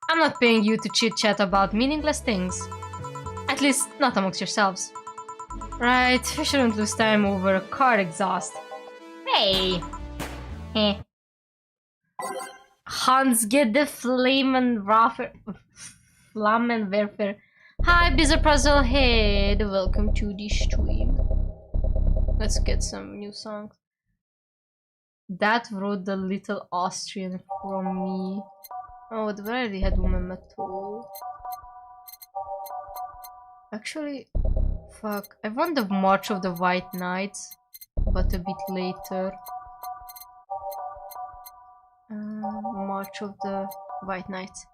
I'm not paying you to chit-chat about meaningless things. At least, not amongst yourselves. Right, we shouldn't lose time over a car exhaust. Hey! Heh. Hans, get the Flammenwerfer. Hi, Bizarre Puzzle Head. Welcome to the stream. Let's get some new songs. That wrote the Little Austrian from me. Oh, the already had Woman Metal. Actually, fuck. I want the March of the White Knights, but a bit later. March of the White Knights.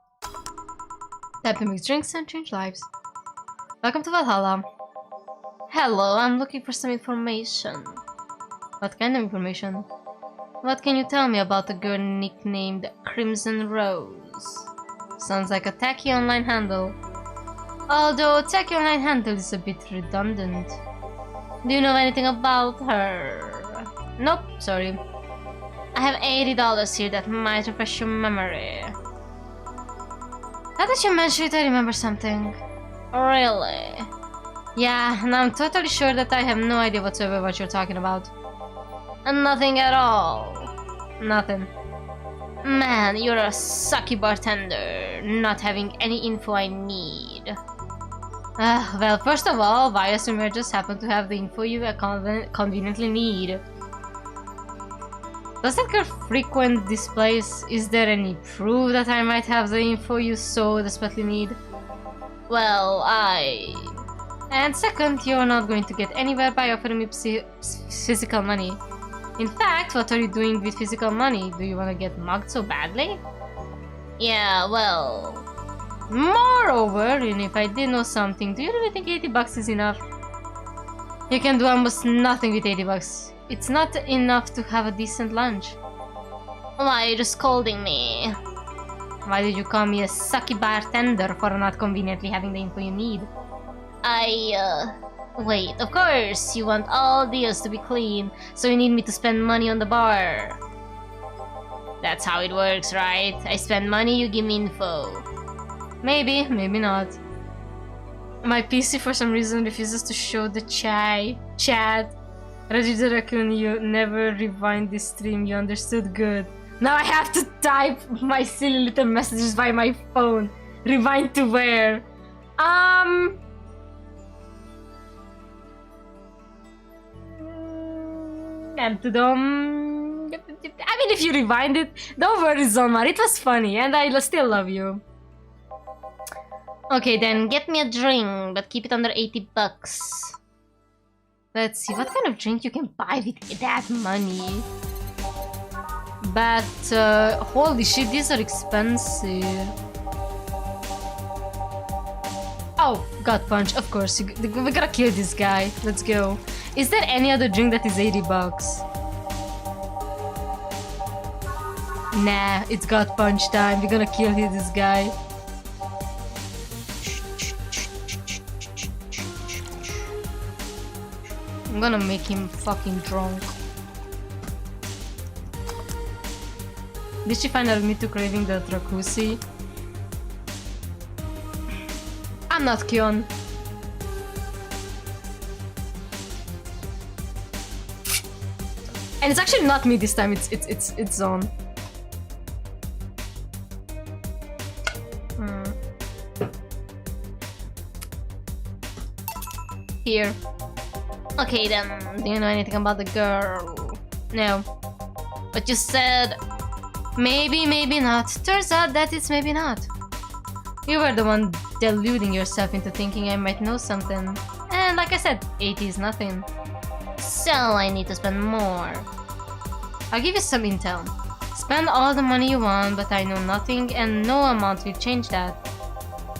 Time to mix drinks and change lives. Welcome to Valhalla. Hello, I'm looking for some information. What kind of information? What can you tell me about a girl nicknamed Crimson Rose? Sounds like a tacky online handle. Although tacky online handle is a bit redundant. Do you know anything about her? Nope, sorry. I have $80 here that might refresh your memory. Now that you mention it, I remember something. Really? Yeah, and I'm totally sure that I have no idea whatsoever what you're talking about. And nothing at all. Nothing. Man, you're a sucky bartender, not having any info I need. Well, first of all, why assume I just happen to have the info you conveniently need? Does that girl frequent this place? Is there any proof that I might have the info you so desperately need? Well, And second, you're not going to get anywhere by offering me physical money. In fact, what are you doing with physical money? Do you want to get mugged so badly? Yeah, well... Moreover, even if I did know something, do you really think 80 bucks is enough? You can do almost nothing with 80 bucks. It's not enough to have a decent lunch. Why are you scolding me? Why did you call me a sucky bartender for not conveniently having the info you need? Wait, of course, you want all deals to be clean, so you need me to spend money on the bar. That's how it works, right? I spend money, you give me info. Maybe, maybe not. My PC for some reason refuses to show the chat. Reggie the Raccoon, you never rewind this stream, you understood good. Now I have to type my silly little messages by my phone. Rewind to where? I mean, if you rewind it, don't worry, Zonmar, it was funny and I still love you. Okay, then get me a drink, but keep it under 80 bucks. Let's see, what kind of drink you can buy with that money? But, holy shit, these are expensive. Oh, gut punch, of course, we gotta kill this guy. Let's go. Is there any other drink that is 80 bucks? Nah, it's gut punch time. We're gonna kill this guy. I'm gonna make him fucking drunk. Did she finally admit to craving the Dracusi? I'm not Kion. And it's actually not me this time, it's Zone. Here. Okay then, do you know anything about the girl? No. But you said... Maybe, maybe not. Turns out that it's maybe not. You were the one deluding yourself into thinking I might know something. And like I said, 80 is nothing. So I need to spend more. I'll give you some intel. Spend all the money you want, but I know nothing and no amount will change that.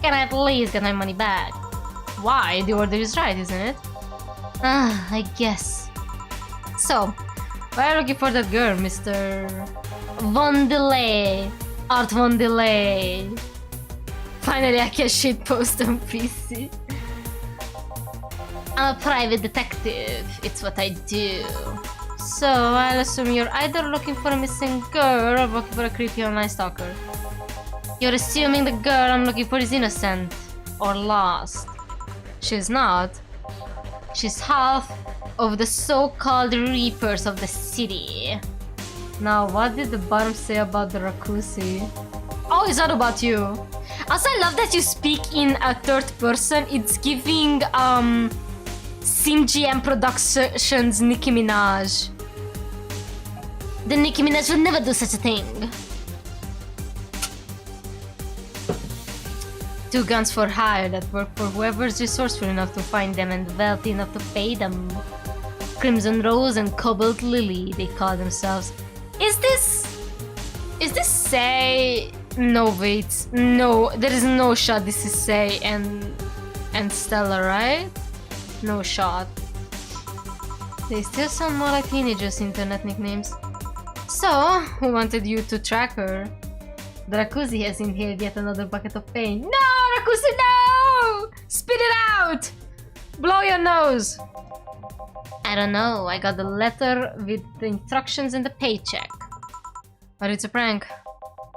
Can I at least get my money back? Why? The order is right, isn't it? I guess. So, why are you looking for that girl, Mr. Vondelay? Art Vondelay. Finally, I can shitpost on PC. I'm a private detective. It's what I do. So, I'll assume you're either looking for a missing girl or looking for a creepy online stalker. You're assuming the girl I'm looking for is innocent. Or lost. She's not. She's half of the so-called reapers of the city. Now, what did the bottom say about the Rakusi? Oh, it's not about you. Also, I love that you speak in a third person. It's giving, SimGM Productions Nicki Minaj. The Nicki Minaj would never do such a thing. 2 guns for hire that work for whoever's resourceful enough to find them and wealthy enough to pay them. Crimson Rose and Cobalt Lily, they call themselves. Is this Say? No, wait. No, there is no shot this is Say and Stella, right? No shot. They still sound more like teenagers' internet nicknames. So, who wanted you to track her? Dracusi has inhaled yet another bucket of pain. No, Dracusi, no! Spit it out! Blow your nose! I don't know, I got the letter with the instructions and the paycheck. But it's a prank.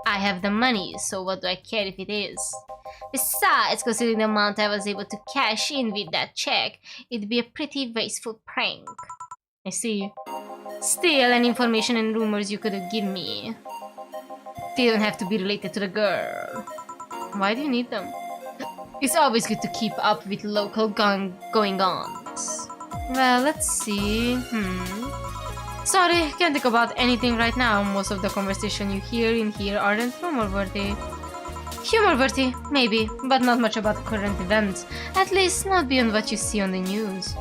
I have the money, so what do I care if it is? Besides, considering the amount I was able to cash in with that check, it'd be a pretty wasteful prank. I see. Still, any information and rumors you could give me. They don't have to be related to the girl. Why do you need them? It's always good to keep up with local going-ons. Well, let's see. Sorry, can't think about anything right now. Most of the conversation you hear in here aren't rumor-worthy. Humor-worthy, maybe, but not much about current events. At least not beyond what you see on the news.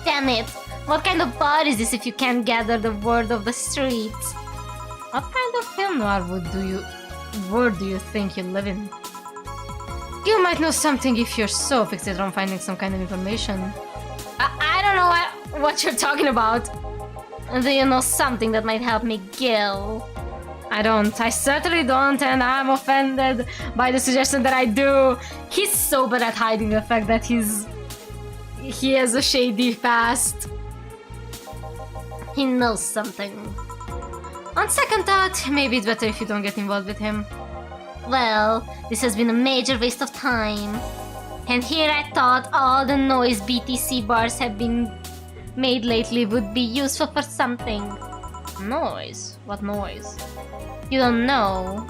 Damn it! What kind of bar is this if you can't gather the word of the streets? What kind of film noir world do you think you live in? You might know something if you're so fixated on finding some kind of information. I don't know what you're talking about. Do you know something that might help me, Gil? I don't. I certainly don't, and I'm offended by the suggestion that I do. He's so bad at hiding the fact that he has a shady past. He knows something. On second thought, maybe it's better if you don't get involved with him. Well, this has been a major waste of time. And here I thought all the noise BTC bars have been made lately would be useful for something. Noise? What noise? You don't know?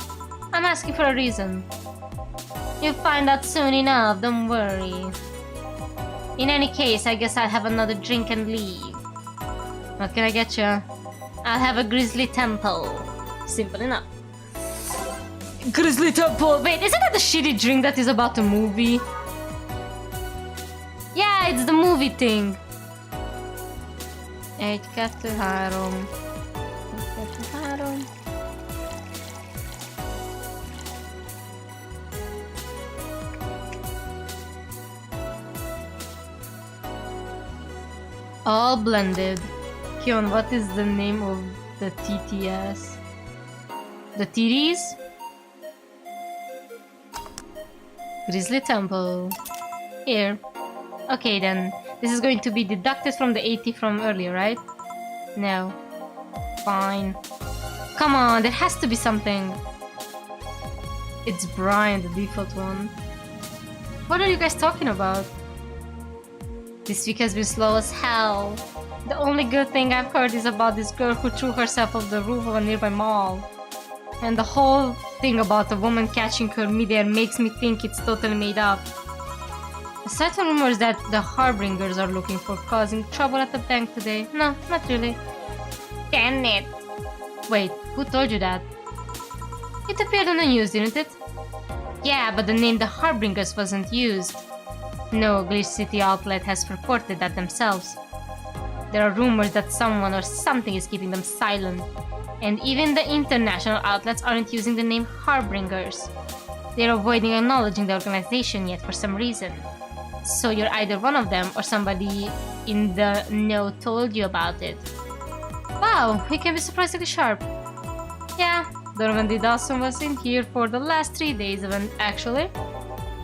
I'm asking for a reason. You'll find out soon enough, don't worry. In any case, I guess I'll have another drink and leave. What can I get you? I'll have a Grizzly Temple. Simple enough. Grizzly Temple! Wait, isn't that the shitty drink that is about the movie? Yeah, it's the movie thing. 1, 2, 3. 1, 2, 3. All blended. Kion, what is the name of the TTS? The TDs? Grizzly Temple. Here. Okay then. This is going to be deducted from the 80 from earlier, right? No. Fine. Come on, there has to be something. It's Brian, the default one. What are you guys talking about? This week has been slow as hell. The only good thing I've heard is about this girl who threw herself off the roof of a nearby mall. And the whole thing about the woman catching her midair makes me think it's totally made up. Aside from rumors that the Harbingers are looking for causing trouble at the bank today, no, not really. Damn it! Wait, who told you that? It appeared on the news, didn't it? Yeah, but the name the Harbingers wasn't used. No Glitch City outlet has reported that themselves. There are rumors that someone or something is keeping them silent, and even the international outlets aren't using the name Harbingers. They're avoiding acknowledging the organization yet for some reason. So you're either one of them or somebody in the know told you about it. Wow, he can be surprisingly sharp. Yeah, Donovan D. Dawson was in here for the last 3 days event, actually.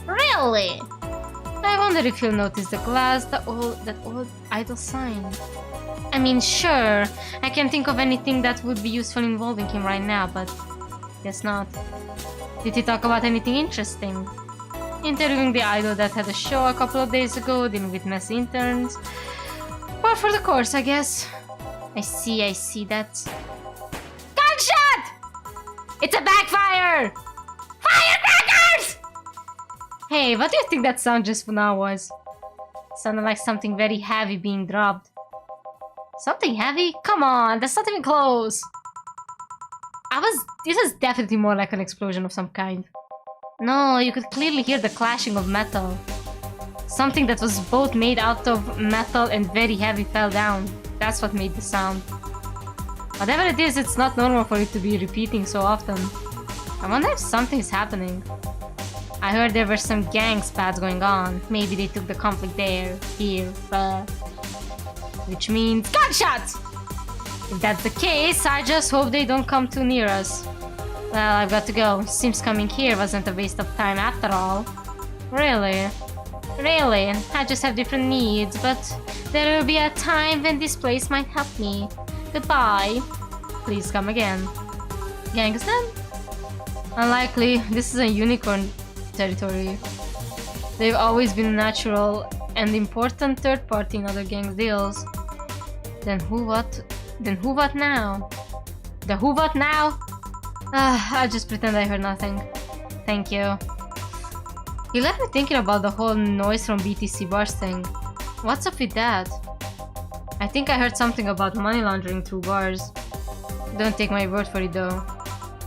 Really? I wonder if you'll notice the glass, that old idol sign. I mean, sure, I can't think of anything that would be useful involving him right now, but guess not. Did he talk about anything interesting? Interviewing the idol that had a show a couple of days ago, dealing with messy interns. Par for the course, I guess. I see, that's... Gunshot! It's a backfire! Firecrackers! Hey, what do you think that sound just now was? Sounded like something very heavy being dropped. Something heavy? Come on, that's not even close. This was definitely more like an explosion of some kind. No, you could clearly hear the clashing of metal. Something that was both made out of metal and very heavy fell down. That's what made the sound. Whatever it is, it's not normal for it to be repeating so often. I wonder if something's happening. I heard there were some gang spats going on. Maybe they took the conflict there, here, which means gunshots! If that's the case, I just hope they don't come too near us. Well, I've got to go. Seems coming here wasn't a waste of time after all. Really? Really? I just have different needs, but there will be a time when this place might help me. Goodbye. Please come again. Gangster? Unlikely. This is a unicorn territory. They've always been a natural and important third party in other gangs' deals. Then who what now? The who what now? I'll just pretend I heard nothing. Thank you. You left me thinking about the whole noise from BTC bars thing. What's up with that? I think I heard something about money laundering through bars. Don't take my word for it though.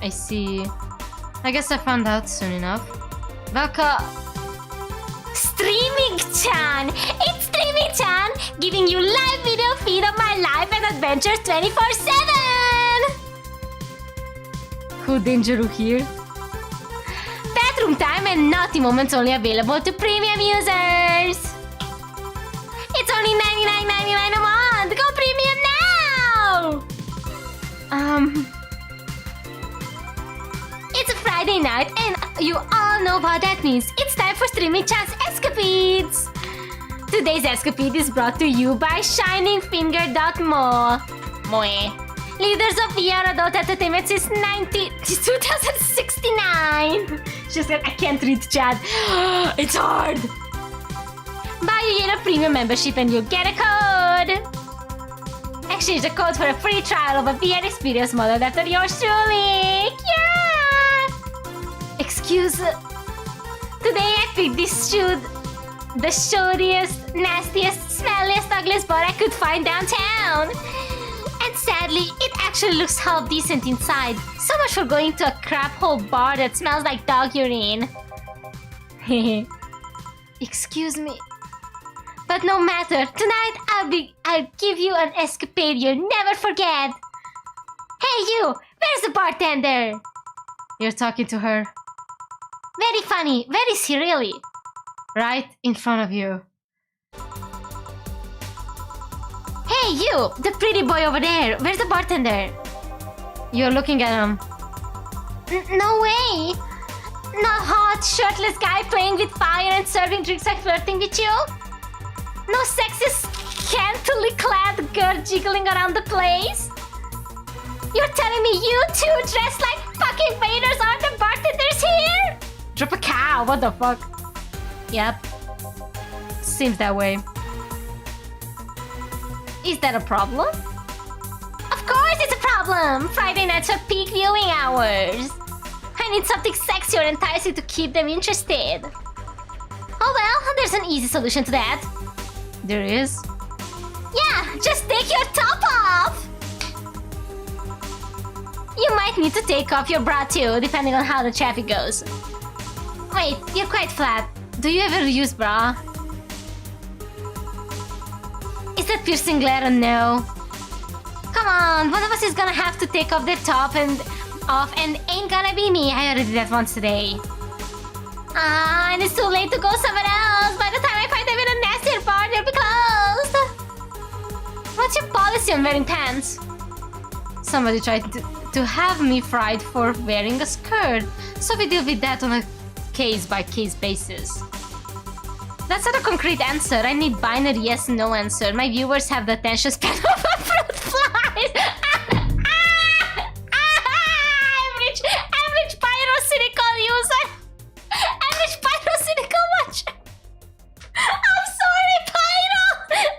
I see. I guess I found out soon enough. Welcome. Streaming-chan! It's Streaming-chan! Giving you live video feed of my life and adventures 24/7! Who Dangeroo here? Bedroom time and naughty moments only available to premium users! It's only $99.99 a month! Go premium now! It's a Friday night and you all know what that means. It's time for Streaming-chan's escapades! Today's escapade is brought to you by ShiningFinger.mo. Moe. Leaders of VR adult entertainment since 2069. She said, I can't read chat. It's hard. Buy a year of premium membership and you'll get a code. Exchange the code for a free trial of a VR experience modeled after yours truly. Yeah. Excuse. Today I picked this shoe. The shodiest, nastiest, smelliest, ugliest bar I could find downtown. And sadly, it actually looks half decent inside. So much for going to a crap hole bar that smells like dog urine. Excuse me. But no matter, tonight I'll give you an escapade you'll never forget. Hey you, where's the bartender? You're talking to her. Very funny, very serially. Right in front of you. Hey you, the pretty boy over there. Where's the bartender? You're looking at him. No way. No hot, shirtless guy playing with fire and serving drinks and flirting with you? No sexy, scantily clad girl jiggling around the place? You're telling me you two dressed like fucking waiters are the bartenders here? Drop a cow, what the fuck? Yep. Seems that way. Is that a problem? Of course it's a problem! Friday nights are peak viewing hours. I need something sexy or enticing to keep them interested. Oh well, there's an easy solution to that. There is? Yeah, just take your top off! You might need to take off your bra too, depending on how the traffic goes. Wait, you're quite flat. Do you ever use bra? Is that piercing glare a no? Come on, one of us is gonna have to take off their top and ain't gonna be me. I already did that once today. And it's too late to go somewhere else. By the time I find them in a nastier bar, they'll be closed. What's your policy on wearing pants? Somebody tried to have me fried for wearing a skirt, so we deal with that on a case-by-case basis. That's not a concrete answer. I need binary yes/no answer. My viewers have the attention span of a fruit fly. Average pyrocynical user. Average pyrocynical watcher. I'm sorry, Pyro,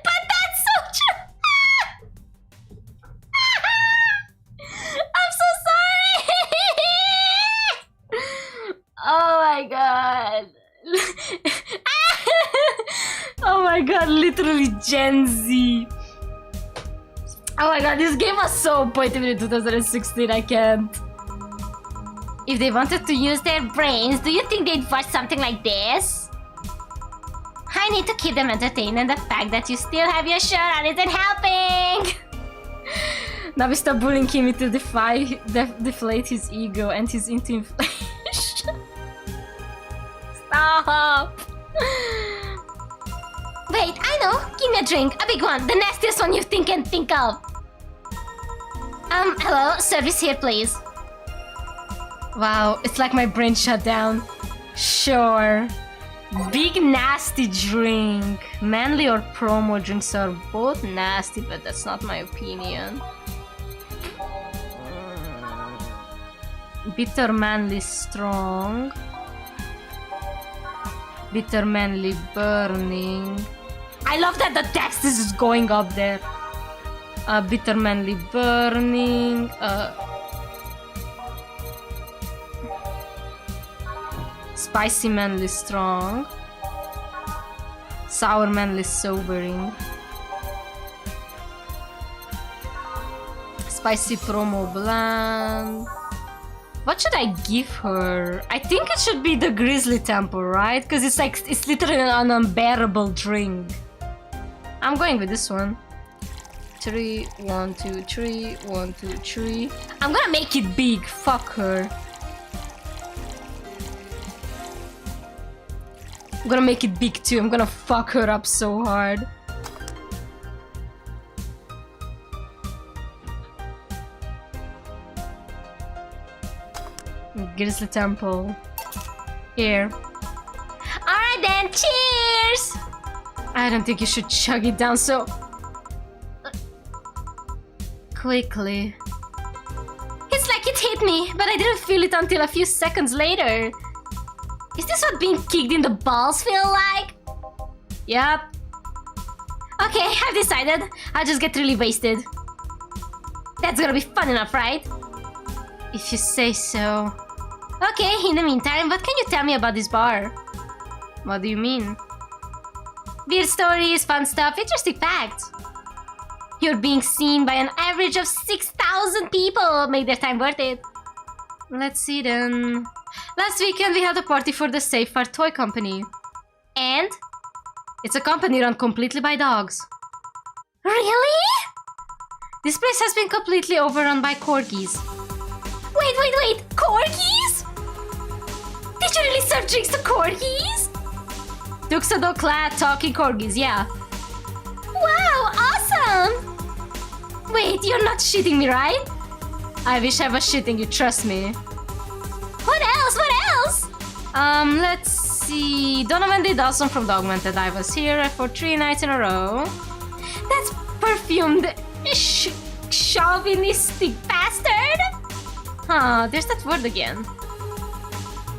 but that's so true. I'm so sorry. Oh my god. Oh my god, literally Gen Z. Oh my god, this game was so pointed in 2016, I can't. If they wanted to use their brains, do you think they'd watch something like this? I need to keep them entertained, and the fact that you still have your shirt on isn't helping! Now we stop bullying him to deflate his ego and his into inflation. Stop! Wait, I know! Give me a drink, a big one, the nastiest one you can think of! Hello, service here please. Wow, it's like my brain shut down. Sure. Big nasty drink. Manly or promo drinks are both nasty, but that's not my opinion. Bitter manly strong. Bitter manly burning. I love that the text is just going up there. Bitter manly burning. Spicy manly strong. Sour manly sobering. Spicy promo bland. What should I give her? I think it should be the Grizzly Temple, right? Because it's like, it's literally an unbearable drink. I'm going with this one. 3, 1, 2, 3, 1, 2, 3. I'm gonna make it big. Fuck her. I'm gonna make it big too. I'm gonna fuck her up so hard. Grizzly Temple. Here. Alright then, cheers! I don't think you should chug it down so quickly. It's like it hit me, but I didn't feel it until a few seconds later. Is this what being kicked in the balls feel like? Yep. Okay, I've decided. I'll just get really wasted. That's gonna be fun enough, right? If you say so. Okay, in the meantime, what can you tell me about this bar? What do you mean? Weird stories, fun stuff, interesting facts. You're being seen by an average of 6,000 people. Make their time worth it. Let's see then. Last weekend we had a party for the Safe Fart Toy Company. And? It's a company run completely by dogs. Really? This place has been completely overrun by corgis. Wait! Corgis? Did you really serve drinks to corgis? Tuxedo-clad talking corgis, yeah. Wow, awesome! Wait, you're not shitting me, right? I wish I was shitting you, trust me. What else? Let's see. Donovan D. Dawson from the Augmented I was here for 3 nights in a row. That's perfumed chauvinistic bastard! Huh, there's that word again.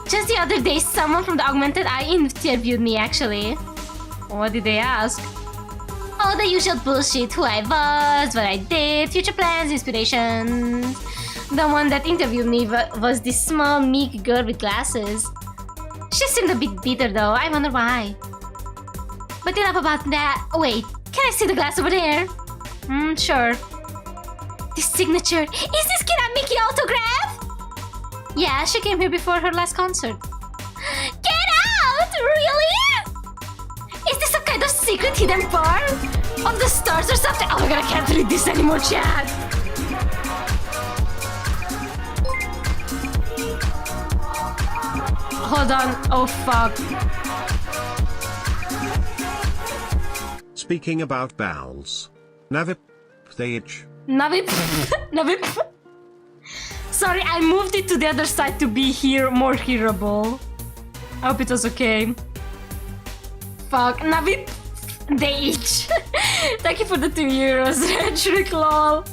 Just the other day, someone from the Augmented Eye interviewed me, actually. What did they ask? All the usual bullshit. Who I was, what I did, future plans, inspirations. The one that interviewed me was this small, meek girl with glasses. She seemed a bit bitter, though. I wonder why. But enough about that. Wait, can I see the glass over there? Sure. This signature. Is this Kid Mickey autograph? Yeah, she came here before her last concert. Get out! Really? Is this some kind of secret hidden bar? Of the stars or something? Oh my god, I can't read this anymore, chat. Hold on. Oh, fuck. Speaking about bowels. Navip, they itch. Navip. Sorry, I moved it to the other side to be more hearable. I hope it was okay. Fuck, Navip. They itch. Thank you for the €2. Trick lol.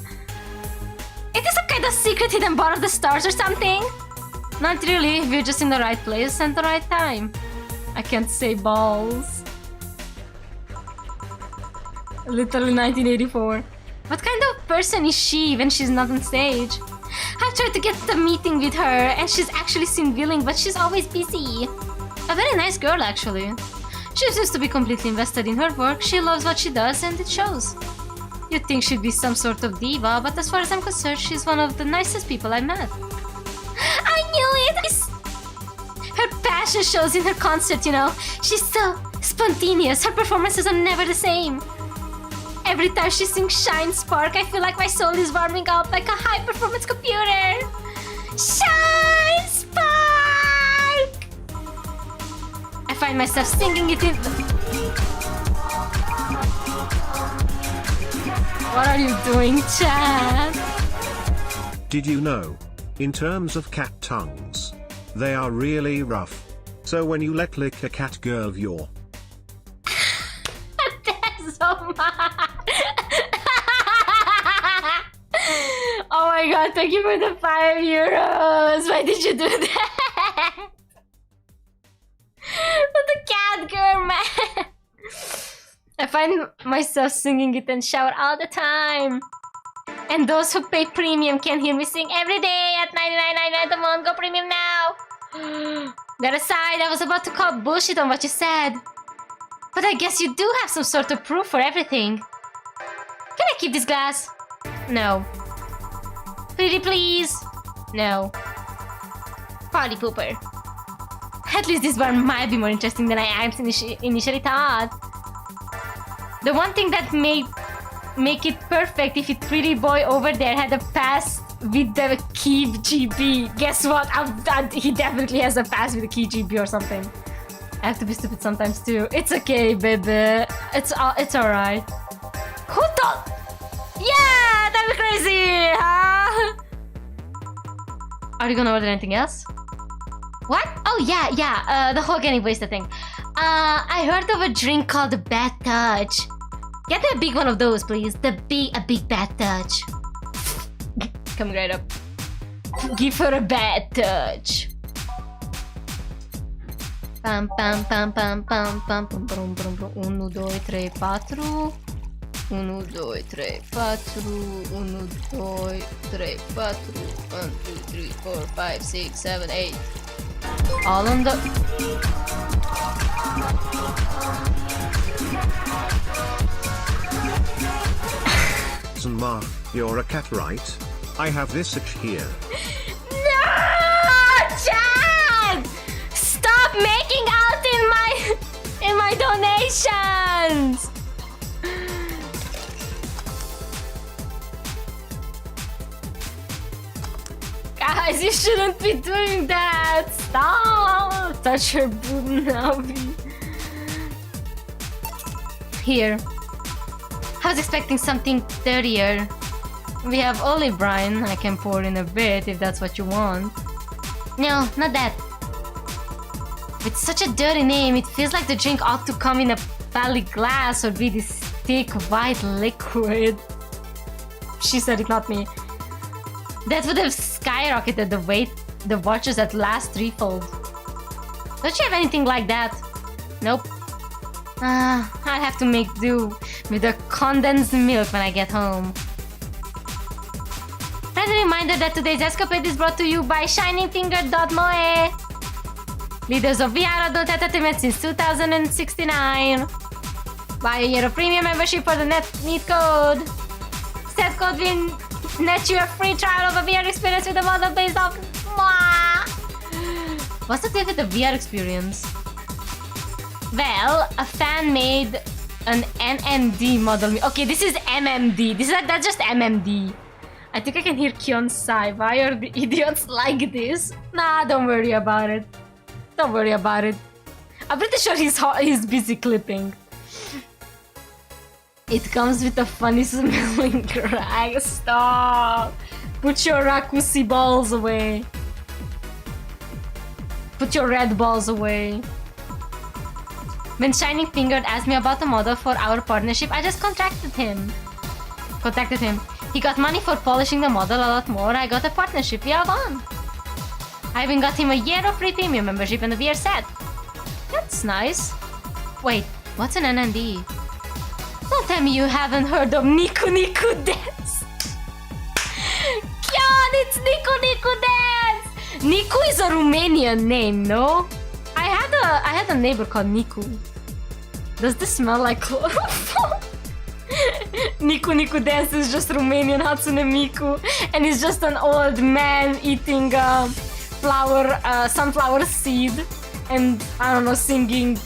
Is this some kind of secret hidden bar of the stars or something? Not really, we're just in the right place and the right time. I can't say balls. Literally 1984. What kind of person is she when she's not on stage? I've tried to get the meeting with her and she's actually seemed willing, but she's always busy. A very nice girl, actually. She seems to be completely invested in her work, she loves what she does and it shows. You'd think she'd be some sort of diva, but as far as I'm concerned, she's one of the nicest people I've met. I knew it! Her passion shows in her concert, you know. She's so spontaneous, her performances are never the same. Every time she sings Shine Spark, I feel like my soul is warming up like a high-performance computer. Shine Spark! I find myself singing it in... What are you doing, Chad? Did you know? In terms of cat tongues, they are really rough. So when you lick a cat girl, you're... That's so much. Oh my god, thank you for the €5. Why did you do that? But the cat cat girl, man. I find myself singing it and shout all the time. And those who pay premium can hear me sing every day at 99.99 a month. Go premium now. That aside, I was about to call bullshit on what you said. But I guess you do have some sort of proof for everything. Can I keep this glass? No. Pretty please? No. Party pooper. At least this bar might be more interesting than I initially thought. The one thing that make it perfect if a pretty boy over there had a pass with the key GB. Guess what? He definitely has a pass with the key GB or something. I have to be stupid sometimes too. It's okay, baby. It's alright. Who thought? Yeah, that'd be crazy, huh? Are you gonna order anything else? What? Oh yeah. The whole getting wasted thing. I heard of a drink called the Bad Touch. Get me a big one of those, please. A big bad touch. Coming right up. Give her a bad touch. Pam pam pam pam pam pam pam pam pam pam. 1, 2, 3, 4. 1, 2, 3, 4. 1, 2, 3, 4. 1, 2, 3, 4, 5, 6, 7, 8. All on the. Ma, you're a cat, right? I have this itch here. No, Chad! Stop making out in my donations. Guys, you shouldn't be doing that. Stop. Touch her boob now. Here. I was expecting something dirtier. We have olive brine I can pour in a bit if that's what you want. No, not that. With such a dirty name, it feels like the drink ought to come in a phallic glass or be this thick white liquid. She said it, not me. That would have skyrocketed the weight the watches at last threefold. Don't you have anything like that? Nope. I'll have to make do with the condensed milk when I get home. Friendly reminder that today's escapade is brought to you by ShiningFinger.moe, leaders of VR adult entertainment since 2069. Buy a year of premium membership for the neat code. Set code will net you a free trial of a VR experience with a model based off. What's the deal with the VR experience? Well, a fan made an NMD model. Okay, this is MMD. That's just MMD. I think I can hear Kyon sigh. Why are the idiots like this? Nah, don't worry about it. Don't worry about it. I'm pretty sure he's busy clipping. It comes with a funny smelling rag. Stop. Put your rakusi balls away. Put your red balls away. When Shining Fingered asked me about the model for our partnership, I just contacted him. He got money for polishing the model a lot more. I got a partnership. We are one. I even got him a year of free premium membership and a VR set. That's nice. Wait, what's an NND? Don't tell me you haven't heard of Niku Niku Dance. Kyon, it's Niku Niku Dance. Niku is a Romanian name, no? I had a neighbor called Niku. Does this smell like chloroform? Niku Niku Dance is just Romanian Hatsune Miku, and he's just an old man eating sunflower seed, and I don't know, singing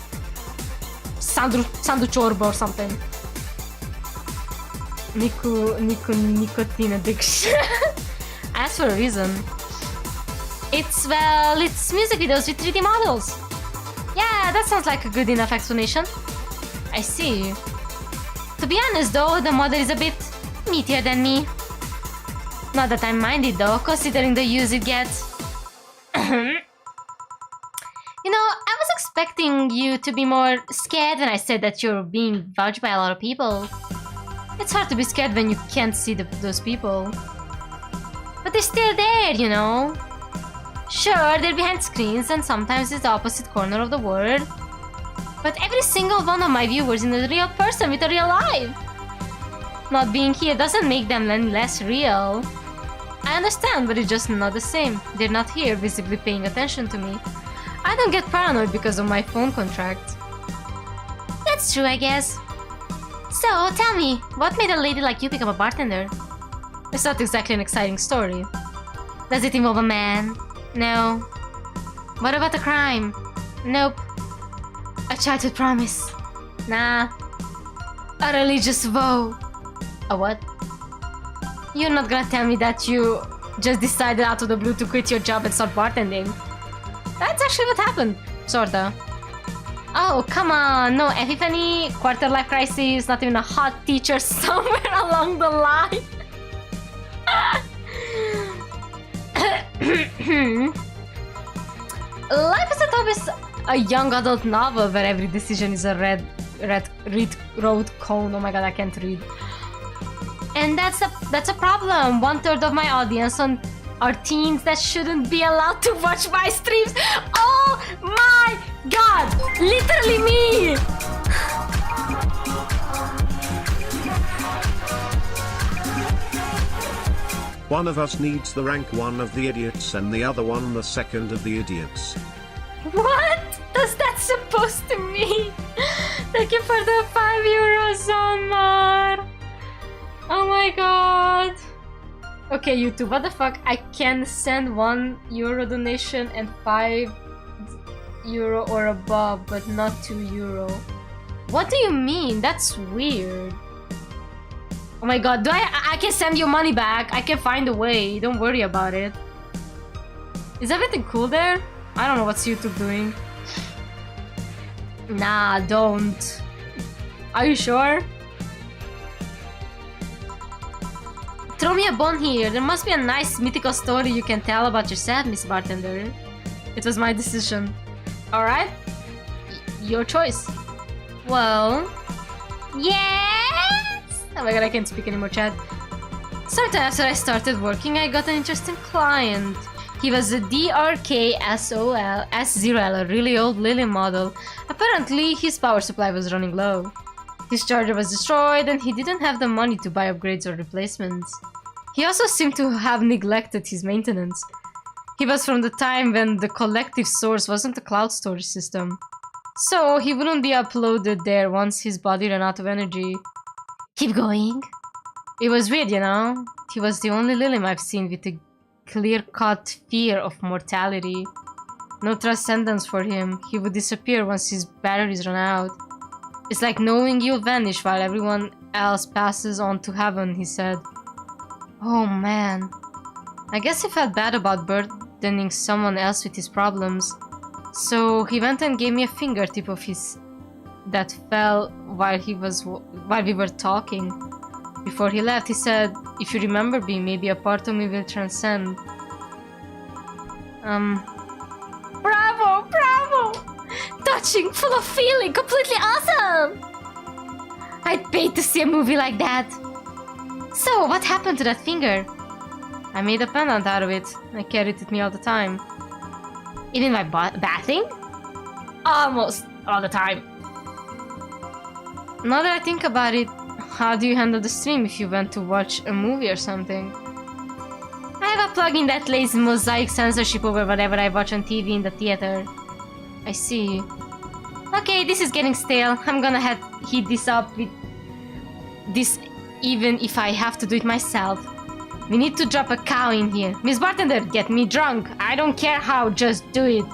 Sandu Chorba or something. Nicotine addiction. As for a reason. It's music videos with 3D models. Yeah, that sounds like a good enough explanation. I see. To be honest though, the model is a bit meatier than me. Not that I mind it though, considering the use it gets. You know, I was expecting you to be more scared when I said that you're being vouched by a lot of people. It's hard to be scared when you can't see those people. But they're still there, you know. Sure, they're behind screens and sometimes it's the opposite corner of the world. But every single one of my viewers is a real person with a real life. Not being here doesn't make them any less real. I understand, but it's just not the same. They're not here visibly paying attention to me. I don't get paranoid because of my phone contract. That's true, I guess. So, tell me, what made a lady like you become a bartender? It's not exactly an exciting story. Does it involve a man? No. What about a crime? Nope. A childhood promise? Nah. A religious vow? A what? You're not gonna tell me that you just decided out of the blue to quit your job and start bartending. That's actually what happened, sorta. Oh, come on, no epiphany, quarter life crisis, not even a hot teacher somewhere along the line. Life isn't always a young adult novel where every decision is a red road cone. Oh my god, I can't read. And that's a problem. 1/3 of my audience are teens that shouldn't be allowed to watch my streams. Oh my god! Literally me! One of us needs the rank 1 of the idiots and the other one the 2nd of the idiots. What does that supposed to mean? Thank you for the €5, Omar. Oh my god. Okay, YouTube, what the fuck? I can send €1 donation and €5 or above, but not €2. What do you mean? That's weird. Oh my god, I can send you money back. I can find a way. Don't worry about it. Is everything cool there? I don't know what's YouTube doing. Nah, don't. Are you sure? Throw me a bone here. There must be a nice mythical story you can tell about yourself, Miss Bartender. It was my decision. Alright? Your choice. Well... Yes! Oh my god, I can't speak anymore, chat. Sometime after I started working, I got an interesting client. He was a DRK-SOL S0L, a really old Lily model. Apparently, his power supply was running low. His charger was destroyed and he didn't have the money to buy upgrades or replacements. He also seemed to have neglected his maintenance. He was from the time when the collective source wasn't a cloud storage system. So he wouldn't be uploaded there once his body ran out of energy. Keep going. It was weird, you know? He was the only Lilim I've seen with a clear-cut fear of mortality. No transcendence for him. He would disappear once his batteries run out. It's like knowing you'll vanish while everyone else passes on to heaven, he said. Oh man. I guess he felt bad about burdening someone else with his problems. So he went and gave me a fingertip of his that fell while we were talking. Before he left, he said, "If you remember me, maybe a part of me will transcend." Bravo, bravo! Touching, full of feeling, completely awesome! I'd pay to see a movie like that. So, what happened to that finger? I made a pendant out of it. I carry it with me all the time. Even by bathing? Almost all the time. Now that I think about it, how do you handle the stream if you went to watch a movie or something? I have a plugin that lays mosaic censorship over whatever I watch on TV in the theater. I see. Okay, this is getting stale. I'm gonna heat this up with this even if I have to do it myself. We need to drop a cow in here. Miss Bartender, get me drunk. I don't care how, just do it.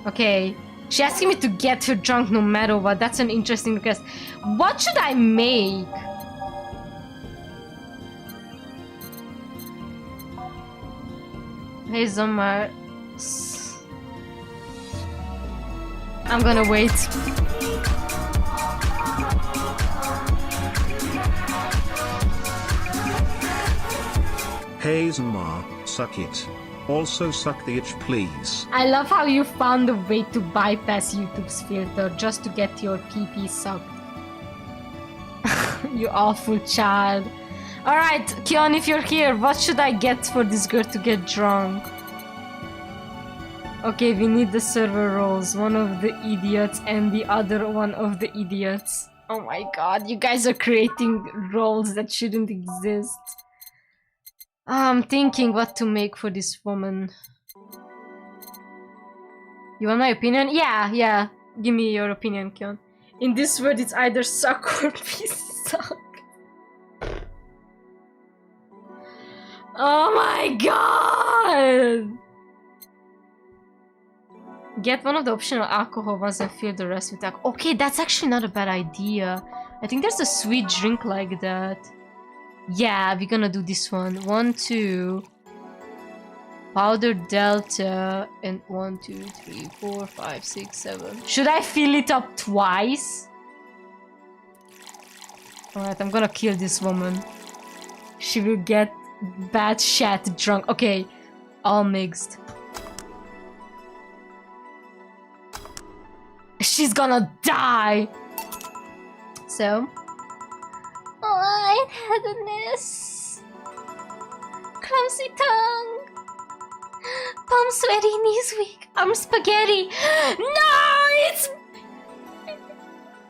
Okay. She's asking me to get her drunk no matter what. That's an interesting request. What should I make? Hey, Zomar. I'm gonna wait. Hey Zomar, suck it. Also suck the itch, please. I love how you found a way to bypass YouTube's filter just to get your PP sucked. You awful child. Alright, Kion, if you're here, what should I get for this girl to get drunk? Okay, we need the server roles. One of the idiots and the other one of the idiots. Oh my god, you guys are creating roles that shouldn't exist. I'm thinking what to make for this woman. You want my opinion? Yeah. Give me your opinion, Kion. In this world, it's either suck or be suck. Oh my god! Get one of the optional alcohol ones and fill the rest with alcohol. Okay, that's actually not a bad idea. I think there's a sweet drink like that. Yeah, we're gonna do this one. 1, 2. Powder Delta and 1, 2, 3, 4, 5, 6, 7. Should I fill it up twice? Alright, I'm gonna kill this woman. She will get bad shit drunk. Okay, all mixed. She's gonna die! So... lightheadedness. Clumsy tongue. Palm sweaty, knees weak, arm spaghetti. No, it's...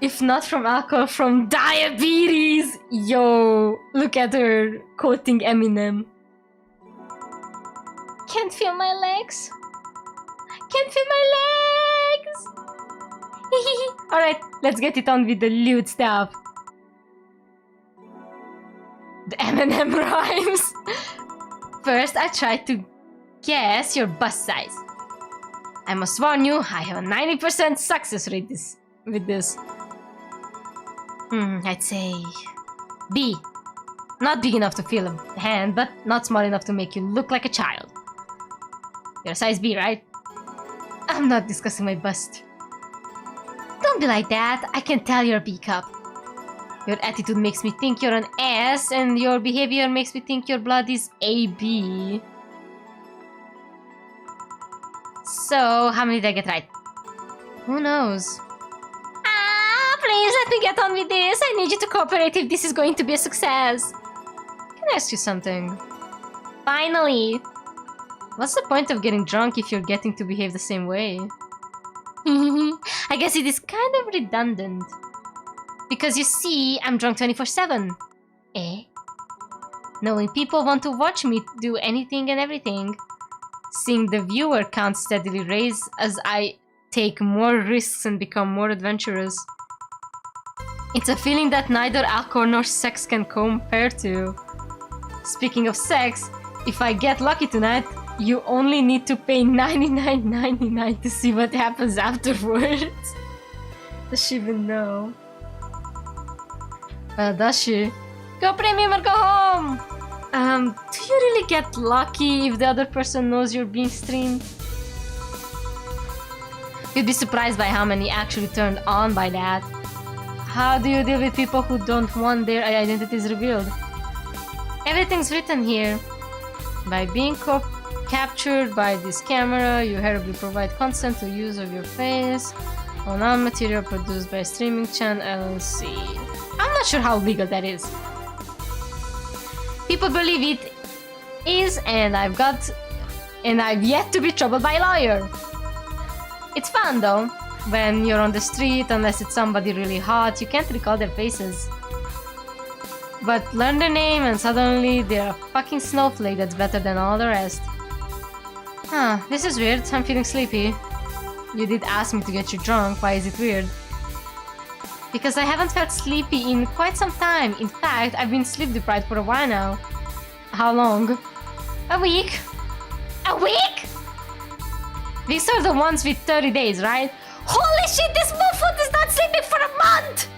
If not from alcohol, from diabetes. Yo, look at her quoting Eminem. Can't feel my legs. Can't feel my legs. Alright, let's get it on with the lewd stuff. The Eminem rhymes. First, I tried to guess your bust size. I must warn you, I have a 90% success rate with this. I'd say B. Not big enough to feel a hand, but not small enough to make you look like a child. You're a size B, right? I'm not discussing my bust. Don't be like that. I can tell you're a B cup. Your attitude makes me think you're an S, and your behavior makes me think your blood is AB. So, how many did I get right? Who knows? Please let me get on with this. I need you to cooperate if this is going to be a success. Can I ask you something? Finally! What's the point of getting drunk if you're getting to behave the same way? I guess it is kind of redundant. Because you see, I'm drunk 24/7. Eh? Knowing people want to watch me do anything and everything. Seeing the viewer count steadily raise as I take more risks and become more adventurous. It's a feeling that neither alcohol nor sex can compare to. Speaking of sex, if I get lucky tonight, you only need to pay $99.99 to see what happens afterwards. Does she even know? Does she? Go premium or go home! Do you really get lucky if the other person knows you're being streamed? You'd be surprised by how many actually turned on by that. How do you deal with people who don't want their identities revealed? Everything's written here. By being captured by this camera, you hereby provide consent to use of your face on all material produced by a streaming channel LLC. I'm not sure how legal that is. People believe it is, and I've yet to be troubled by a lawyer. It's fun though. When you're on the street, unless it's somebody really hot, you can't recall their faces. But learn their name and suddenly they're a fucking snowflake that's better than all the rest. Huh, this is weird. I'm feeling sleepy. You did ask me to get you drunk. Why is it weird? Because I haven't felt sleepy in quite some time. In fact, I've been sleep deprived for a while now. How long? A week. A week? These are the ones with 30 days, right? Holy shit, this mofo is not sleeping for a month!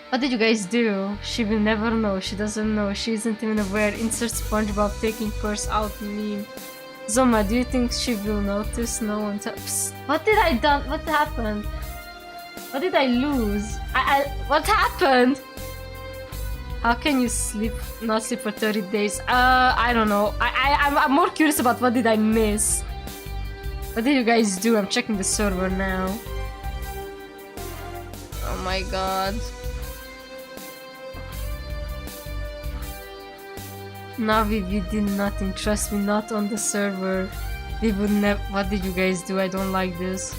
What did you guys do? She will never know. She doesn't know. She isn't even aware. Insert SpongeBob taking purse out meme. Zoma, do you think she will notice? No one Psst. What did I do? What happened? What did I lose? What happened? How can you not sleep for 30 days? I don't know. I'm more curious about what did I miss. What did you guys do? I'm checking the server now. Oh my god. Navi, we did nothing. Trust me, not on the server. They would never. What did you guys do? I don't like this.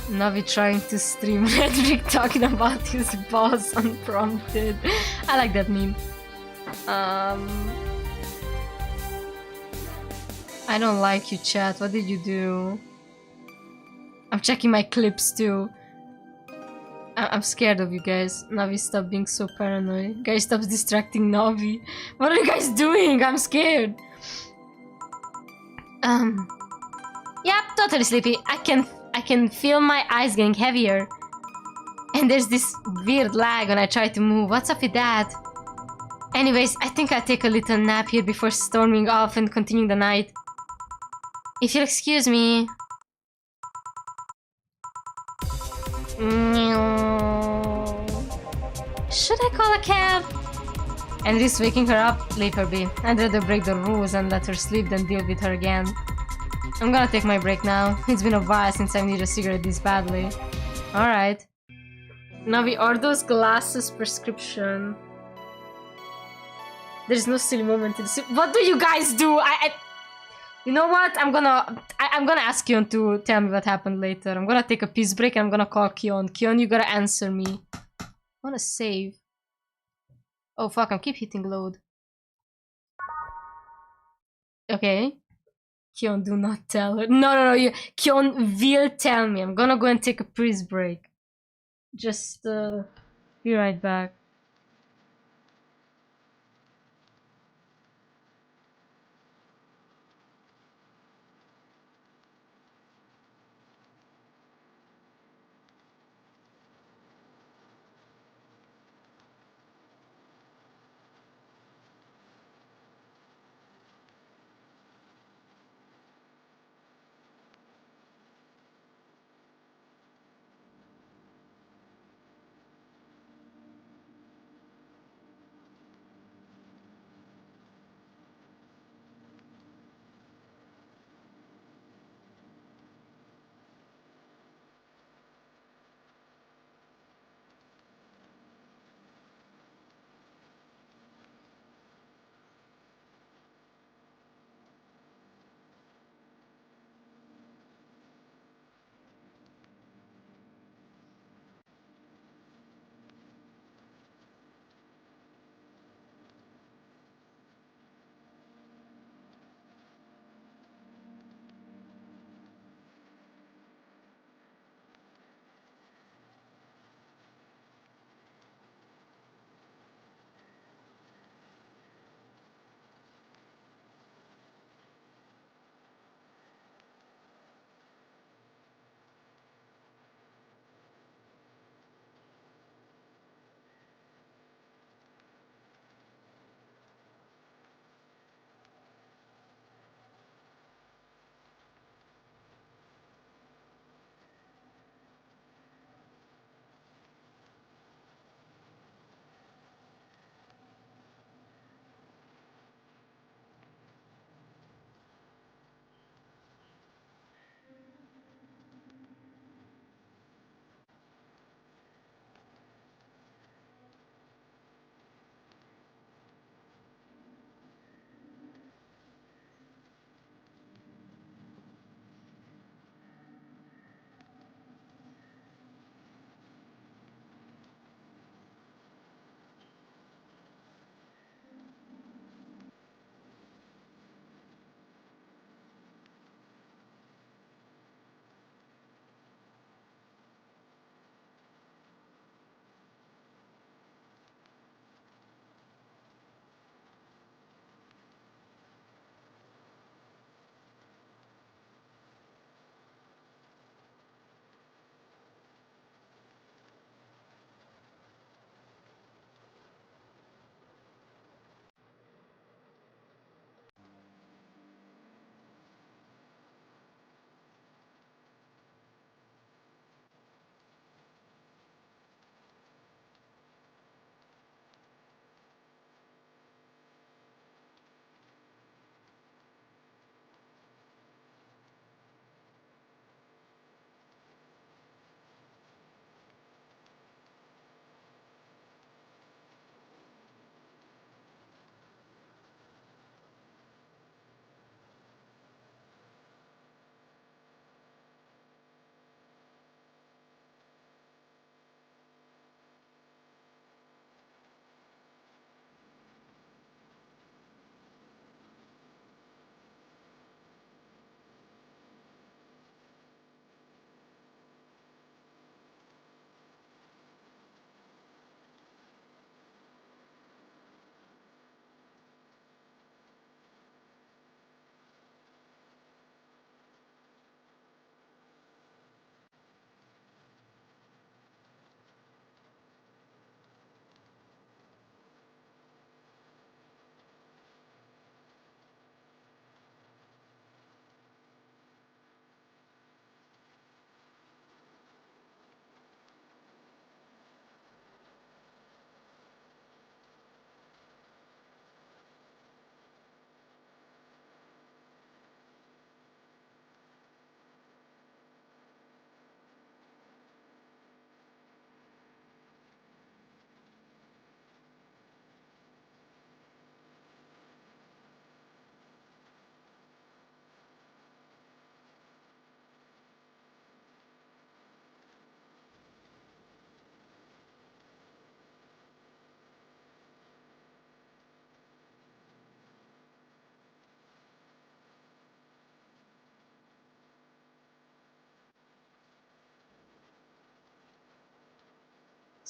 Navi trying to stream Redrick talking about his boss unprompted. I like that meme. I don't like you, chat. What did you do? I'm checking my clips too. I'm scared of you guys. Navi, stop being so paranoid. Guys, stop distracting Navi. What are you guys doing? I'm scared. Yep, totally sleepy. I can feel my eyes getting heavier. And there's this weird lag when I try to move. What's up with that? Anyways, I think I'll take a little nap here before storming off and continuing the night. If you'll excuse me. Should I call a cab? And risk waking her up? Leave her be. I'd rather break the rules and let her sleep than deal with her again. I'm gonna take my break now. It's been a while since I needed a cigarette this badly. Alright. Navi, are those glasses prescription? There's no silly moment in this. What do you guys do? You know what? I'm gonna ask Kion to tell me what happened later. I'm gonna take a piss break and I'm gonna call Kion. Kion, you gotta answer me. I wanna save. Oh fuck, I keep hitting load. Okay. Kion, do not tell her. No, Kion will tell me. I'm gonna go and take a piss break. Just be right back.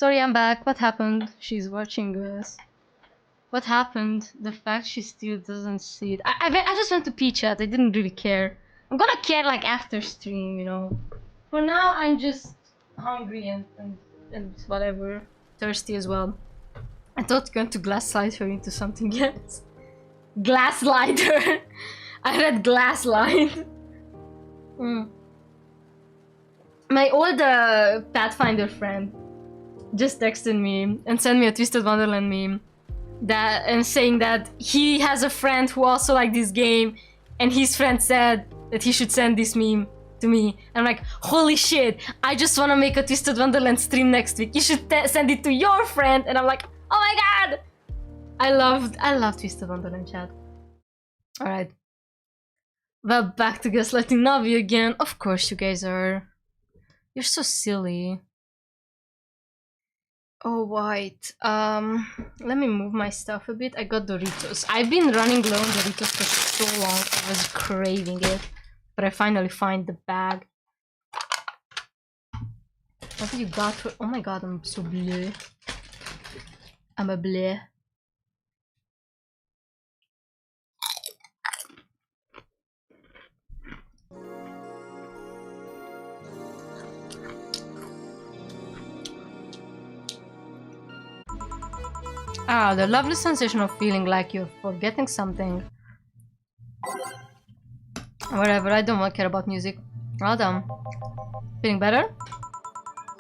Sorry, I'm back. What happened? She's watching us. What happened? The fact she still doesn't see it. I just went to pee, chat. I didn't really care. I'm gonna care like after stream, you know. For now, I'm just hungry and whatever. Thirsty as well. I thought going to gaslight her into something else. Gaslight her. I read gaslight. My old Pathfinder friend just texted me and sent me a Twisted Wonderland meme and saying that he has a friend who also liked this game, and his friend said that he should send this meme to me. I'm like, holy shit, I just want to make a Twisted Wonderland stream next week. You should send it to your friend. And I'm like, oh my god, I love Twisted Wonderland, chat. All right, well, back to gaslighting Navi again. Of course you guys are. You're so silly. Oh, wait. Let me move my stuff a bit. I got Doritos. I've been running low on Doritos for so long. I was craving it. But I finally find the bag. What have you got for... Oh my god, I'm so bleh. I'm a bleh. Ah, the lovely sensation of feeling like you're forgetting something. Whatever, I don't care about music. Well done. Feeling better?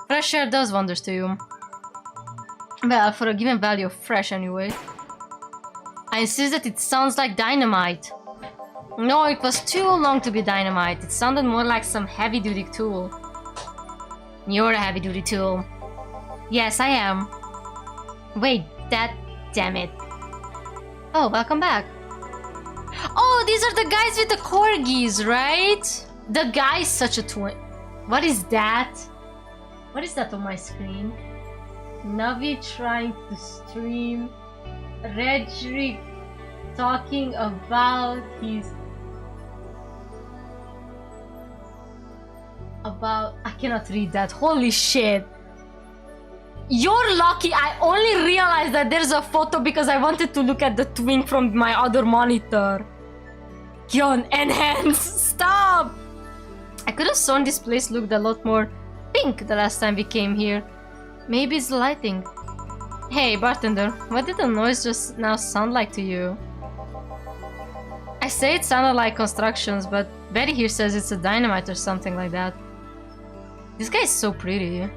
Fresh air does wonders to you. Well, for a given value of fresh anyway. I insist that it sounds like dynamite. No, it was too long to be dynamite. It sounded more like some heavy-duty tool. You're a heavy-duty tool. Yes, I am. Wait, damn it. Oh, welcome back. Oh, these are the guys with the corgis, right? The guy's such a twin. What is that? What is that on my screen? Navi trying to stream. Redrick talking about his... I cannot read that. Holy shit. You're lucky. I only realized that there's a photo because I wanted to look at the twin from my other monitor. Kion, enhance! Stop! I could have sworn this place looked a lot more pink the last time we came here. Maybe it's the lighting. Hey, bartender, what did the noise just now sound like to you? I say it sounded like constructions, but Betty here says it's a dynamite or something like that. This guy is so pretty.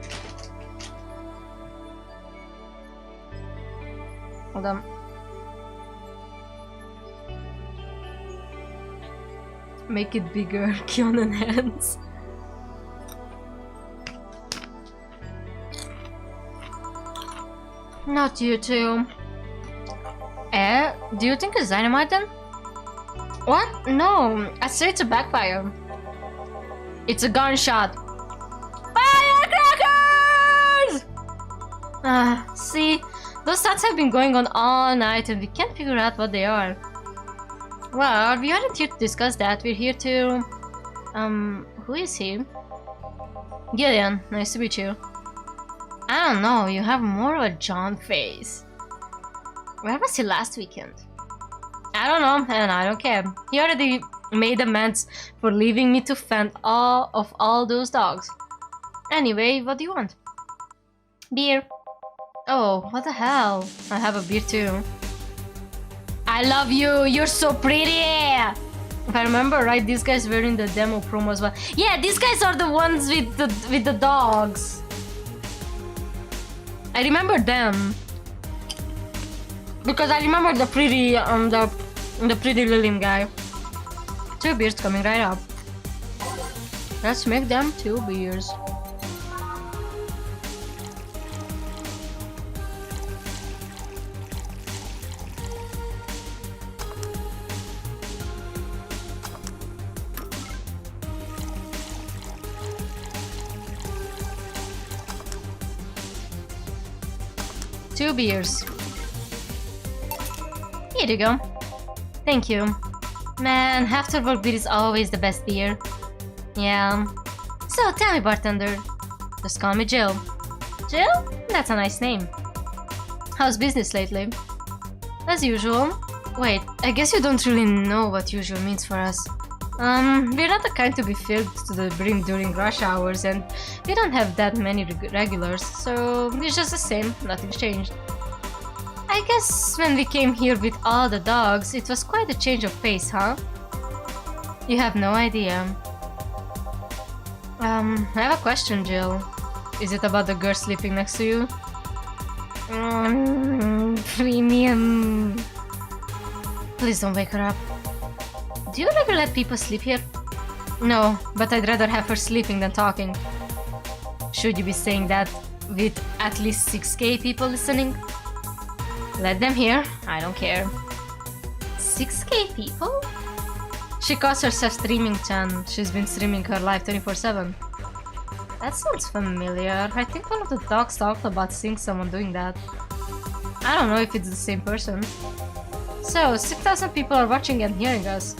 Hold on. Make it bigger, Kion and hands. Not you too. Do you think it's dynamite then? What? No, I say it's a backfire. It's a gunshot. Firecrackers! See? Those shots have been going on all night and we can't figure out what they are. Well, we aren't here to discuss that. We're here to... who is he? Gideon, nice to meet you. I don't know, you have more of a John face. Where was he last weekend? I don't know, and I don't care. He already made amends for leaving me to fend off all those dogs. Anyway, what do you want? Beer. Oh, what the hell? I have a beer too. I love you, you're so pretty! If I remember right, these guys were in the demo promo as well. Yeah, these guys are the ones with the dogs. I remember them. Because I remember the pretty the pretty Lilium guy. 2 beers coming right up. Let's make them 2 beers. Two beers. Here you go. Thank you. Man, after work beer is always the best beer. Yeah. So tell me, bartender. Just call me Jill. Jill? That's a nice name. How's business lately? As usual. Wait, I guess you don't really know what usual means for us. We're not the kind to be filled to the brim during rush hours, and we don't have that many regulars, so it's just the same, nothing's changed. I guess when we came here with all the dogs, it was quite a change of pace, huh? You have no idea. I have a question, Jill. Is it about the girl sleeping next to you? Premium. Please don't wake her up. Do you ever let people sleep here? No, but I'd rather have her sleeping than talking. Should you be saying that with at least 6k people listening? Let them hear, I don't care. 6k people? She calls herself Streaming Chan. She's been streaming her live 24/7. That sounds familiar. I think one of the dogs talked about seeing someone doing that. I don't know if it's the same person. So, 6,000 people are watching and hearing us.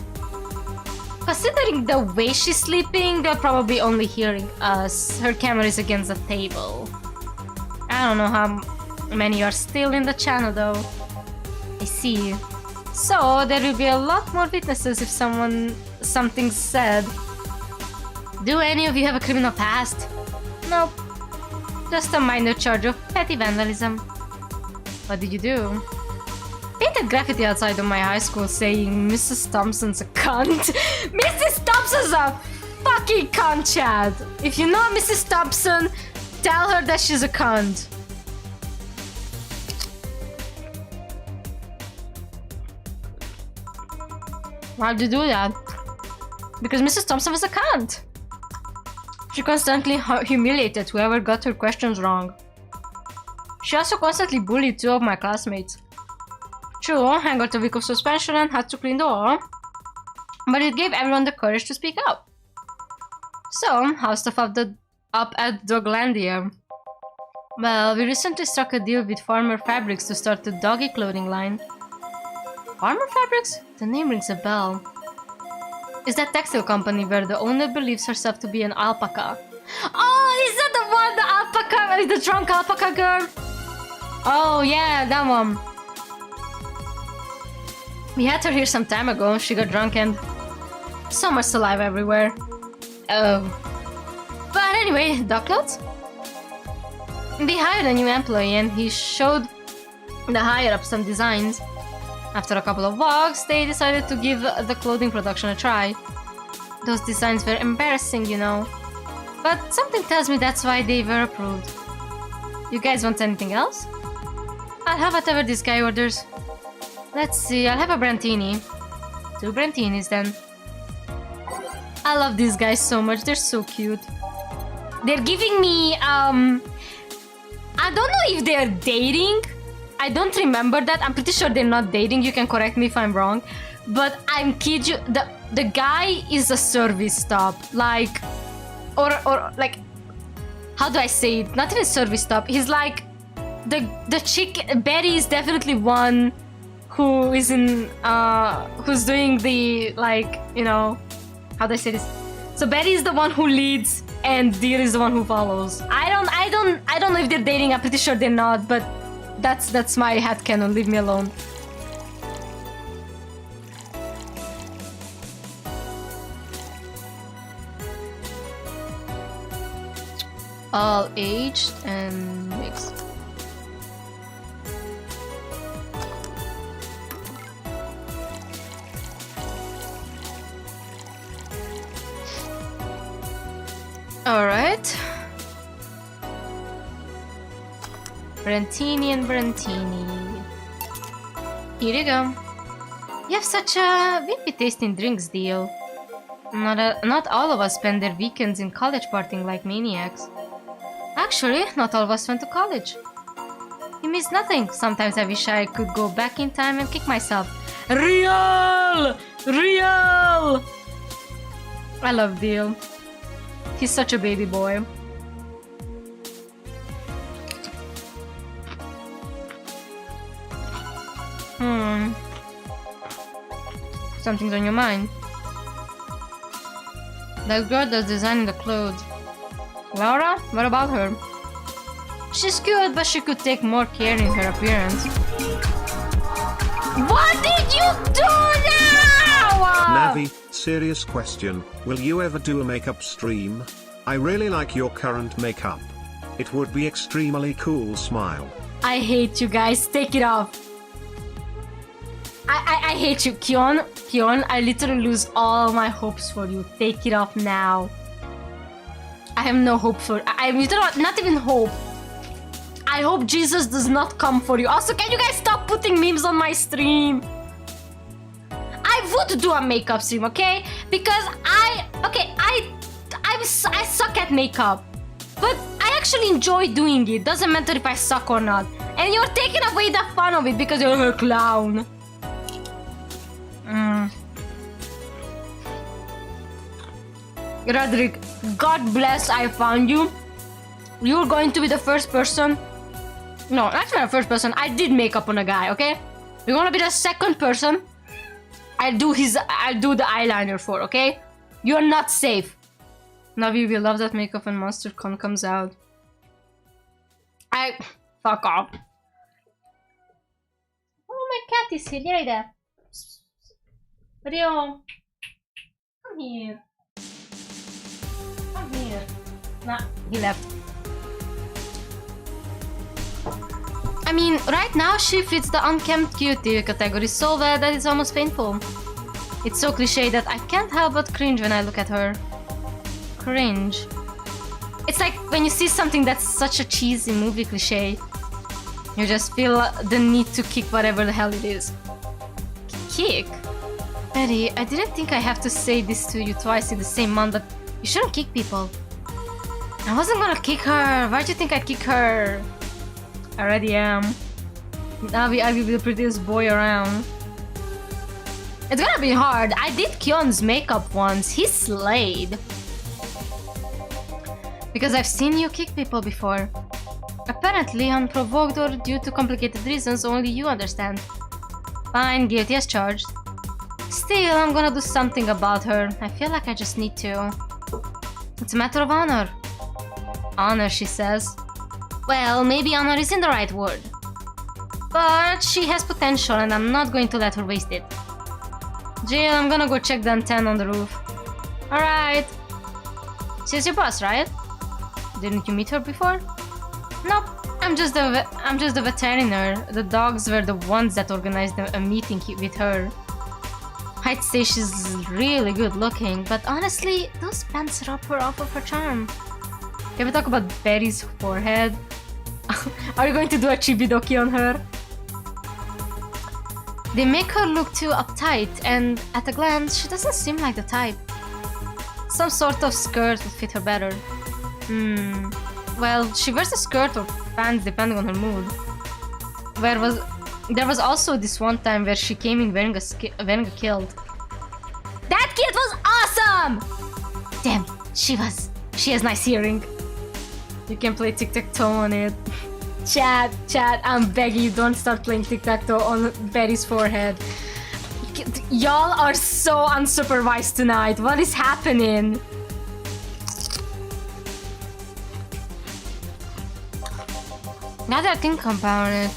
Considering the way she's sleeping, they're probably only hearing us. Her camera is against the table. I don't know how many are still in the channel though. I see. So, there will be a lot more witnesses if something's said. Do any of you have a criminal past? Nope. Just a minor charge of petty vandalism. What did you do? Painted graffiti outside of my high school saying Mrs. Thompson's a cunt. Mrs. Thompson's a fucking cunt, Chad. If you know Mrs. Thompson, tell her that she's a cunt. Why'd you do that? Because Mrs. Thompson was a cunt. She constantly humiliated whoever got her questions wrong. She also constantly bullied 2 of my classmates. True, I got a week of suspension and had to clean the hall, but it gave everyone the courage to speak out. So, how's stuff up at Doglandia? Well, we recently struck a deal with Farmer Fabrics to start the doggy clothing line. Farmer Fabrics? The name rings a bell. Is that textile company where the owner believes herself to be an alpaca? Oh, is that the one, the alpaca, the drunk alpaca girl? Oh yeah, that one. We had her here some time ago. She got drunk and so much saliva everywhere. Oh. But anyway, dog clothes? They hired a new employee and he showed the higher-up some designs. After a couple of walks, they decided to give the clothing production a try. Those designs were embarrassing, you know. But something tells me that's why they were approved. You guys want anything else? I'll have whatever this guy orders. Let's see, I'll have a Brantini. 2 Brantinis then. I love these guys so much, they're so cute. They're giving me, I don't know if they're dating. I don't remember that. I'm pretty sure they're not dating. You can correct me if I'm wrong. But I'm kid you, the guy is a service stop. Like, or like, how do I say it? Not even service stop. He's like, the chick, Betty is definitely one who is in, who's doing the, like, you know, how do I say this? So Betty is the one who leads and Deer is the one who follows. I don't know if they're dating. I'm pretty sure they're not, but that's my headcanon. Leave me alone. All aged and mixed. Alright. Brantini and Brantini. Here you go. You have such a wimpy taste in drinks, deal. Not all of us spend their weekends in college partying like maniacs. Actually, not all of us went to college. You miss nothing. Sometimes I wish I could go back in time and kick myself. Real! Real! I love Deal. He's such a baby boy. Something's on your mind. That girl that's designing the clothes. Laura? What about her? She's cute, but she could take more care in her appearance. What did you do now? Navi, serious question, will you ever do a makeup stream? I really like your current makeup. It would be extremely cool, smile. I hate you guys, take it off. I hate you, Kion. Kion, I literally lose all my hopes for you. Take it off now. I have no hope for... I literally not even hope. I hope Jesus does not come for you. Also, can you guys stop putting memes on my stream? I would do a makeup stream, okay? Because I suck at makeup. But I actually enjoy doing it. Doesn't matter if I suck or not. And you're taking away the fun of it because you're a clown. Roderick, God bless I found you. You're going to be the first person. No, actually the first person. I did makeup on a guy, okay? You're gonna be the second person I'll do the eyeliner for, okay? You're not safe. Navi will love that makeup when Monster Con comes out. Fuck off. Oh, my cat is here. Yay there. Rio. Come here. Come here. Nah, he left. I mean, right now she fits the unkempt cutie category so well that it's almost painful. It's so cliche that I can't help but cringe when I look at her. Cringe. It's like when you see something that's such a cheesy movie cliche, you just feel the need to kick whatever the hell it is. Kick? Betty, I didn't think I have to say this to you twice in the same month, but you shouldn't kick people. I wasn't gonna kick her. Why'd you think I'd kick her? I already am. Navi, I will be the prettiest boy around. It's gonna be hard. I did Kion's makeup once. He slayed. Because I've seen you kick people before. Apparently unprovoked or due to complicated reasons only you understand. Fine, guilty as charged. Still, I'm gonna do something about her. I feel like I just need to. It's a matter of honor. Honor, she says. Well, maybe honor isn't the right word. But she has potential and I'm not going to let her waste it. Jill, I'm gonna go check the antenna on the roof. Alright. She's your boss, right? Didn't you meet her before? Nope. I'm just the veterinarian. The dogs were the ones that organized a meeting with her. I'd say she's really good looking, but honestly, those pants rub her off of her charm. Can we talk about Betty's forehead? Are you going to do a chibi-doki on her? They make her look too uptight, and at a glance, she doesn't seem like the type. Some sort of skirt would fit her better. Well, she wears a skirt or pants depending on her mood. There was also this one time where she came in wearing a kilt. That kilt was awesome! Damn, she has nice hearing. You can play tic-tac-toe on it. Chat, I'm begging you, don't start playing tic-tac-toe on Betty's forehead. Y'all are so unsupervised tonight. What is happening? Now that I think about it,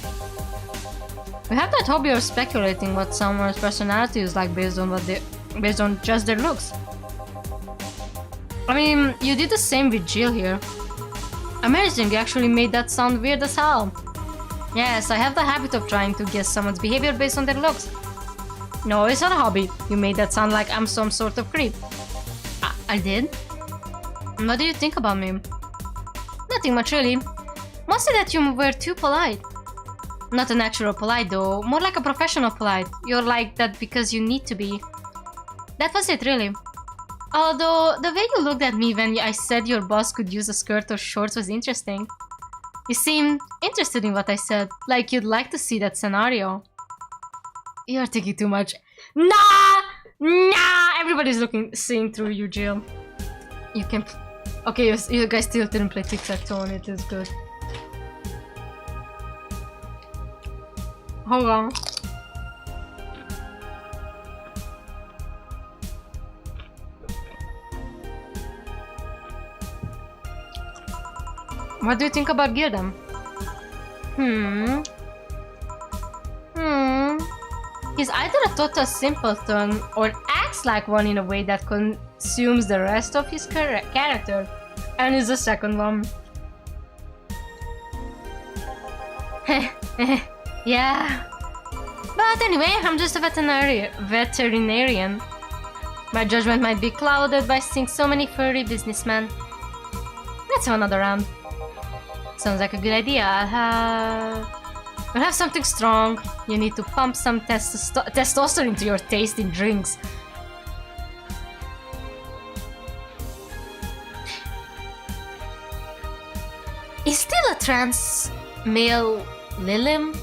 we have that hobby of speculating what someone's personality is like based on just their looks. I mean, you did the same with Jill here. Amazing, you actually made that sound weird as hell. Yes, I have the habit of trying to guess someone's behavior based on their looks. No, it's not a hobby. You made that sound like I'm some sort of creep. I did? What do you think about me? Nothing much really. Mostly that you were too polite. Not a natural polite though, more like a professional polite. You're like that because you need to be. That was it really. Although, the way you looked at me when I said your boss could use a skirt or shorts was interesting. You seemed interested in what I said, like you'd like to see that scenario. You're thinking too much. Nah! Everybody's seeing through you, Jill. You can... Okay, you guys still didn't play tic-tac-toe on it, it's good. Hold on. What do you think about Girdam? Hmm. He's either a total simpleton or acts like one in a way that consumes the rest of his character. And is the second one. Yeah. But anyway, I'm just a veterinarian. My judgment might be clouded by seeing so many furry businessmen. Let's have another round. Sounds like a good idea. We'll have something strong. You need to pump some testosterone into your taste in drinks. Is still a trans male Lilim?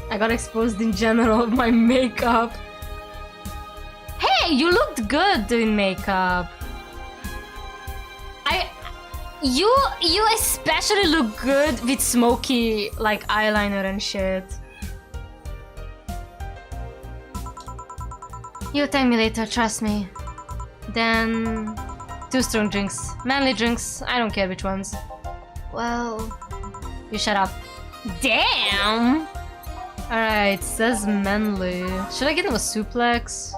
I got exposed in general of my makeup. Hey, you looked good doing makeup. You especially look good with smoky like eyeliner and shit. You'll thank me later, trust me. Then 2 strong drinks. Manly drinks, I don't care which ones. Well, you shut up. Damn! Alright, says manly. Should I get him a suplex?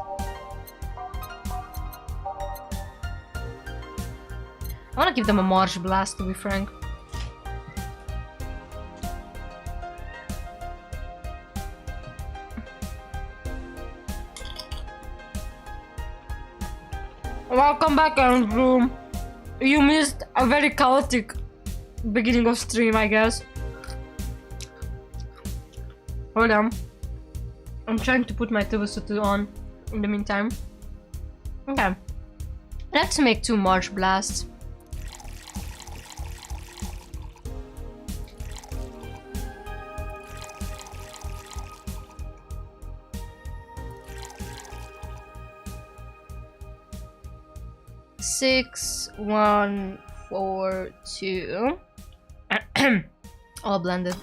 I wanna give them a marsh blast, to be frank. Welcome back, Andrew. You missed a very chaotic beginning of stream, I guess. Hold on. I'm trying to put my Tubusutu on in the meantime. Okay. Let's make 2 marsh blasts. Six, 1, 4, 2. All blended.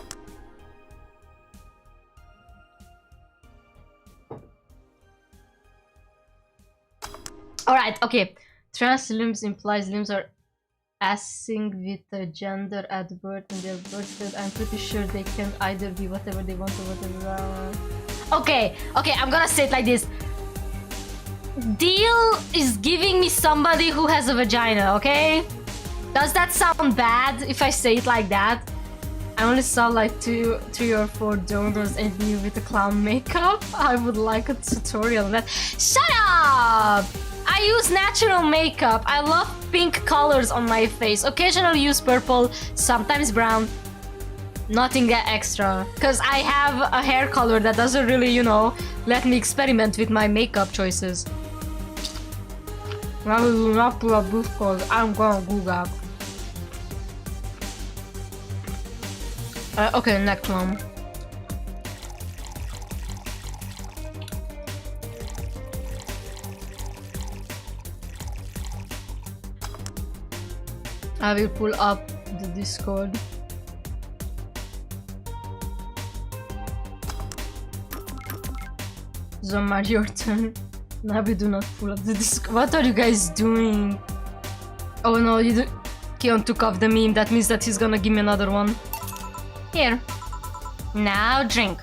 Alright, okay. Trans limbs implies limbs are async with the gender at birth and they're birthed. I'm pretty sure they can either be whatever they want or whatever. Okay, I'm gonna say it like this. Deal is giving me somebody who has a vagina, okay? Does that sound bad if I say it like that? I only saw like 3 or 4 donors and me with the clown makeup. I would like a tutorial on that. Shut up! I use natural makeup. I love pink colors on my face. Occasionally use purple, sometimes brown. Nothing extra. Because I have a hair color that doesn't really, you know, let me experiment with my makeup choices. I will not put a booth cause I'm gonna Google. Okay, next one. I will pull up the Discord. Zomar, your turn. Nabi, do not pull up the Discord. What are you guys doing? Oh no, Keon took off the meme. That means that he's gonna give me another one. Here. Now drink.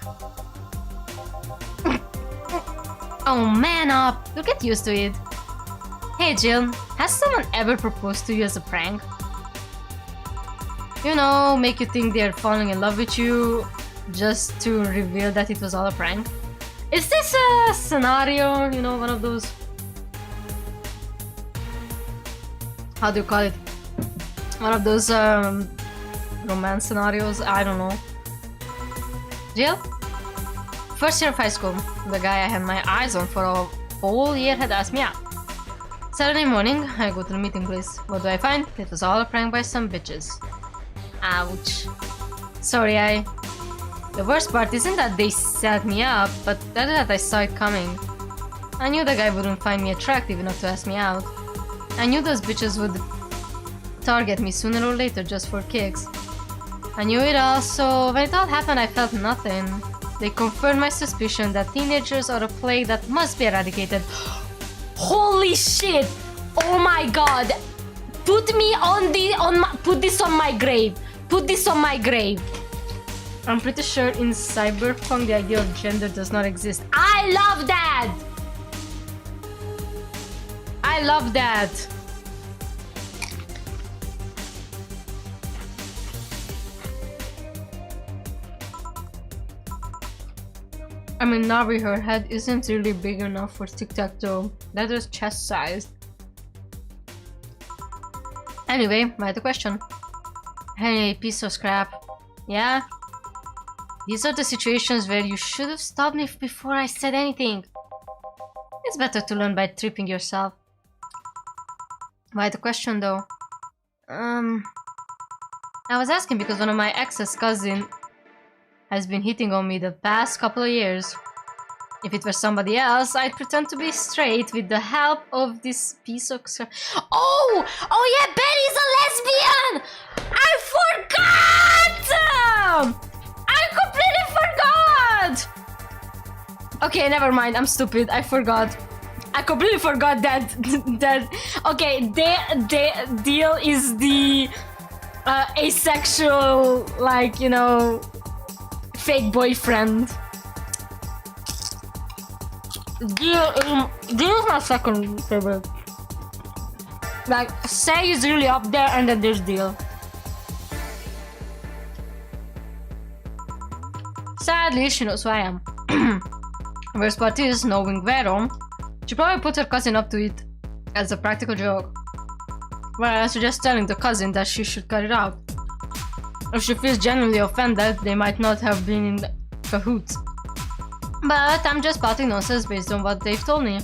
Oh, man up. You'll get used to it. Hey Jill, has someone ever proposed to you as a prank? You know, make you think they're falling in love with you just to reveal that it was all a prank? Is this a scenario, you know, one of those... How do you call it? One of those romance scenarios? I don't know. Jill? First year of high school, the guy I had my eyes on for a whole year had asked me out. Saturday morning, I go to the meeting place. What do I find? It was all a prank by some bitches. Ouch. Sorry, The worst part isn't that they set me up, but that I saw it coming. I knew the guy wouldn't find me attractive enough to ask me out. I knew those bitches would target me sooner or later just for kicks. I knew it all, so when it all happened I felt nothing. They confirmed my suspicion that teenagers are a plague that must be eradicated. Holy shit! Oh my god! Put this on my grave. Put this on my grave. I'm pretty sure in Cyberpunk the idea of gender does not exist. I love that! I love that! I mean, Navi, her head isn't really big enough for tic-tac-toe. That is chest-sized. Anyway, I had a question. Hey, piece of scrap. Yeah? These are the situations where you should have stopped me before I said anything. It's better to learn by tripping yourself. I had a question though. I was asking because one of my ex's cousin has been hitting on me the past couple of years. If it were somebody else, I'd pretend to be straight with the help of this piece of scrap. Oh! Oh yeah, Betty's a lesbian! I forgot! I completely forgot! Okay, never mind, I'm stupid, I forgot. I completely forgot that okay, the deal is the asexual, like, you know, fake boyfriend. Deal is my second favorite. Like, Say is really up there, and then there's Deal. Sadly, she knows who I am. Worst part is, knowing Vero, she probably put her cousin up to it as a practical joke. Well, I suggest telling the cousin that she should cut it out. If she feels genuinely offended, they might not have been in cahoots. But I'm just spouting nonsense based on what they've told me.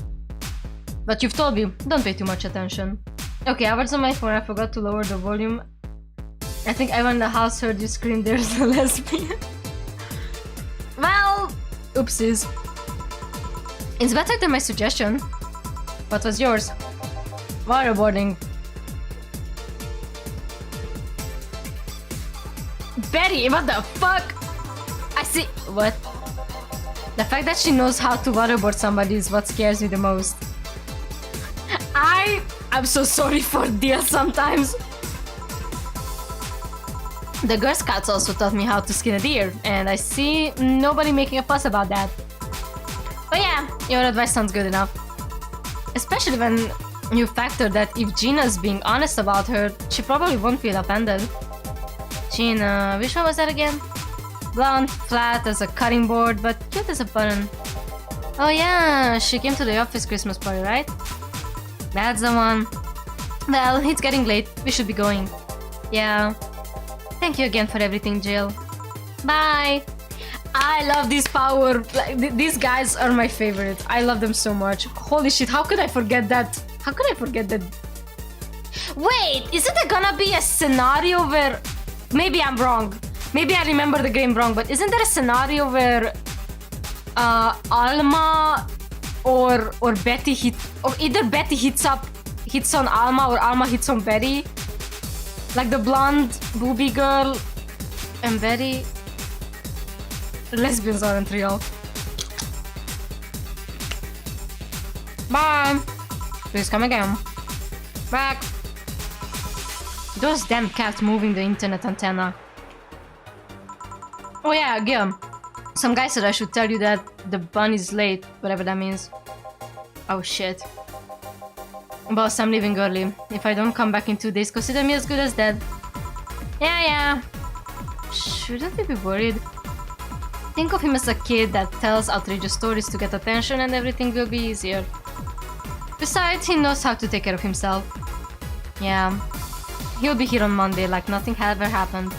But you've told me, don't pay too much attention. Okay, I was on my phone, I forgot to lower the volume. I think everyone in the house heard you scream, there's a lesbian. Well, oopsies. It's better than my suggestion. What was yours? Waterboarding. Betty, what the fuck? I see. What? The fact that she knows how to waterboard somebody is what scares me the most. I'm so sorry for Deal sometimes. The Girl Scouts also taught me how to skin a deer, and I see nobody making a fuss about that. But yeah, your advice sounds good enough. Especially when you factor that if Gina's being honest about her, she probably won't feel offended. Gina, which one was that again? Blonde, flat as a cutting board, but cute as a button. Oh yeah, she came to the office Christmas party, right? That's the one. Well, it's getting late. We should be going. Yeah. Thank you again for everything, Jill. Bye! I love this power. Like, these guys are my favorite. I love them so much. Holy shit, how could I forget that? How could I forget that? Wait, isn't there gonna be a scenario where... Maybe I'm wrong. Maybe I remember the game wrong, but isn't there a scenario where Alma or Betty or either Betty hits on Alma or Alma hits on Betty? Like the blonde booby girl and Betty. Lesbians aren't real. Bye. Please come again. Back. Those damn cats moving the internet antenna. Oh yeah, again. Some guy said I should tell you that the bun is late, whatever that means. Oh shit. Boss, I'm leaving early. If I don't come back in 2 days, consider me as good as dead. Yeah. Shouldn't we be worried? Think of him as a kid that tells outrageous stories to get attention and everything will be easier. Besides, he knows how to take care of himself. Yeah. He'll be here on Monday like nothing had ever happened.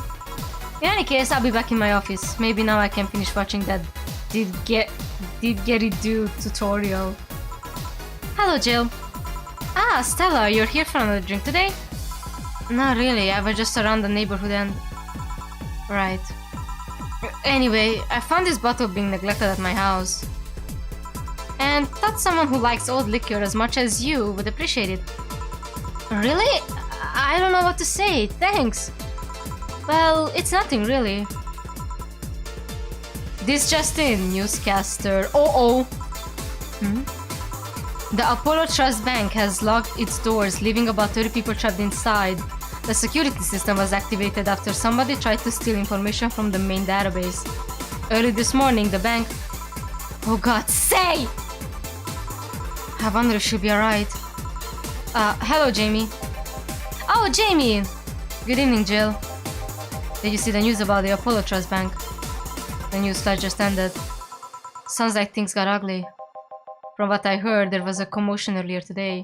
In any case, I'll be back in my office. Maybe now I can finish watching that Did Getty Do tutorial. Hello, Jill. Ah, Stella, you're here for another drink today? Not really, I was just around the neighborhood and... Right. Anyway, I found this bottle being neglected at my house. And thought someone who likes old liquor as much as you would appreciate it. Really? I don't know what to say, thanks. Well, it's nothing really. This just in, newscaster. Oh. The Apollo Trust Bank has locked its doors, leaving about 30 people trapped inside. The security system was activated after somebody tried to steal information from the main database. Early this morning, the bank... Oh god, say! I wonder if she'll be alright. Hello, Jamie. Oh, Jamie! Good evening, Jill. Did you see the news about the Apollo Trust Bank? The news flash just ended. Sounds like things got ugly. From what I heard, there was a commotion earlier today.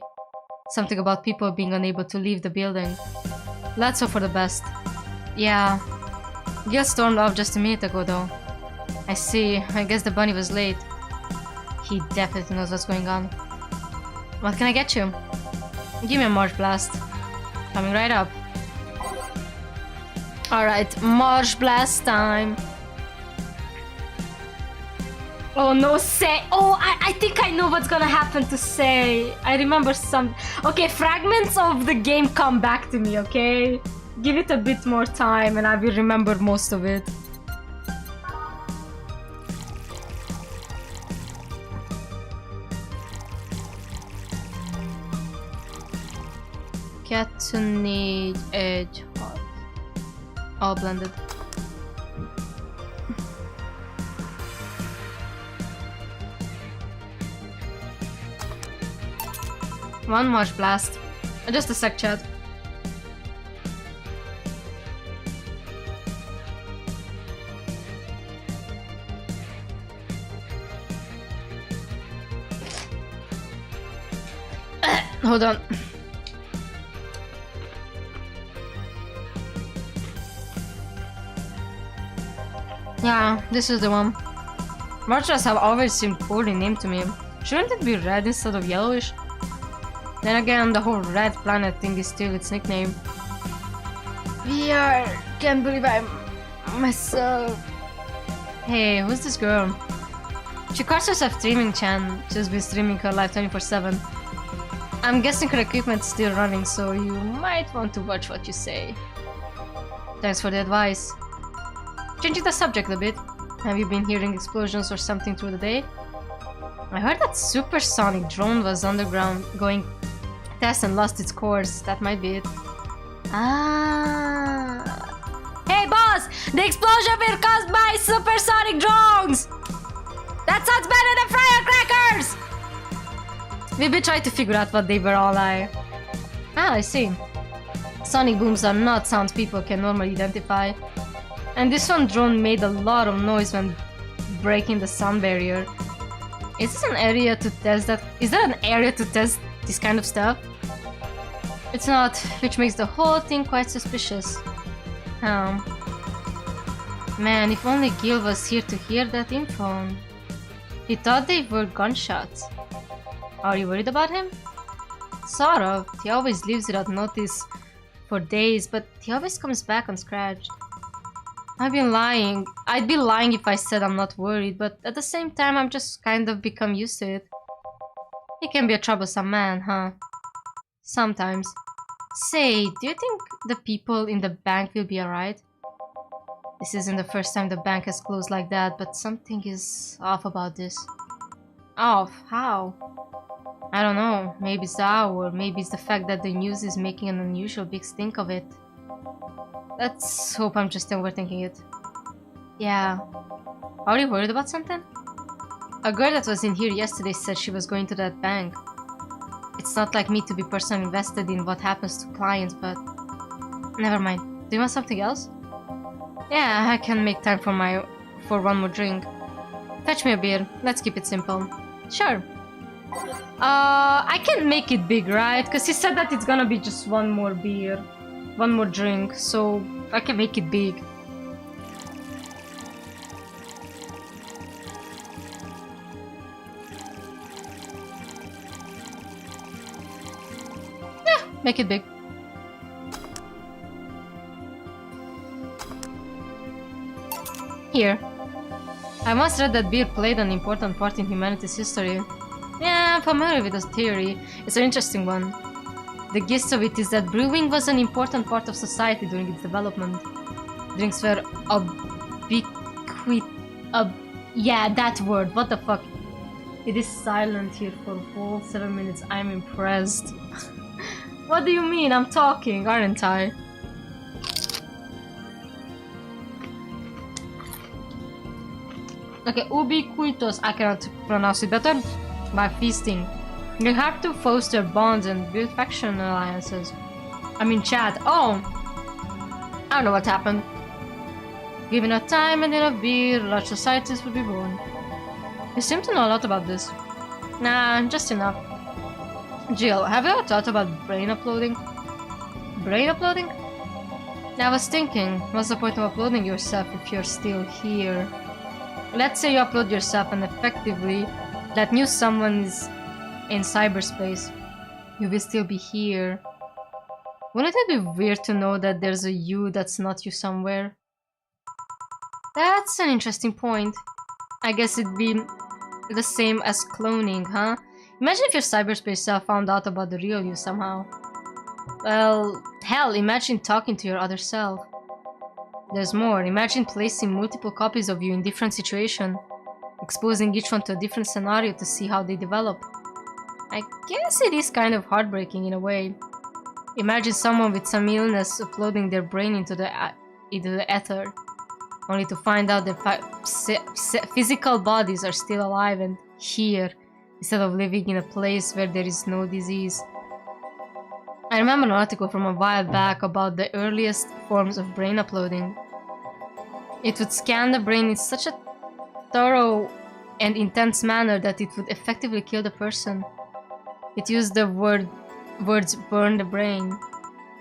Something about people being unable to leave the building. Let's hope for the best. Yeah. Gil stormed off just a minute ago, though. I see. I guess the bunny was late. He definitely knows what's going on. What can I get you? Give me a Marsh Blast. Coming right up. Alright, Marsh Blast time. Oh no, Say! Oh, I think I know what's gonna happen to Say. I remember some... Okay, fragments of the game come back to me, okay? Give it a bit more time and I will remember most of it. Catnip Edge Hot. All blended. One Marsh Blast. Just a sec, chat. Hold on. Yeah, this is the one. Marshals have always seemed poorly named to me. Shouldn't it be red instead of yellowish? Then again, the whole red planet thing is still its nickname. VR, can't believe I'm myself. Hey, who's this girl? She calls herself Streaming Chan. She's been streaming her life 24/7. I'm guessing her equipment's still running, so you might want to watch what you say. Thanks for the advice. Changing the subject a bit. Have you been hearing explosions or something through the day? I heard that supersonic drone was underground going test and lost its course. That might be it. Ah. Hey boss! The explosion was caused by supersonic drones! That sounds better than firecrackers! We've been trying to figure out what they were all like. Ah, I see. Sonic booms are not sounds people can normally identify. And this one drone made a lot of noise when breaking the sound barrier. Is this an area to test that? Is there an area to test this kind of stuff? It's not, which makes the whole thing quite suspicious. Oh. Man, if only Gil was here to hear that info. He thought they were gunshots. Are you worried about him? Sort of. He always leaves without notice for days, but he always comes back unscratched. I've been lying. I'd be lying if I said I'm not worried, but at the same time I'm just kind of become used to it. He can be a troublesome man, huh? Sometimes. Say, do you think the people in the bank will be alright? This isn't the first time the bank has closed like that, but something is off about this. Off? How? I don't know. Maybe it's the hour, maybe it's the fact that the news is making an unusual big stink of it. Let's hope I'm just overthinking it. Yeah. Are you worried about something? A girl that was in here yesterday said she was going to that bank. It's not like me to be personally invested in what happens to clients, but... Never mind. Do you want something else? Yeah, I can make time for one more drink. Fetch me a beer. Let's keep it simple. Sure. I can make it big, right? Because he said that it's gonna be just one more beer. One more drink, so I can make it big. Yeah, make it big. Here. I once read that beer played an important part in humanity's history. Yeah, I'm familiar with this theory. It's an interesting one. The gist of it is that brewing was an important part of society during its development. Drinks were yeah, that word, what the fuck. It is silent here for a whole 7 minutes. I'm impressed. What do you mean? I'm talking, aren't I? Okay, ubiquitous. I cannot pronounce it better. By feasting. You have to foster bonds and build faction alliances. I mean chat. Oh! I don't know what happened. Given enough time and enough beer, large societies will be born. You seem to know a lot about this. Nah, just enough. Jill, have you ever thought about brain uploading? Brain uploading? I was thinking, what's the point of uploading yourself if you're still here? Let's say you upload yourself and effectively that new someone is in cyberspace. You will still be here. Wouldn't it be weird to know that there's a you that's not you somewhere? That's an interesting point. I guess it'd be the same as cloning, huh? Imagine if your cyberspace self found out about the real you somehow. Well, hell, imagine talking to your other self. There's more. Imagine placing multiple copies of you in different situations, exposing each one to a different scenario to see how they develop. I guess it is kind of heartbreaking in a way. Imagine someone with some illness uploading their brain into the ether, only to find out their physical bodies are still alive and here, instead of living in a place where there is no disease. I remember an article from a while back about the earliest forms of brain uploading. It would scan the brain in such a thorough and intense manner that it would effectively kill the person. It used the words burn the brain.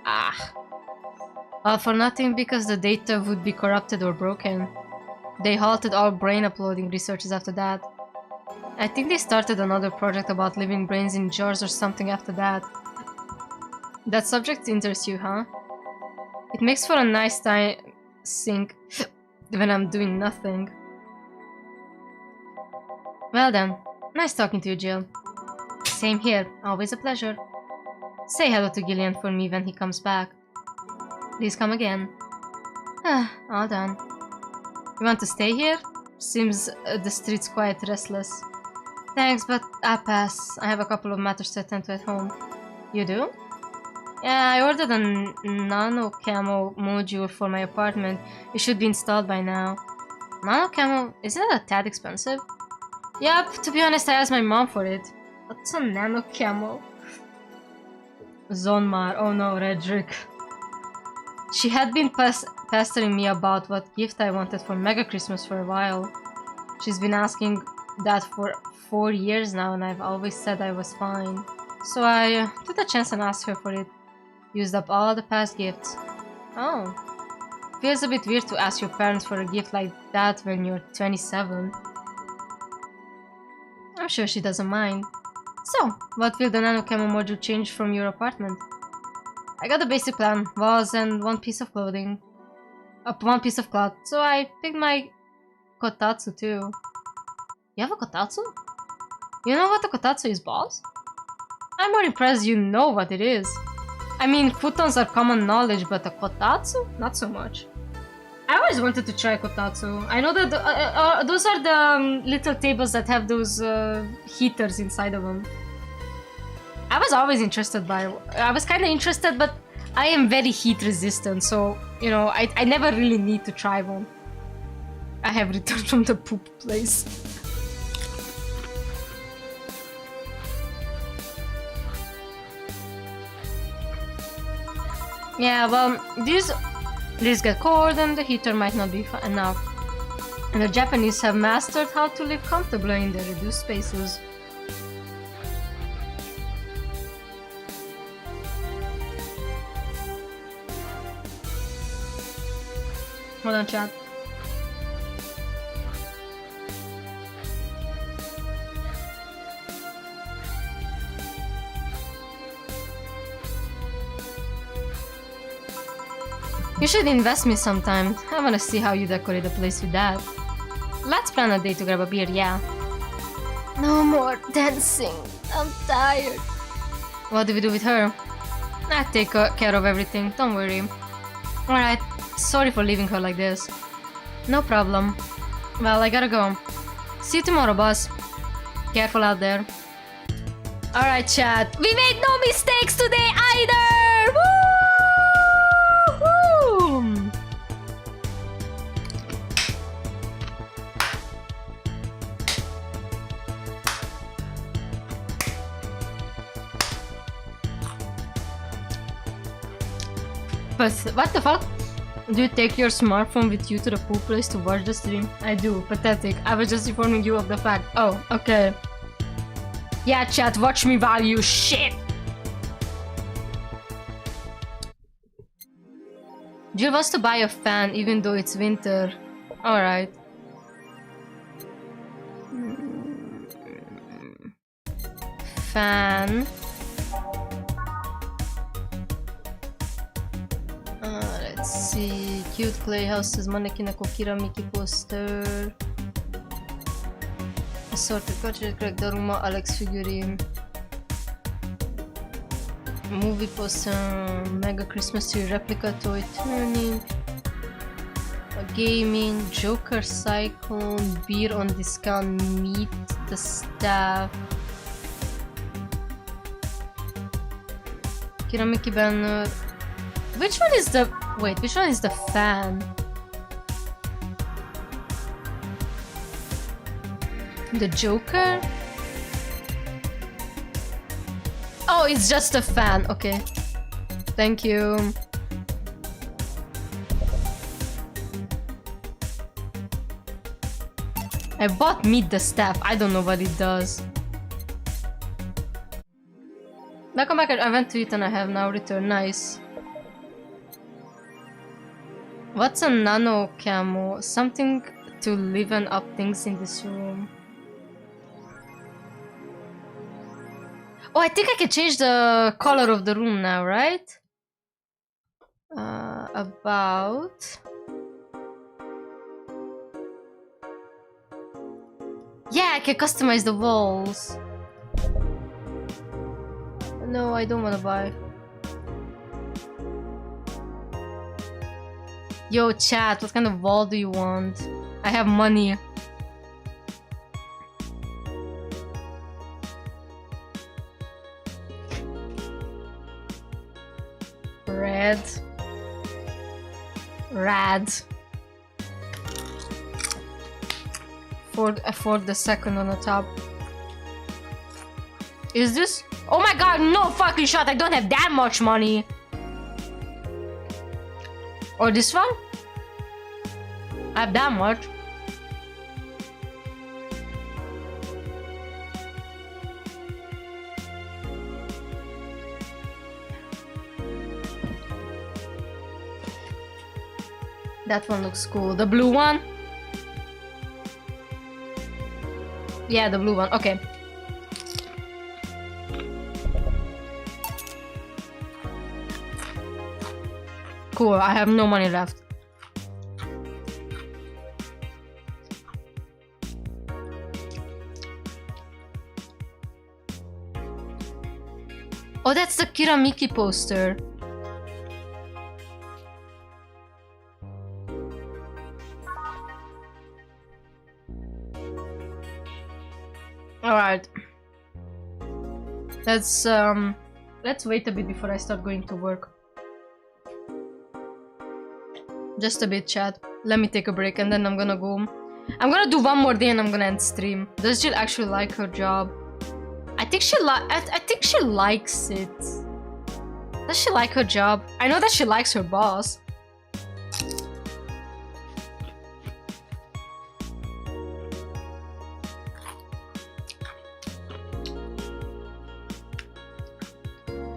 Ah. All for nothing because the data would be corrupted or broken. They halted all brain uploading researches after that. I think they started another project about living brains in jars or something after that. That subject interests you, huh? It makes for a nice time sink when I'm doing nothing. Well then, nice talking to you, Jill. Same here, always a pleasure. Say hello to Gillian for me when he comes back. Please come again. All done. You want to stay here? Seems the street's quite restless. Thanks, but I'll pass. I have a couple of matters to attend to at home. You do? Yeah, I ordered a nano camo module for my apartment. It should be installed by now. Nano camo? Isn't that a tad expensive? Yup, to be honest, I asked my mom for it. What's a nano camo? Zonmar, oh no, Redrick. She had been pestering me about what gift I wanted for Mega Christmas for a while. She's been asking that for 4 years now and I've always said I was fine. So I took the chance and asked her for it. Used up all the past gifts. Oh. Feels a bit weird to ask your parents for a gift like that when you're 27. I'm sure she doesn't mind. So, what will the nano camo module change from your apartment? I got the basic plan, walls and one piece of clothing. One piece of cloth, so I picked my kotatsu too. You have a kotatsu? You know what a kotatsu is, boss? I'm more impressed you know what it is. I mean, futons are common knowledge, but a kotatsu? Not so much. I always wanted to try kotatsu. I know that those are the little tables that have those heaters inside of them. I was always interested by... I was kind of interested, but I am very heat resistant, so, you know, I never really need to try one. I have returned from the poop place. Yeah, well, these get cold and the heater might not be enough. And the Japanese have mastered how to live comfortably in their reduced spaces. Hold on, chat. You should invest me sometime. I wanna see how you decorate a place with that. Let's plan a day to grab a beer, yeah. No more dancing. I'm tired. What do we do with her? I take care of everything, don't worry. Alright, sorry for leaving her like this. No problem. Well, I gotta go. See you tomorrow, boss. Careful out there. Alright, chat. We made no mistakes today either! Woo! But what the fuck? Do you take your smartphone with you to the pool place to watch the stream? I do. Pathetic. I was just informing you of the fact. Oh, okay. Yeah, chat, watch me while you shit! Jill wants to buy a fan even though it's winter. Alright. Fan. Let's see. Cute clay houses, mannequin ako kiramiki poster. Assorted purchase, correct daruma, Alex figurine. Movie poster, mega Christmas tree replica toy turning. A gaming, Joker cyclone, beer on discount, meet the staff. Kiramiki banner. Which one is the... Wait, which one is the fan? The Joker? Oh, it's just a fan. Okay. Thank you. I bought Meet the Staff. I don't know what it does. Welcome back. I went to it and I have now returned. Nice. What's a nano camo? Something to liven up things in this room. Oh, I think I can change the color of the room now, right? About... Yeah, I can customize the walls. No, I don't want to buy. Yo, chat, what kind of wall do you want? I have money. Red. Rad. For the second on the top. Is this? Oh my god, no fucking shot, I don't have that much money. Or this one? I have that much. That one looks cool. The blue one? Yeah, the blue one. Okay. Cool, I have no money left. Oh, that's the Kiramiki poster. Alright. Let's wait a bit before I start going to work. Just a bit, chat. Let me take a break and then I'm gonna go. I'm gonna do one more day and I'm gonna end stream. Does Jill actually like her job? I think she likes it. Does she like her job? I know that she likes her boss.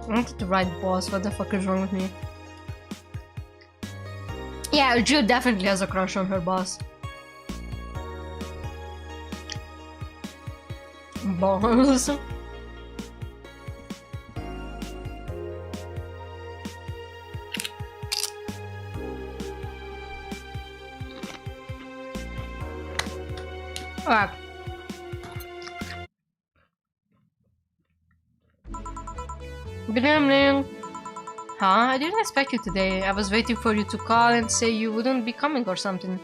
I wanted to write boss. What the fuck is wrong with me? Yeah, Jill definitely has a crush on her boss. Boss. Alright. Good evening. Huh? I didn't expect you today. I was waiting for you to call and say you wouldn't be coming or something.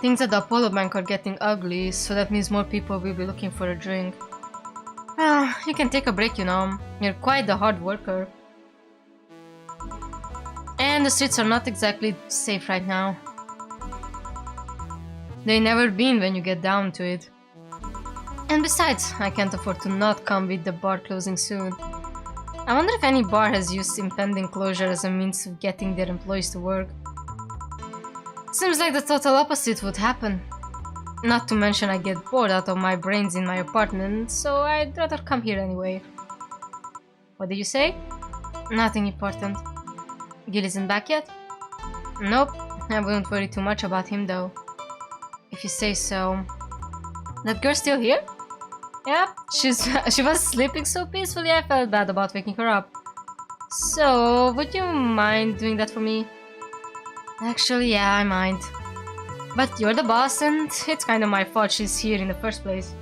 Things at the Apollo Bank are getting ugly, so that means more people will be looking for a drink. Ah, you can take a break, you know. You're quite the hard worker. And the streets are not exactly safe right now. They never been when you get down to it. And besides, I can't afford to not come with the bar closing soon. I wonder if any bar has used impending closure as a means of getting their employees to work. Seems like the total opposite would happen. Not to mention I get bored out of my brains in my apartment, so I'd rather come here anyway. What did you say? Nothing important. Gil isn't back yet? Nope, I wouldn't worry too much about him though. If you say so. That girl still here? Yep, she was sleeping so peacefully I felt bad about waking her up. So, would you mind doing that for me? Actually, yeah, I mind. But you're the boss and it's kinda my fault she's here in the first place.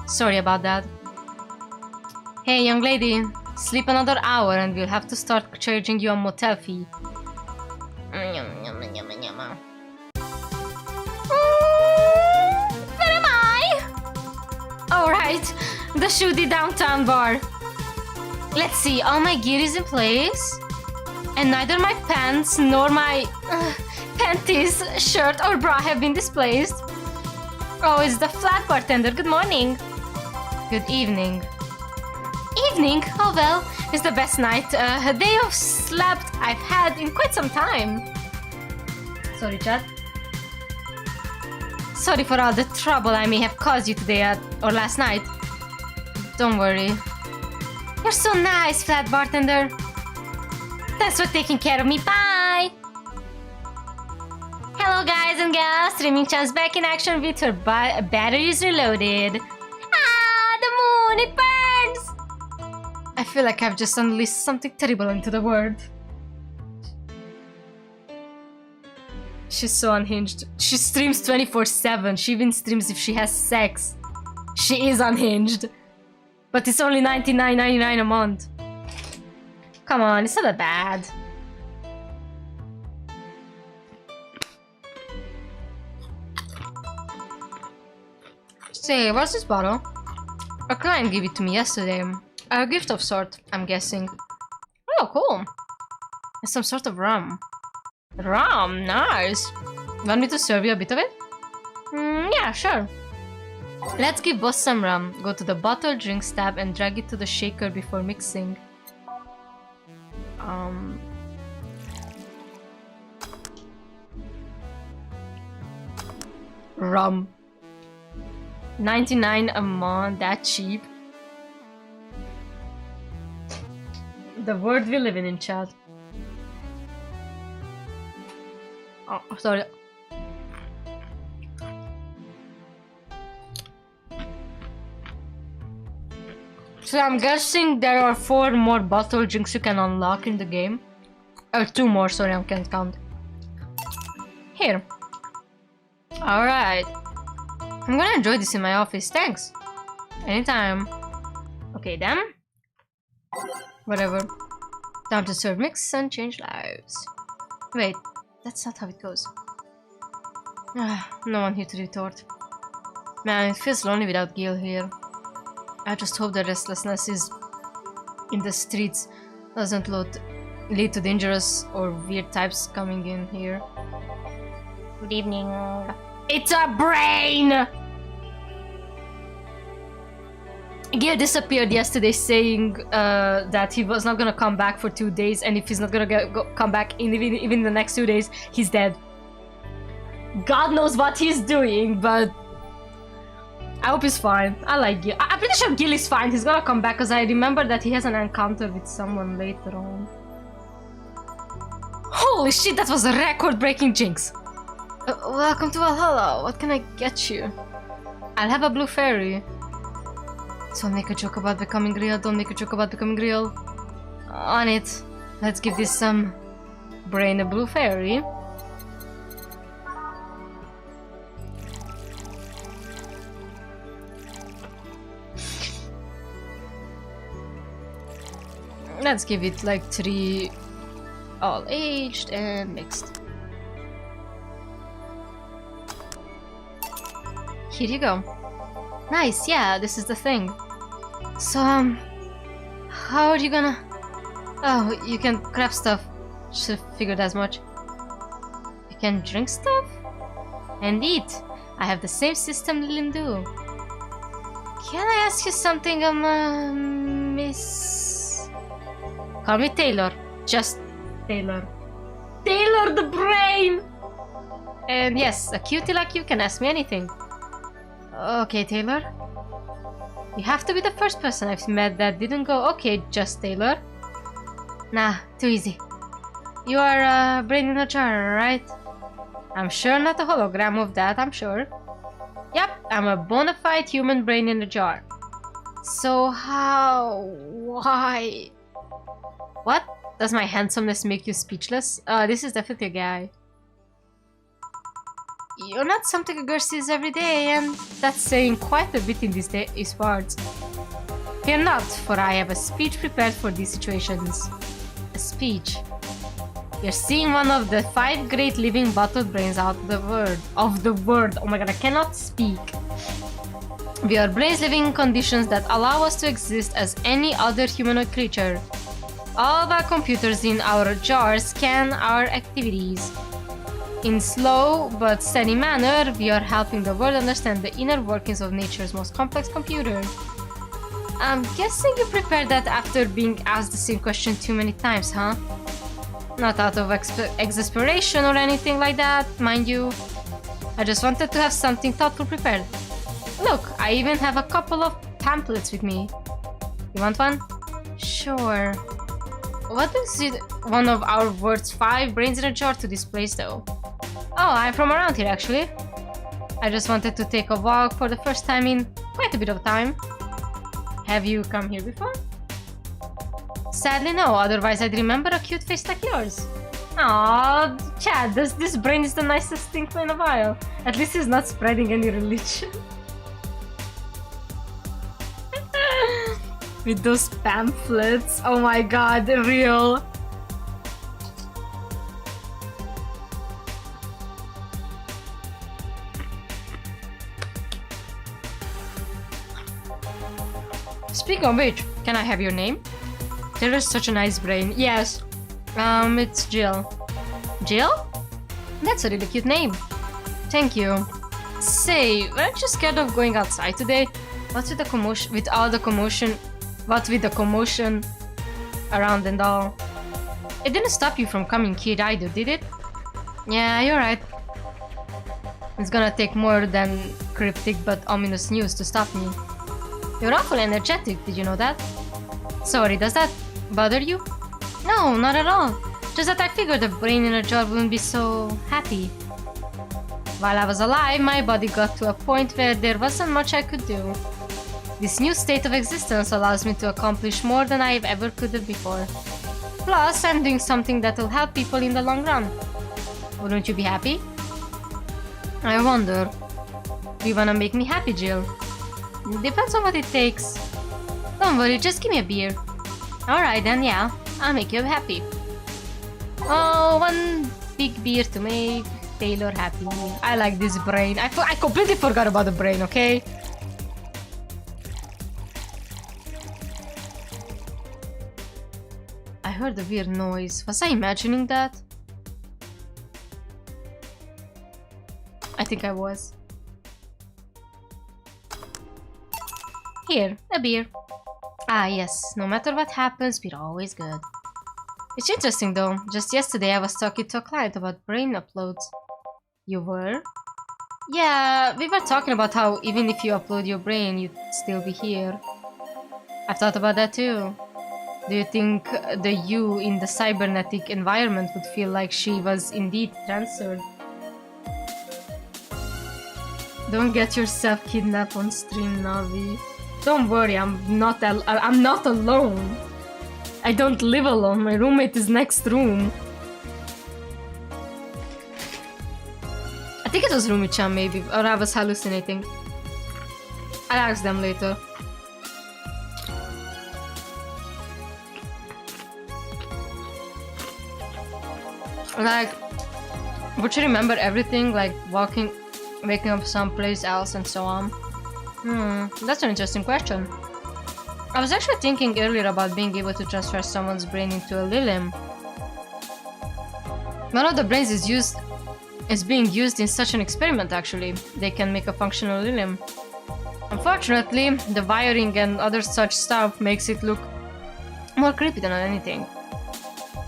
Sorry about that. Hey, young lady, sleep another hour and we'll have to start charging you a motel fee. Where am I? Alright, the shooty downtown bar. Let's see, all my gear is in place. And neither my pants nor my panties, shirt or bra have been displaced. Oh, it's the flat bartender. Good morning. Good evening. Evening? Oh well, it's the best night, day of slept I've had in quite some time. Sorry, chat. Sorry for all the trouble I may have caused you today or last night. Don't worry. You're so nice, flat bartender. Thanks for taking care of me. Bye! Hello guys and gals, Streaming Cham's back in action with her batteries reloaded. Ah, the moon, it burns! I feel like I've just unleashed something terrible into the world. She's so unhinged. She streams 24/7. She even streams if she has sex. She is unhinged. But it's only $99.99 a month. Come on, it's not that bad. Say, what's this bottle? A client gave it to me yesterday. A gift of sort, I'm guessing. Oh, cool. It's some sort of rum. Rum, nice. Want me to serve you a bit of it? Yeah, sure. Let's give boss some rum. Go to the bottle drinks tab and drag it to the shaker before mixing. Rum. 99 a month, that cheap. The world we live in chat. Oh, sorry. So I'm guessing there are 4 more bottle drinks you can unlock in the game. Or 2 more, sorry, I can't count. Here. Alright. I'm gonna enjoy this in my office, thanks. Anytime. Okay then. Whatever. Time to serve mix and change lives. Wait, that's not how it goes. No one here to retort. Man, it feels lonely without Gil here. I just hope the restlessness is in the streets doesn't lead to dangerous or weird types coming in here. Good evening. It's a brain! Gil disappeared yesterday saying that he was not gonna come back for 2 days, and if he's not gonna come back in even the next 2 days, he's dead. God knows what he's doing, but I hope he's fine. I like Gil. I'm pretty sure Gil is fine. He's gonna come back because I remember that he has an encounter with someone later on. Holy shit, that was a record-breaking jinx. Welcome to Valhalla. What can I get you? I'll have a blue fairy. Don't make a joke about becoming real. Don't make a joke about becoming real. On it. Let's give this some brain a blue fairy. Let's give it like 3 all aged and mixed. Here you go. Nice, yeah, this is the thing. So, how are you gonna... Oh, you can grab stuff. Should've figured as much. You can drink stuff? And eat. I have the same system Lilin do. Can I ask you something, Miss... Call me Taylor. Just Taylor. Taylor the brain! And yes, a cutie like you can ask me anything. Okay, Taylor. You have to be the first person I've met that didn't go, okay, just Taylor. Nah, too easy. You are a brain in a jar, right? I'm sure not a hologram of that, I'm sure. Yep, I'm a bona fide human brain in a jar. So how... why... What? Does my handsomeness make you speechless? This is definitely a guy. You're not something a girl sees every day, and that's saying quite a bit in these parts. Fear not, for I have a speech prepared for these situations. A speech. You're seeing one of the 5 great living bottled brains out of the world. Oh my god, I cannot speak. We are brains living in conditions that allow us to exist as any other humanoid creature. All of our computers in our jars scan our activities. In slow but steady manner, we are helping the world understand the inner workings of nature's most complex computer. I'm guessing you prepared that after being asked the same question too many times, huh? Not out of exasperation or anything like that, mind you. I just wanted to have something thoughtful prepared. Look, I even have a couple of pamphlets with me. You want one? Sure. What is it one of our world's 5 brains in a jar to this place, though? Oh, I'm from around here, actually. I just wanted to take a walk for the first time in quite a bit of time. Have you come here before? Sadly, no. Otherwise, I'd remember a cute face like yours. Aww, Chad, this brain is the nicest thing in a while. At least he's not spreading any religion. With those pamphlets. Oh my god, real. Speaking of which, can I have your name? Taylor's such a nice brain. Yes. It's Jill. Jill? That's a really cute name. Thank you. Say, weren't you scared of going outside today? What's with the commotion? With all the commotion? What with the commotion around and all? It didn't stop you from coming here either, did it? Yeah, you're right. It's gonna take more than cryptic but ominous news to stop me. You're awful energetic, did you know that? Sorry, does that bother you? No, not at all. Just that I figured a brain in a jar wouldn't be so happy. While I was alive, my body got to a point where there wasn't much I could do. This new state of existence allows me to accomplish more than I ever could have before. Plus, I'm doing something that will help people in the long run. Wouldn't you be happy? I wonder. Do you wanna make me happy, Jill? Depends on what it takes. Don't worry, just give me a beer. Alright then, yeah, I'll make you happy. Oh, one big beer to make Taylor happy. I like this brain. I completely forgot about the brain, okay? I heard a weird noise. Was I imagining that? I think I was. Here, a beer. Ah, yes. No matter what happens, we're always good. It's interesting though. Just yesterday I was talking to a client about brain uploads. You were? Yeah, we were talking about how even if you upload your brain, you'd still be here. I've thought about that too. Do you think the you in the cybernetic environment would feel like she was indeed transferred? Don't get yourself kidnapped on stream, Navi. Don't worry, I'm not alone. I don't live alone. My roommate is next room. I think it was Rumi-chan maybe, or I was hallucinating. I'll ask them later. Like, would you remember everything? Like waking up someplace else and so on? That's an interesting question. I was actually thinking earlier about being able to transfer someone's brain into a lilim. One of the brains is being used in such an experiment actually. They can make a functional lilim. Unfortunately, the wiring and other such stuff makes it look more creepy than anything.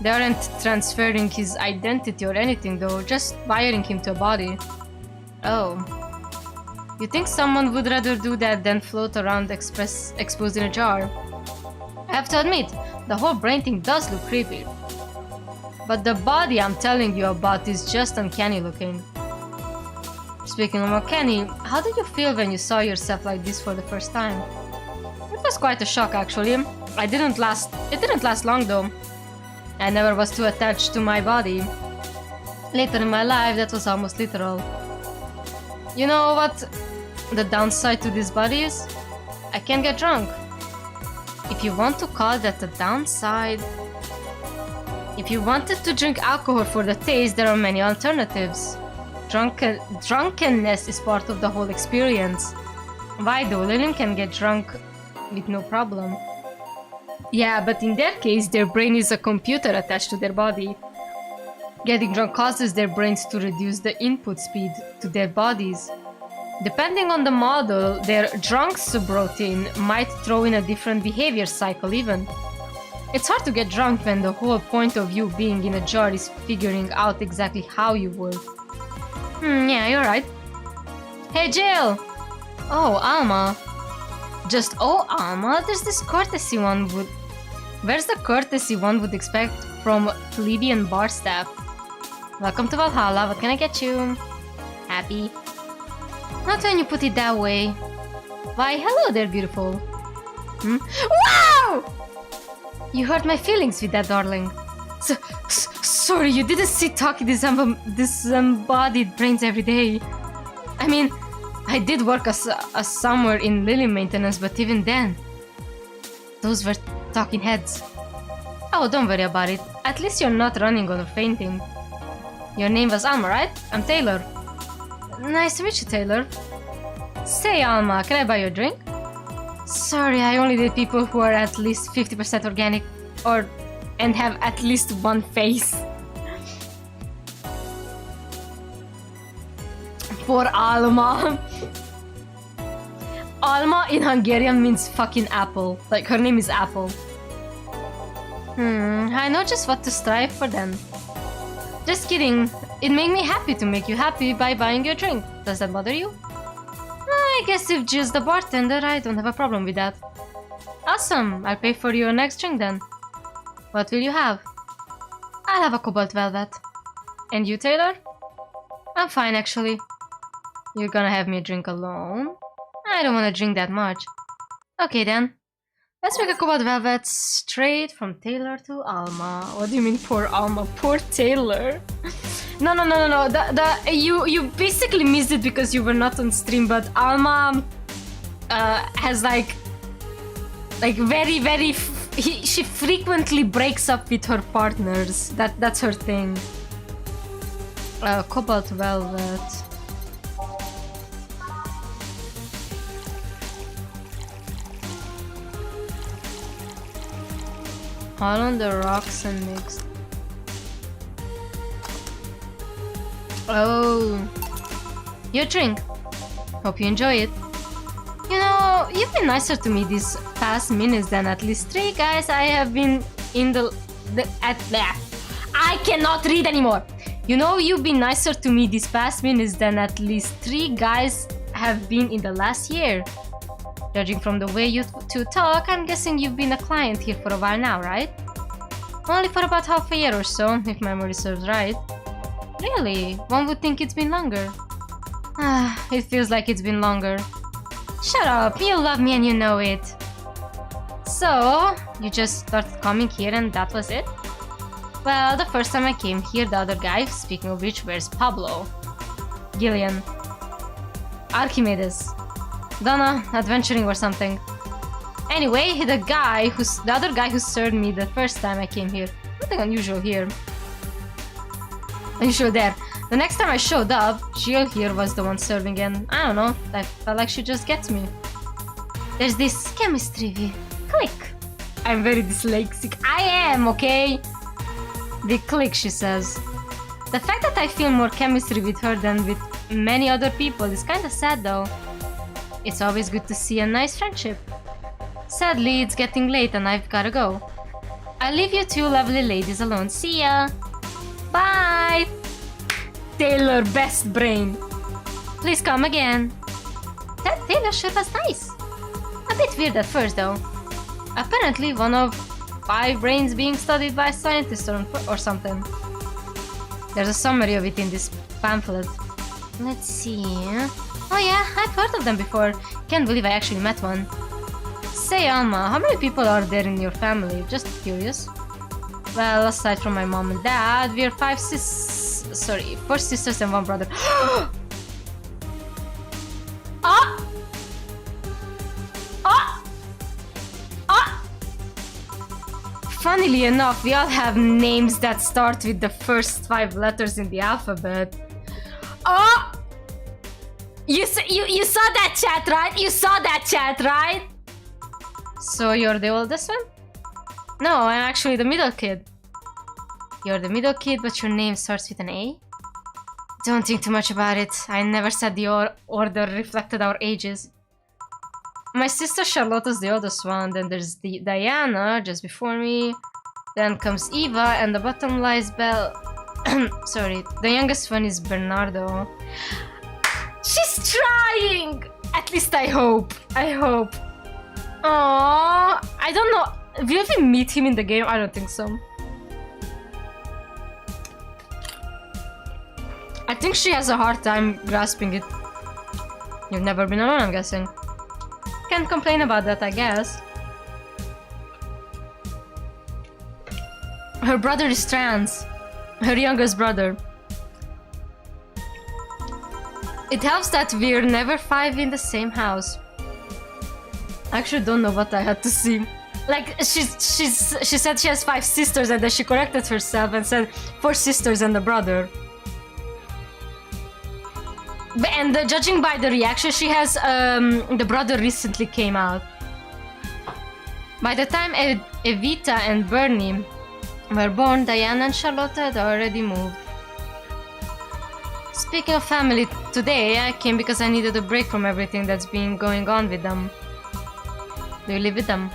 They aren't transferring his identity or anything though, just wiring him to a body. Oh. You think someone would rather do that than float around exposed in a jar? I have to admit, the whole brain thing does look creepy. But the body I'm telling you about is just uncanny looking. Speaking of uncanny, how did you feel when you saw yourself like this for the first time? It was quite a shock actually. It didn't last long though. I never was too attached to my body. Later in my life, that was almost literal. You know what the downside to this body is? I can't get drunk. If you want to call that a downside... If you wanted to drink alcohol for the taste, there are many alternatives. Drunkenness is part of the whole experience. Why though? Lilim can get drunk with no problem. Yeah, but in their case, their brain is a computer attached to their body. Getting drunk causes their brains to reduce the input speed to their bodies. Depending on the model, their drunk subroutine might throw in a different behavior cycle even. It's hard to get drunk when the whole point of you being in a jar is figuring out exactly how you work. Yeah, you're right. Hey, Jill! Oh, Alma. Just, oh, Alma, there's this courtesy one would... Where's the courtesy one would expect from plebeian bar staff? Welcome to Valhalla, what can I get you? Happy? Not when you put it that way. Why, hello there, beautiful. Wow! You hurt my feelings with that, darling. Sorry, you didn't see talking disembodied brains every day. I mean, I did work as somewhere in lily maintenance, but even then, those were talking heads. Oh, don't worry about it. At least you're not running or fainting. Your name was Alma, right? I'm Taylor. Nice to meet you, Taylor. Say, Alma, can I buy you a drink? Sorry, I only date people who are at least 50% organic and have at least one face. Poor Alma. Alma in Hungarian means fucking apple. Like, her name is Apple. I know just what to strive for then. Just kidding. It made me happy to make you happy by buying your drink. Does that bother you? I guess if Jill's the bartender, I don't have a problem with that. Awesome. I'll pay for your next drink then. What will you have? I'll have a cobalt velvet. And you, Taylor? I'm fine, actually. You're gonna have me a drink alone? I don't want to drink that much. Okay then. Let's make a cobalt velvet straight from Taylor to Alma. What do you mean poor Alma? Poor Taylor? No. You basically missed it because you were not on stream, but Alma has like very she frequently breaks up with her partners. That's her thing. Cobalt velvet. All on the rocks and mixed. Oh, your drink. Hope you enjoy it. You know, you've been nicer to me these past minutes than at least 3 guys I have been in I cannot read anymore. You know, you've been nicer to me these past minutes than at least 3 guys have been in the last year. Judging from the way you two talk, I'm guessing you've been a client here for a while now, right? Only for about half a year or so, if memory serves right. Really? One would think it's been longer. It feels like it's been longer. Shut up, you love me and you know it. So, you just started coming here and that was it? Well, the first time I came here, the other guy, speaking of which, where's Pablo? Gillian. Archimedes. Donna, adventuring or something. Anyway, the other guy who served me the first time I came here. Nothing unusual here. You were there. The next time I showed up, Jill here was the one serving, and I don't know, I felt like she just gets me. There's this chemistry click. I'm very dyslexic. I am, okay? The click, she says. The fact that I feel more chemistry with her than with many other people is kinda sad though. It's always good to see a nice friendship. Sadly, it's getting late and I've gotta go. I'll leave you two lovely ladies alone. See ya! Bye! Taylor, best brain. Please come again. That Taylor sure was nice. A bit weird at first though. Apparently one of 5 brains being studied by scientists or something. There's a summary of it in this pamphlet. Let's see. Oh yeah, I've heard of them before. Can't believe I actually met one. Say Alma, how many people are there in your family? Just curious. Well, aside from my mom and dad, we're 4 sisters and 1 brother. Ah! Ah! Ah! Funnily enough, we all have names that start with the first 5 letters in the alphabet. Oh! You saw that chat, right? You saw that chat, right? So you're the oldest one? No, I'm actually the middle kid. You're the middle kid, but your name starts with an A? Don't think too much about it. I never said the order reflected our ages. My sister Charlotte's the oldest one, then there's the Diana just before me. Then comes Eva, and the bottom lies Sorry, the youngest one is Bernardo. She's trying! At least I hope. I hope. Aww, I don't know. Will we meet him in the game? I don't think so. I think she has a hard time grasping it. You've never been alone, I'm guessing. Can't complain about that, I guess. Her brother is trans. Her youngest brother. It helps that we're never 5 in the same house. I actually don't know what I had to see. Like, she said she has 5 sisters and then she corrected herself and said 4 sisters and a brother. And judging by the reaction she has, the brother recently came out. By the time Evita and Bernie were born, Diana and Charlotte had already moved. Speaking of family, today I came because I needed a break from everything that's been going on with them. Do you live with them?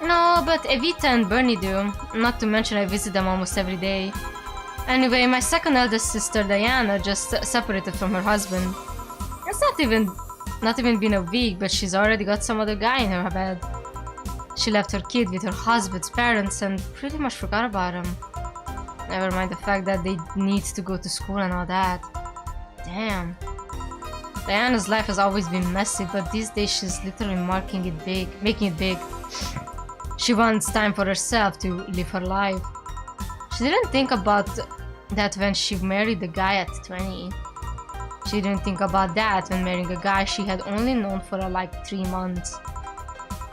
No, but Evita and Bernie do. Not to mention I visit them almost every day. Anyway, my second eldest sister Diana just separated from her husband. It's not even been a week, but she's already got some other guy in her bed. She left her kid with her husband's parents and pretty much forgot about him. Never mind the fact that they need to go to school and all that. Damn. Diana's life has always been messy, but these days she's literally making it big. She wants time for herself to live her life. She didn't think about that when she married the guy at 20. She didn't think about that when marrying a guy she had only known for like 3 months.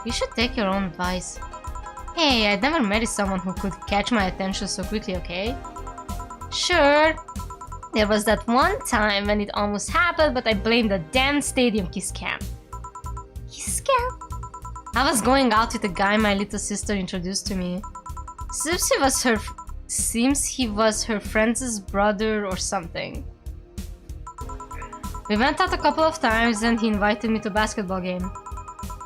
You should take your own advice. Hey, I'd never married someone who could catch my attention so quickly, okay? Sure. There was that one time when it almost happened, but I blamed the damn stadium kiss cam. Kiss cam? I was going out with a guy my little sister introduced to me. Seems he was her friend's brother or something. We went out a couple of times and he invited me to a basketball game.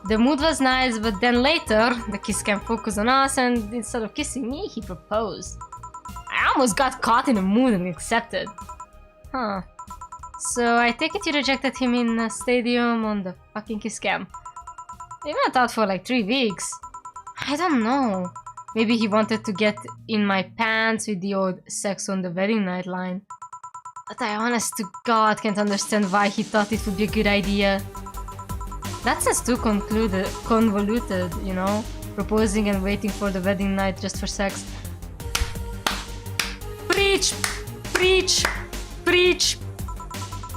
The mood was nice, but then later, the kiss cam focused on us and instead of kissing me, he proposed. I almost got caught in the mood and accepted. Huh. So I take it you rejected him in a stadium on the fucking kiss cam. We went out for like 3 weeks. I don't know. Maybe he wanted to get in my pants with the old sex on the wedding night line. But I honest to God can't understand why he thought it would be a good idea. That sounds too convoluted, you know? Proposing and waiting for the wedding night just for sex. Preach! Preach! Preach!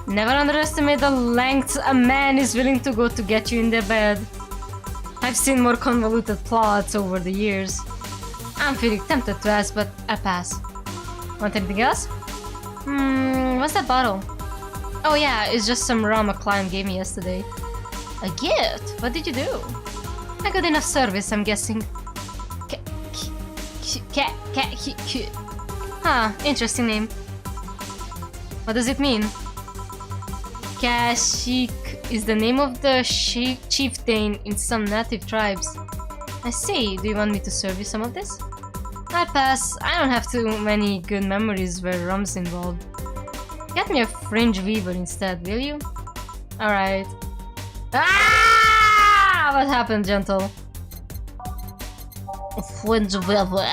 Never underestimate the lengths a man is willing to go to get you in the bed. I've seen more convoluted plots over the years. I'm feeling tempted to ask, but I pass. Want anything else? What's that bottle? Oh yeah, it's just some rum a client gave me yesterday. A gift? What did you do? I got enough service, I'm guessing. Huh, interesting name. What does it mean? Kashik is the name of the chieftain in some native tribes. I see. Do you want me to serve you some of this? I pass. I don't have too many good memories where rum's involved. Get me a fringe weaver instead, will you? Alright. Ah! What happened, gentle? A fringe weaver.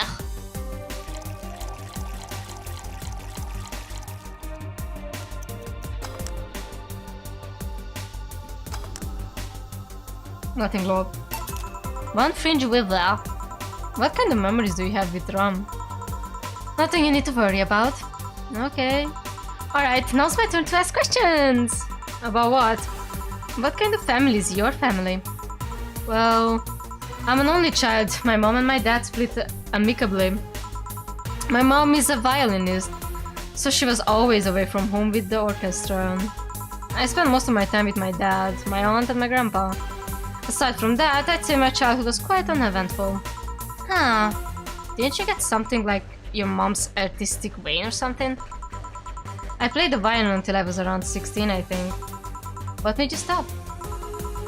Nothing, Lord. One fringe weaver. What kind of memories do you have with rum? Nothing you need to worry about. Okay. Alright, now it's my turn to ask questions! About what? What kind of family is your family? Well, I'm an only child. My mom and my dad split amicably. My mom is a violinist, so she was always away from home with the orchestra. I spent most of my time with my dad, my aunt and my grandpa. Aside from that, I'd say my childhood was quite uneventful. Huh. Didn't you get something like your mom's artistic vein or something? I played the violin until I was around 16, I think. What made you stop?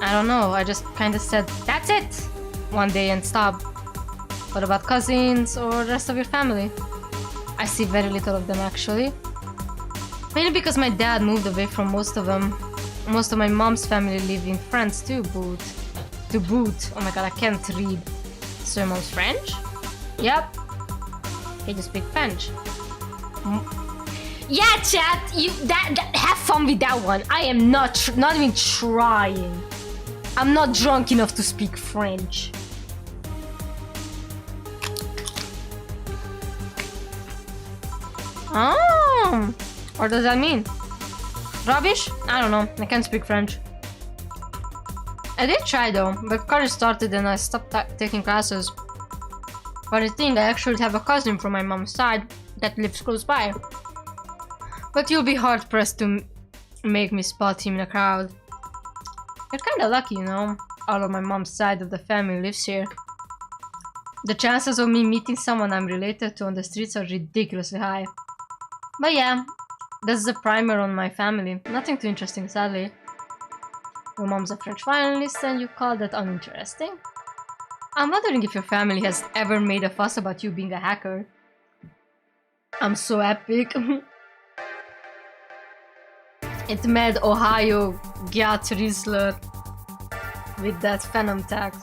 I don't know, I just kinda said, that's it! One day and stopped. What about cousins or the rest of your family? I see very little of them actually. Mainly because my dad moved away from most of them. Most of my mom's family lived in France too, to boot. Oh my god, I can't read. So your mom's French? Yep. Can you speak French? Yeah, chat. Have fun with that one. I am not even trying. I'm not drunk enough to speak French. Oh, what does that mean? Rubbish? I don't know. I can't speak French. I did try though, but college started and I stopped taking classes. But I think I actually have a cousin from my mom's side that lives close by. But you'll be hard pressed to make me spot him in a crowd. You're kinda lucky, you know. All of my mom's side of the family lives here. The chances of me meeting someone I'm related to on the streets are ridiculously high. But yeah, that's the primer on my family. Nothing too interesting, sadly. Your mom's a French violinist and you call that uninteresting? I'm wondering if your family has ever made a fuss about you being a hacker. I'm so epic. It made Ohio Gyat Rizzler with that phantom tax.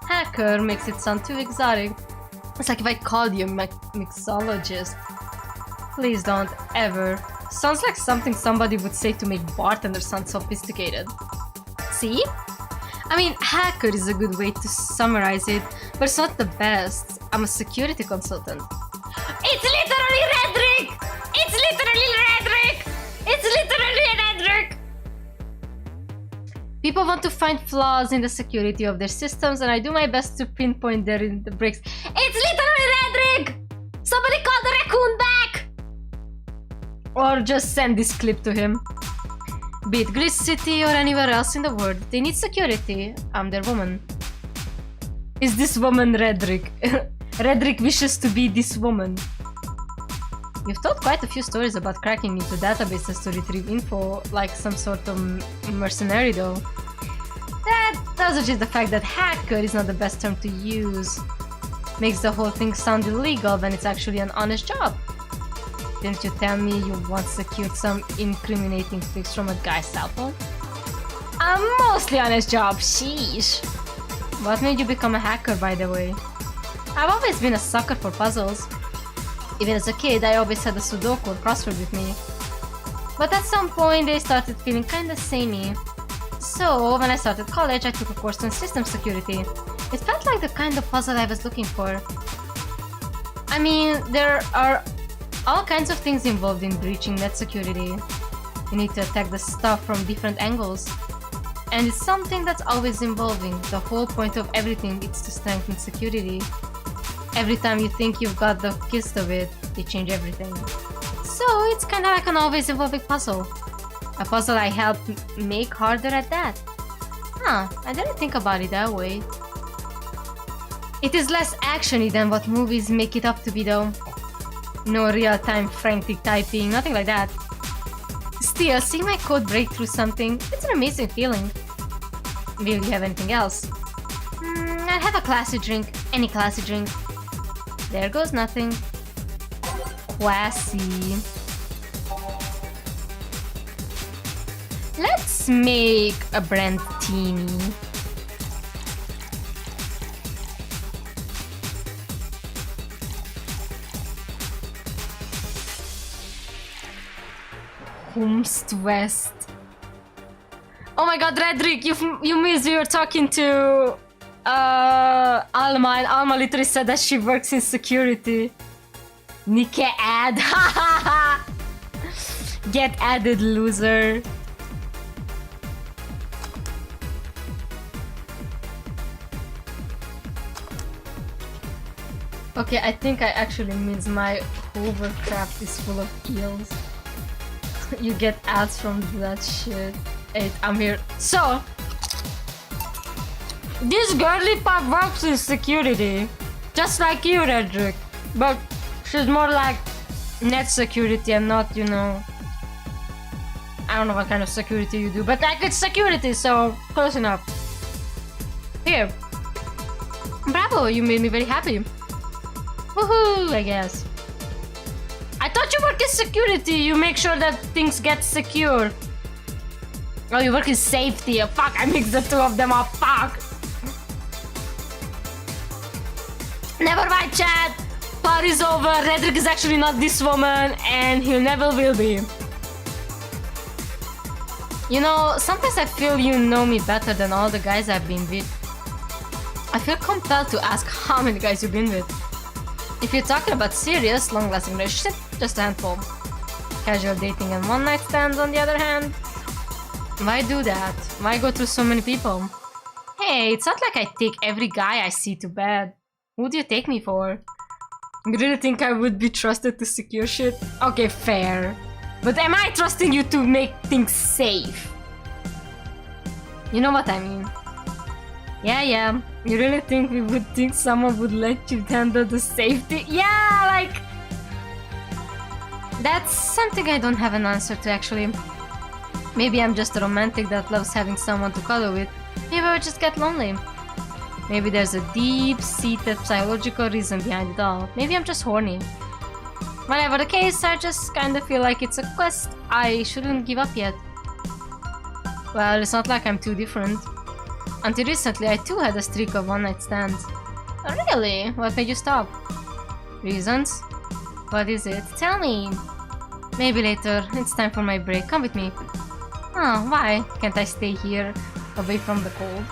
Hacker makes it sound too exotic. It's like if I called you a mixologist. Please don't ever. Sounds like something somebody would say to make bartenders sound sophisticated. See? I mean, hacker is a good way to summarize it, but it's not the best. I'm a security consultant. It's literally Redrick! It's literally Redrick! It's literally Redrick! People want to find flaws in the security of their systems, and I do my best to pinpoint there in the breaks. It's literally Redrick! Somebody call the raccoon back! Or just send this clip to him. Be it Greece City or anywhere else in the world, they need security. I'm their woman. Is this woman Redrick? Redrick wishes to be this woman. You've told quite a few stories about cracking into databases to retrieve info, like some sort of mercenary though. That doesn't change the fact that hacker is not the best term to use. Makes the whole thing sound illegal when it's actually an honest job. Didn't you tell me you once secured some incriminating pics from a guy's cell phone? A mostly honest job, sheesh. What made you become a hacker, by the way? I've always been a sucker for puzzles. Even as a kid, I always had a Sudoku or crossword with me. But at some point, they started feeling kinda samey. So, when I started college, I took a course in system security. It felt like the kind of puzzle I was looking for. I mean, there are all kinds of things involved in breaching net security. You need to attack the stuff from different angles. And it's something that's always evolving. The whole point of everything is to strengthen security. Every time you think you've got the gist of it, they change everything. So it's kind of like an always evolving puzzle. A puzzle I helped make harder at that. Huh, I didn't think about it that way. It is less actiony than what movies make it up to be though. No real-time frantic typing, nothing like that. Still, seeing my code break through something, it's an amazing feeling. Will you have anything else? I'll have a classy drink. Any classy drink. There goes nothing. Classy. Let's make a Brandtini. Humst West. Oh my god, Redrick, you missed we were talking to Alma, and Alma literally said that she works in security. Nike ad. Get added, loser. Okay, I think I actually means my hovercraft is full of eels. You get ads from that shit. Hey, I'm here. So, this girly pop works in security. Just like you, Redrick. But she's more like net security and not, you know... I don't know what kind of security you do, but like it's security, so close enough. Here. Bravo, you made me very happy. Woohoo, I guess. I thought you work in security, you make sure that things get secure. Oh, you work in safety. Oh, fuck, I mixed the two of them up. Fuck. Never mind, chat. Party's over. Redrick is actually not this woman, and he never will be. You know, sometimes I feel you know me better than all the guys I've been with. I feel compelled to ask how many guys you've been with. If you're talking about serious, long-lasting relationship, just a handful. Casual dating and one-night stands, on the other hand. Why do that? Why go through so many people? Hey, it's not like I take every guy I see to bed. Who do you take me for? You really think I would be trusted to secure shit? Okay, fair. But am I trusting you to make things safe? You know what I mean. Yeah. You really think we would think someone would let you handle the safety? Yeah, like... That's something I don't have an answer to, actually. Maybe I'm just a romantic that loves having someone to cuddle with. Maybe I would just get lonely. Maybe there's a deep-seated psychological reason behind it all. Maybe I'm just horny. Whatever the case, I just kinda feel like it's a quest I shouldn't give up yet. Well, it's not like I'm too different. Until recently, I too had a streak of one-night stands. Oh, really? What made you stop? Reasons? What is it? Tell me! Maybe later. It's time for my break. Come with me. Oh, why? Can't I stay here, away from the cold?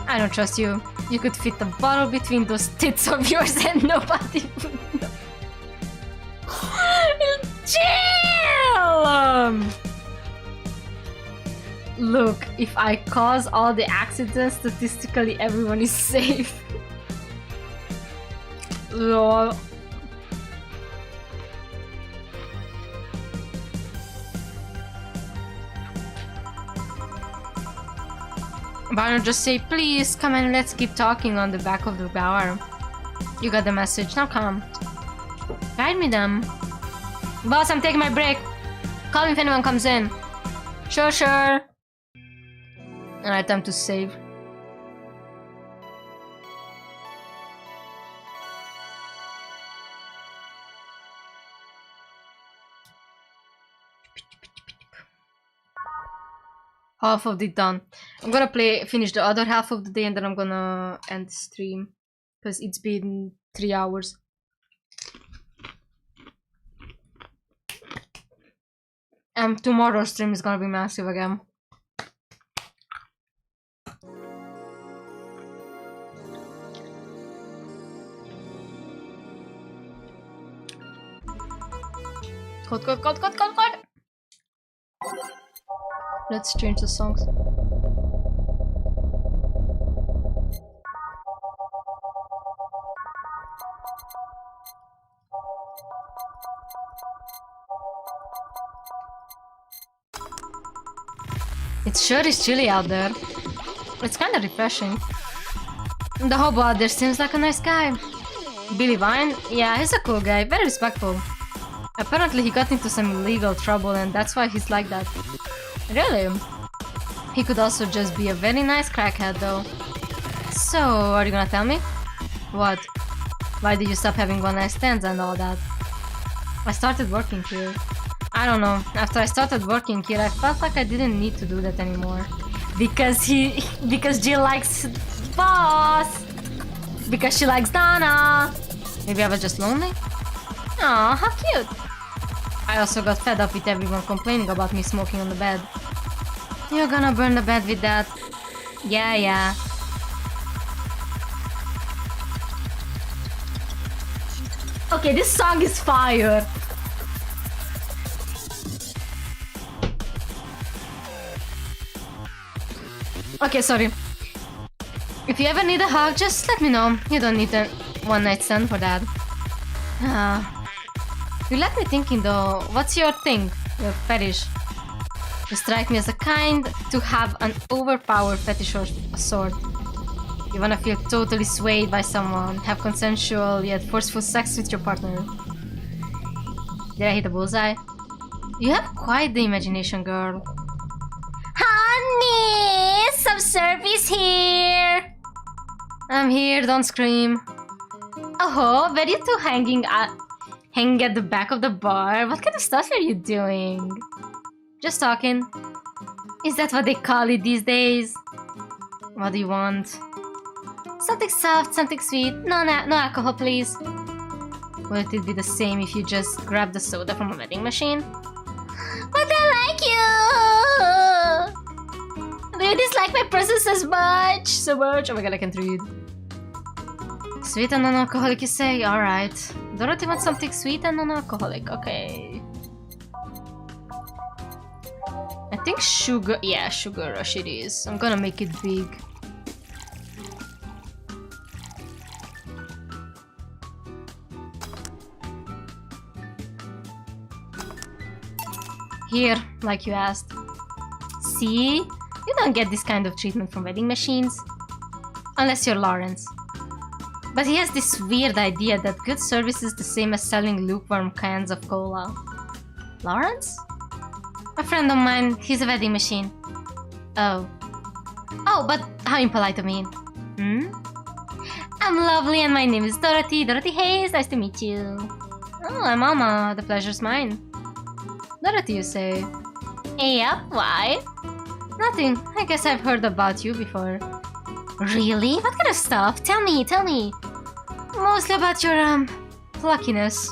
I don't trust you. You could fit a bottle between those tits of yours and nobody would know. Chill! Look, if I cause all the accidents, statistically everyone is safe. Lol. Why don't just say, please, come and let's keep talking on the back of the bar. You got the message, now come. Guide me then. Boss, I'm taking my break. Call me if anyone comes in. Sure. Alright, time to save. Half of it done. I'm gonna finish the other half of the day and then I'm gonna end the stream. Because it's been 3 hours. And tomorrow's stream is gonna be massive again. Code. Let's change the songs. It sure is chilly out there. It's kinda refreshing. The hobo out there seems like a nice guy. Billy Vine? Yeah, he's a cool guy, very respectful. Apparently he got into some legal trouble and that's why he's like that. Really? He could also just be a very nice crackhead though. So, are you gonna tell me? What? Why did you stop having one night stands and all that? I started working here. I don't know, after I started working here I felt like I didn't need to do that anymore. Because Jill likes boss! Because she likes Donna! Maybe I was just lonely? Aw, how cute! I also got fed up with everyone complaining about me smoking on the bed. You're gonna burn the bed with that. Yeah. Okay, this song is fire! Okay, sorry. If you ever need a hug, just let me know. You don't need a one-night stand for that. You left me thinking though, what's your thing? Your fetish? You strike me as the kind to have an overpowered fetish of a sort. You wanna feel totally swayed by someone, have consensual yet forceful sex with your partner. Did I hit a bullseye? You have quite the imagination, girl. Honey! Some service here! I'm here, don't scream. Oh, were you two hanging at the back of the bar? What kind of stuff are you doing? Just talking. Is that what they call it these days? What do you want? Something soft, something sweet. No alcohol, please. Would it be the same if you just grabbed the soda from a vending machine? But I like you! Do you dislike my presence as much? So much? Oh my god, I can't read. Sweet and non-alcoholic, you say? Alright. Dorothy wants something sweet and non-alcoholic. Okay. I think sugar... Yeah, sugar rush it is. I'm gonna make it big. Here, like you asked. See? You don't get this kind of treatment from vending machines. Unless you're Lawrence. But he has this weird idea that good service is the same as selling lukewarm cans of cola. Lawrence? A friend of mine, he's a vending machine. Oh. Oh, but how impolite of me. I'm lovely and my name is Dorothy. Dorothy Hayes, nice to meet you. Oh, I'm Alma. The pleasure's mine. Dorothy, you say? Yep, why? Nothing. I guess I've heard about you before. Really? What kind of stuff? Tell me. Mostly about your, pluckiness.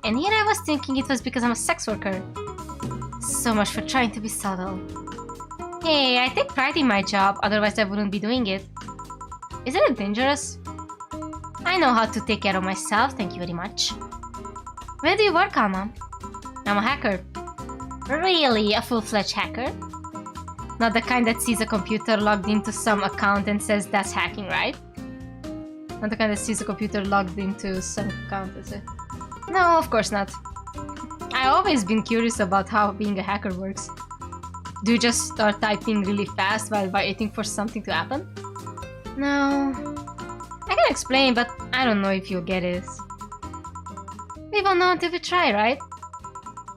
And here I was thinking it was because I'm a sex worker. So much for trying to be subtle. Hey, I take pride in my job, otherwise I wouldn't be doing it. Isn't it dangerous? I know how to take care of myself, thank you very much. Where do you work, Alma? I'm a hacker. Really? A full-fledged hacker? Not the kind that sees a computer logged into some account and says that's hacking, right? Not the kind that sees a computer logged into some account, is it? No, of course not. I've always been curious about how being a hacker works. Do you just start typing really fast while waiting for something to happen? No. I can explain, but I don't know if you'll get it. We won't know until we try, right?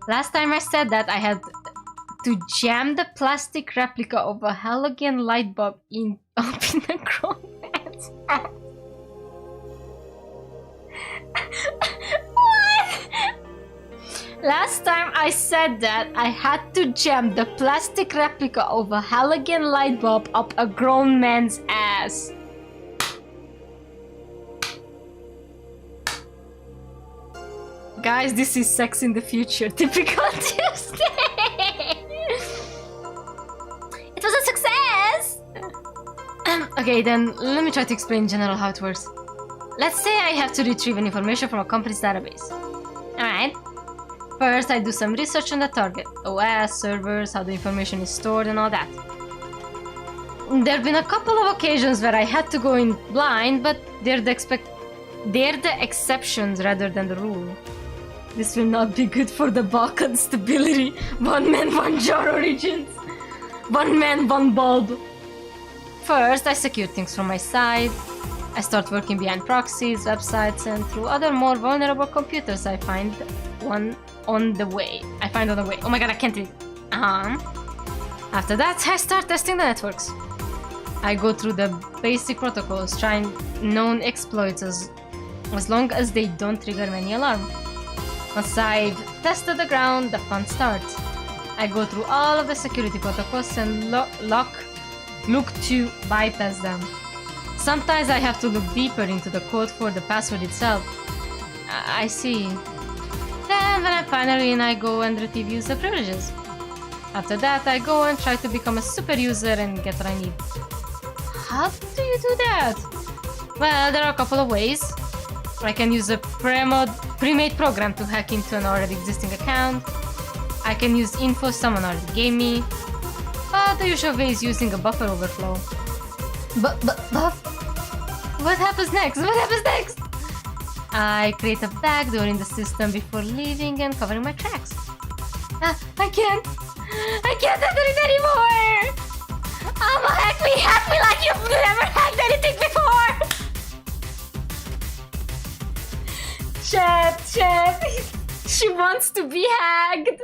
Last time I said that, I had to jam the plastic replica of a halogen light bulb up in a grown man's ass. What? Last time I said that, I had to jam the plastic replica of a halogen light bulb up a grown man's ass. Guys, this is sex in the future. Typical Tuesday! It was a success! Okay, then let me try to explain in general how it works. Let's say I have to retrieve an information from a company's database. Alright. First, I do some research on the target. OS, servers, how the information is stored and all that. There have been a couple of occasions where I had to go in blind, but they're the exceptions rather than the rule. This will not be good for the Balkan stability. One man, one jar origins. One man, one bulb. First, I secure things from my side. I start working behind proxies, websites, and through other more vulnerable computers I find on the way. Oh my god, I can't read. After that, I start testing the networks. I go through the basic protocols, trying known exploits as long as they don't trigger any alarm. Once I've tested the ground, the fun starts. I go through all of the security protocols and look to bypass them. Sometimes I have to look deeper into the code for the password itself. I see. Then when I'm finally in, I go and retrieve user privileges. After that, I go and try to become a super user and get what I need. How do you do that? Well, there are a couple of ways. I can use a pre-made program to hack into an already existing account. I can use info someone already gave me. But the usual way is using a buffer overflow. Buff? What happens next? I create a backdoor in the system before leaving and covering my tracks. I can't enter it anymore! Hack me like you've never hacked anything before! Chat, she wants to be hacked!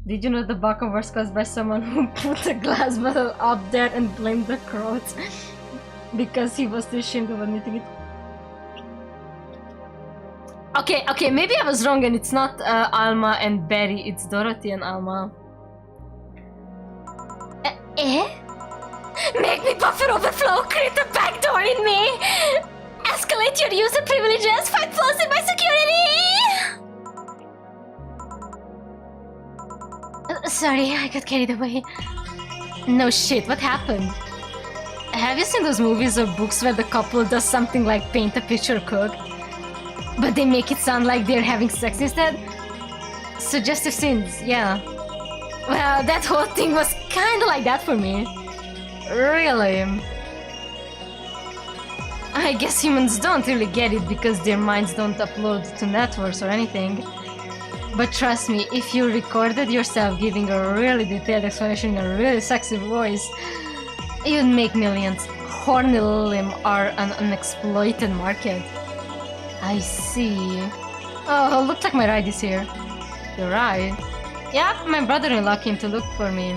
Did you know the backup was caused by someone who put a glass bottle up there and blamed the crowd because he was too ashamed of admitting it? Okay, maybe I was wrong and it's not Alma and Barry, it's Dorothy and Alma. Make me buffer overflow, create a backdoor in me! Escalate your user privileges, find flaws in my security! Sorry, I got carried away. No shit, what happened? Have you seen those movies or books where the couple does something like paint a picture or cook? But they make it sound like they're having sex instead? Suggestive scenes, yeah. Well, that whole thing was kinda like that for me. Really? I guess humans don't really get it because their minds don't upload to networks or anything. But trust me, if you recorded yourself giving a really detailed explanation in a really sexy voice, you'd make millions. Horny limb are an unexploited market. I see. Oh, looks like my ride is here. You're right. Yeah, my brother-in-law came to look for me.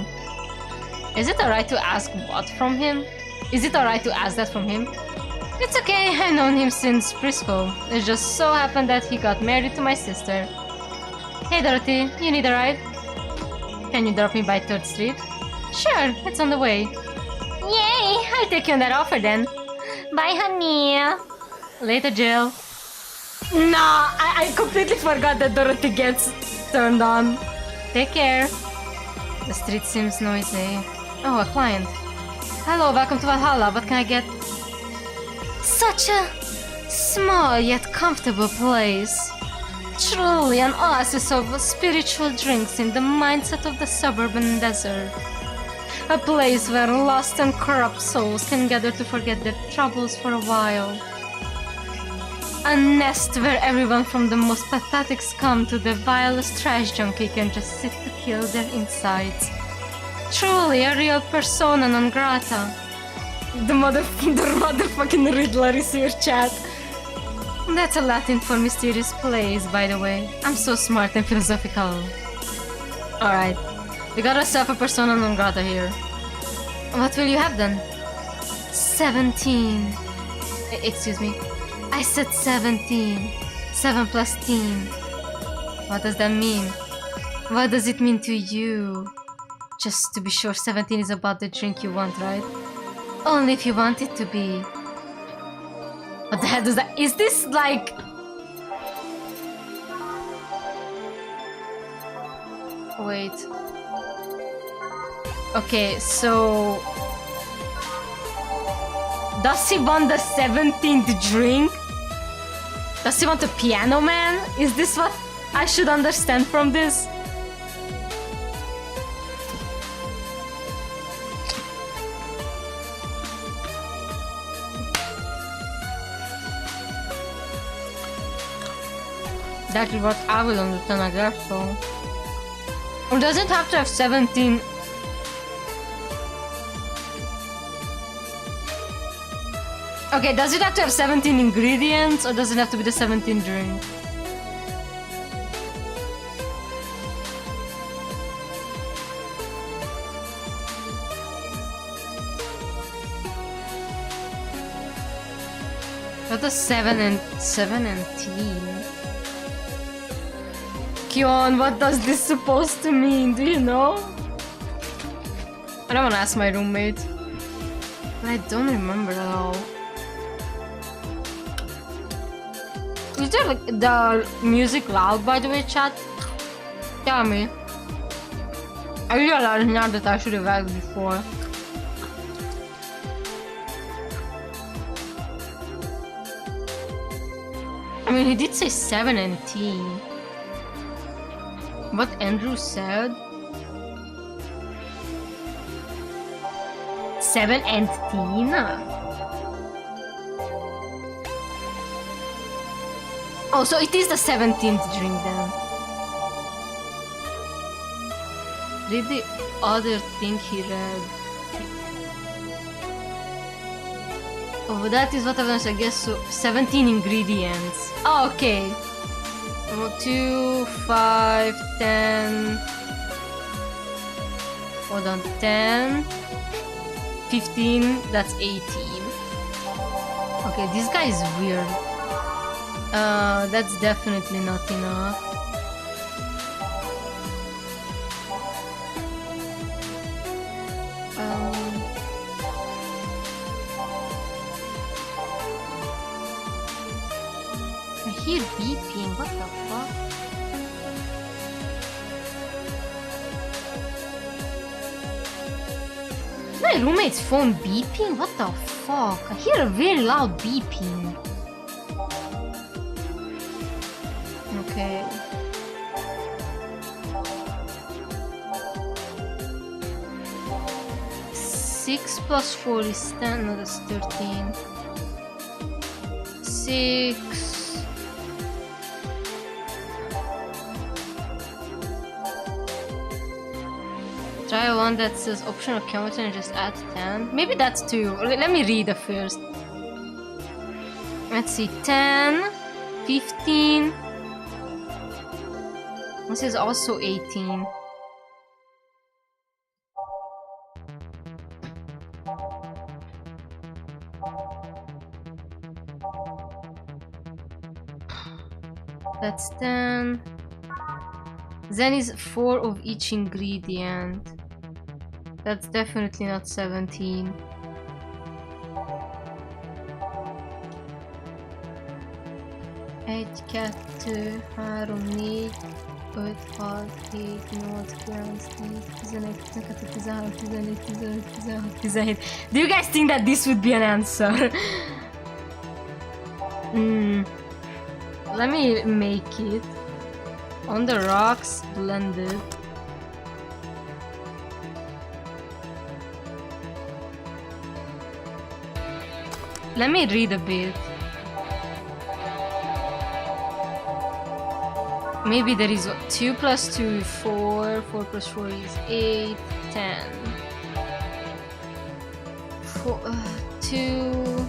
Is it alright to ask what from him? Is it alright to ask that from him? It's okay, I've known him since preschool. It just so happened that he got married to my sister. Hey Dorothy, you need a ride? Can you drop me by 3rd Street? Sure, it's on the way. Yay, I'll take you on that offer then. Bye, honey. Later, Jill. Nah, I completely forgot that Dorothy gets turned on. Take care. The street seems noisy. Oh, a client. Hello, welcome to Valhalla. What can I get? Such a small yet comfortable place. Truly an oasis of spiritual drinks in the mindset of the suburban desert. A place where lost and corrupt souls can gather to forget their troubles for a while. A nest where everyone from the most pathetic scum to the vilest trash junkie can just sit to kill their insides. Truly a real persona non grata. The motherfucking Riddler is here, chat. That's a Latin for mysterious place, by the way. I'm so smart and philosophical. Alright, we got ourselves a persona non grata here. What will you have then? 17. Excuse me. I said 17. 7 plus teen. What does that mean? What does it mean to you? Just to be sure, 17 is about the drink you want, right? Only if you want it to be. What the hell does that... Is this like... Wait. Okay, so... Does he want the 17th drink? Does he want a piano man? Is this what I should understand from this? That is what I will understand, I guess so. Or does it have to have 17? Okay, does it have to have 17 ingredients or does it have to be the 17 drink? What does 7 and 17? Kion, what does this supposed to mean? Do you know? I don't want to ask my roommate. But I don't remember at all. Is there like the music loud, by the way, chat? Tell me. I realize now that I should have asked before. I mean, he did say 17. What Andrew said? 17? Oh, so it is the 17th drink then. Read the other thing he read. Oh, that is what I've done, so I guess so. 17 ingredients. Oh, okay. 2, 5, 10. Hold on, 10. 15, that's 18. Okay, this guy is weird. That's definitely not enough. I hear beeping, what the fuck? My roommate's phone beeping? What the fuck? I hear a very loud beeping. Okay. Six plus 4 is 10, no, that's 13. 6. Try one that says optional counter and just add 10. Maybe that's 2. Let me read it first. Let's see, 10, 15. This is also 18. That's 10. Then is 4 of each ingredient. That's definitely not 17. Egy, kettő, 3, 4, 5, 6, 7, 8, 9, 10, 11, 12, 13, 14, 15, 16, 17. Do you guys think that this would be an answer? Let me make it. On the rocks, blended. Let me read a bit. Maybe there is 2 plus 2 is 4, 4 plus 4 is 8, 10. 4, 2,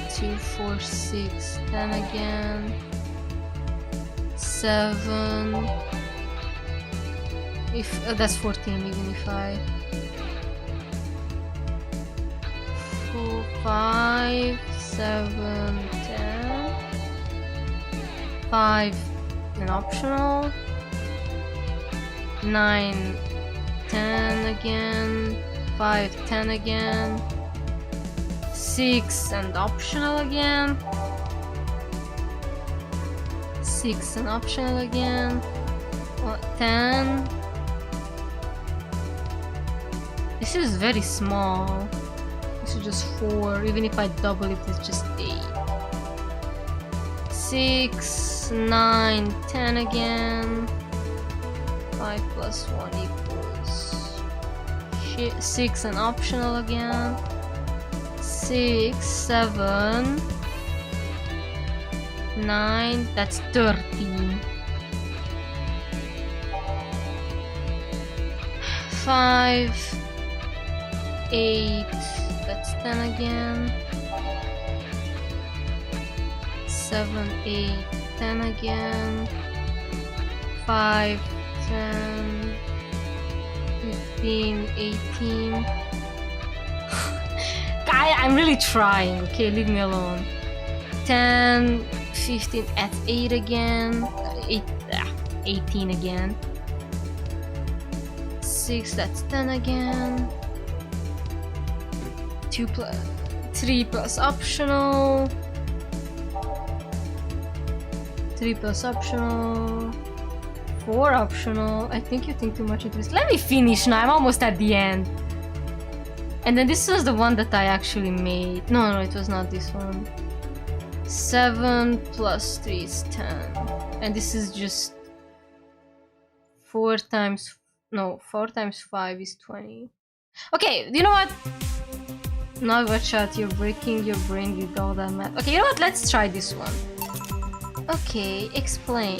2, 4, 6, 10 again. 7. If that's 14, even if I 4, 5, 7, 10. 5 an optional. 9, 10 again. 5, 10 again. 6 and optional again. 6 and optional again. 10. This is very small. This is just 4. Even if I double it, it's just 8. 6, 9, 10 again. 5 plus 1 equals 6 and optional again. 6, 7, 9, that's 13. 5, 8, that's 10 again. 7, 8, 10 again. 5, 10, 15, 18. Guy, I'm really trying, okay? Leave me alone. 10, 15, at 8 again. 18 again. 6, that's 10 again. 2 plus 3 plus optional. 3 plus optional. 4 optional. I think you think too much into this. Let me finish now. I'm almost at the end. And then this was the one that I actually made. No, it was not this one. 7 plus 3 is 10. And this is just 4 times 5 is 20. Okay, you know what? Now watch out, you're breaking your brain with all that math. Okay, you know what? Let's try this one. Okay, explain.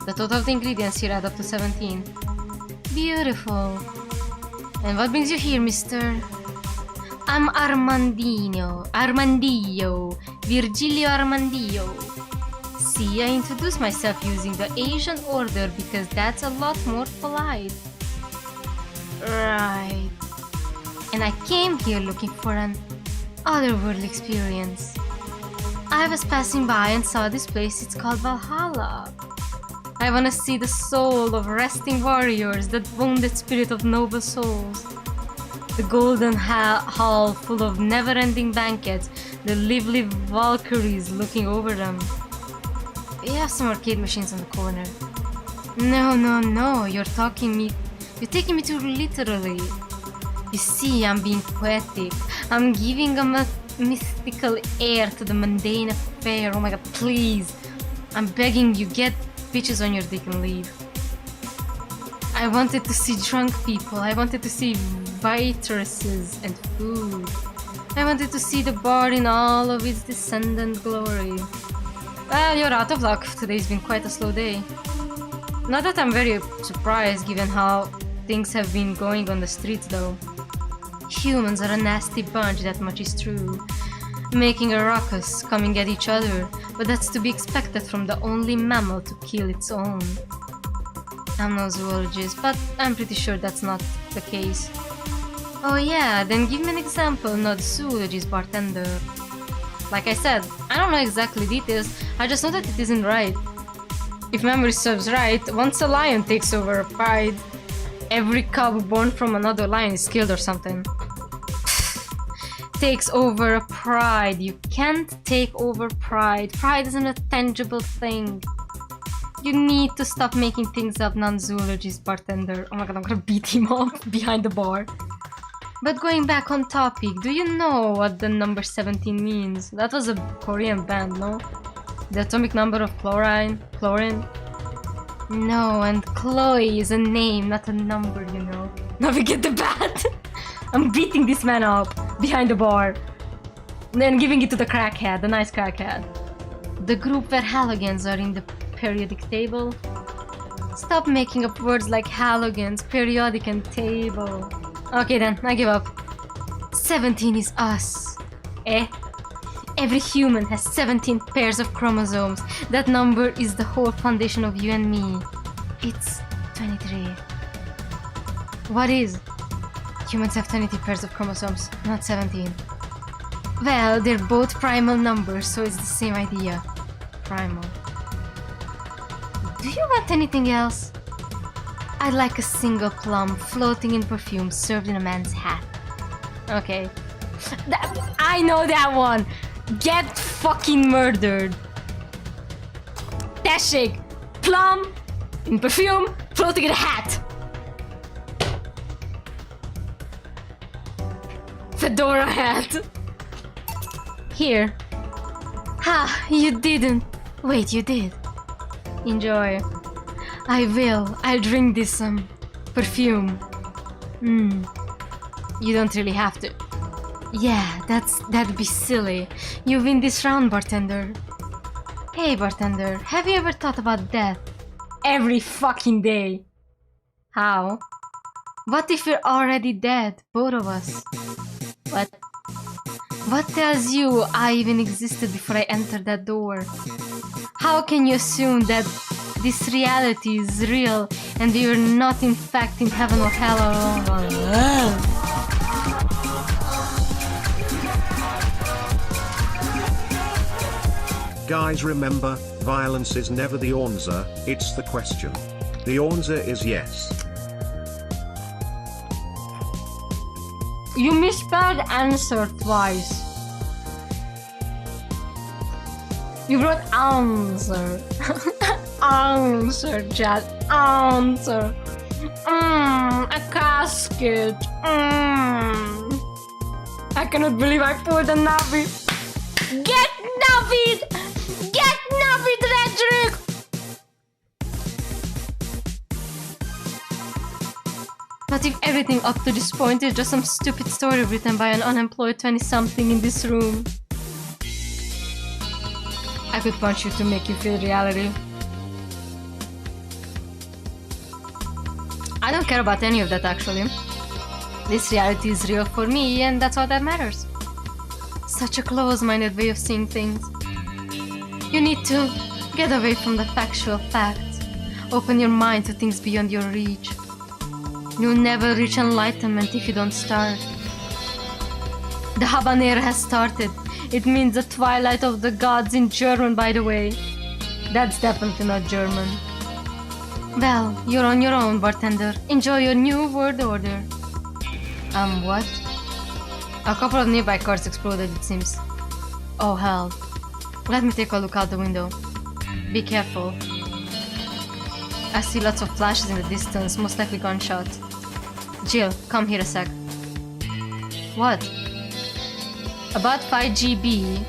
The total of the ingredients here add up to 17. Beautiful. And what brings you here, mister? I'm Armandillo, Virgilio Armandillo. See, I introduced myself using the Asian order because that's a lot more polite. Right. And I came here looking for an otherworldly experience. I was passing by and saw this place, it's called Valhalla. I wanna see the soul of resting warriors, that wounded spirit of noble souls. The golden hall full of never-ending banquets, the lively Valkyries looking over them. We have some arcade machines on the corner. No, you're taking me too literally. You see, I'm being poetic. I'm giving a mystical air to the mundane affair. Oh my god, please. I'm begging you, get bitches on your dick and leave. I wanted to see drunk people. I wanted to see waitresses and food. I wanted to see the bar in all of its descendant glory. Well, you're out of luck. Today's been quite a slow day. Not that I'm very surprised given how things have been going on the streets though. Humans are a nasty bunch, that much is true. Making a ruckus, coming at each other, but that's to be expected from the only mammal to kill its own. I'm no zoologist, but I'm pretty sure that's not the case. Oh yeah, then give me an example, not zoologist, bartender. Like I said, I don't know exactly details, I just know that it isn't right. If memory serves right, once a lion takes over a pride, every cub born from another lion is killed or something. Takes over a pride. You can't take over pride. Pride isn't a tangible thing. You need to stop making things up, non-zoologist bartender. Oh my god, I'm gonna beat him up behind the bar. But going back on topic, do you know what the number 17 means? That was a Korean band, no? The atomic number of chlorine? No, and Chloe is a name, not a number, you know. Now we get the bat! I'm beating this man up behind the bar. Then giving it to the crackhead, the nice crackhead. The group where halogans are in the periodic table. Stop making up words like halogans, periodic and table. Okay then, I give up. 17 is us. Every human has 17 pairs of chromosomes. That number is the whole foundation of you and me. It's 23. What is? Humans have 23 pairs of chromosomes, not 17. Well, they're both primal numbers, so it's the same idea. Primal. Do you want anything else? I'd like a single plum floating in perfume served in a man's hat. Okay. I know that one! Get fucking murdered! Dash shake! Plum in perfume floating in a hat! Fedora hat! Here. Ha! You didn't! Wait, you did. Enjoy. I will. I'll drink this perfume. You don't really have to. Yeah, that'd be silly. You win this round, bartender. Hey, bartender, have you ever thought about death? Every fucking day. How? What if we're already dead? Both of us. What? What tells you I even existed before I entered that door? How can you assume that this reality is real and we are not in fact in heaven or hell alone? Guys, remember, violence is never the answer, it's the question. The answer is yes. You misspelled answer twice. You wrote answer. Answer, chat. Answer. A casket. I cannot believe I pulled a Navi. Get Navid! Get Navid, Redrick! What if everything up to this point is just some stupid story written by an unemployed 20-something in this room? I could punch you to make you feel reality. I don't care about any of that actually. This reality is real for me and that's all that matters. Such a close-minded way of seeing things. You need to get away from the factual facts. Open your mind to things beyond your reach. You'll never reach enlightenment if you don't start. The habanero has started. It means the twilight of the gods in German, by the way. That's definitely not German. Well, you're on your own, bartender. Enjoy your new world order. What? A couple of nearby cars exploded, it seems. Oh hell. Let me take a look out the window. Be careful. I see lots of flashes in the distance, most likely gunshots. Jill, come here a sec. What? About 5 GB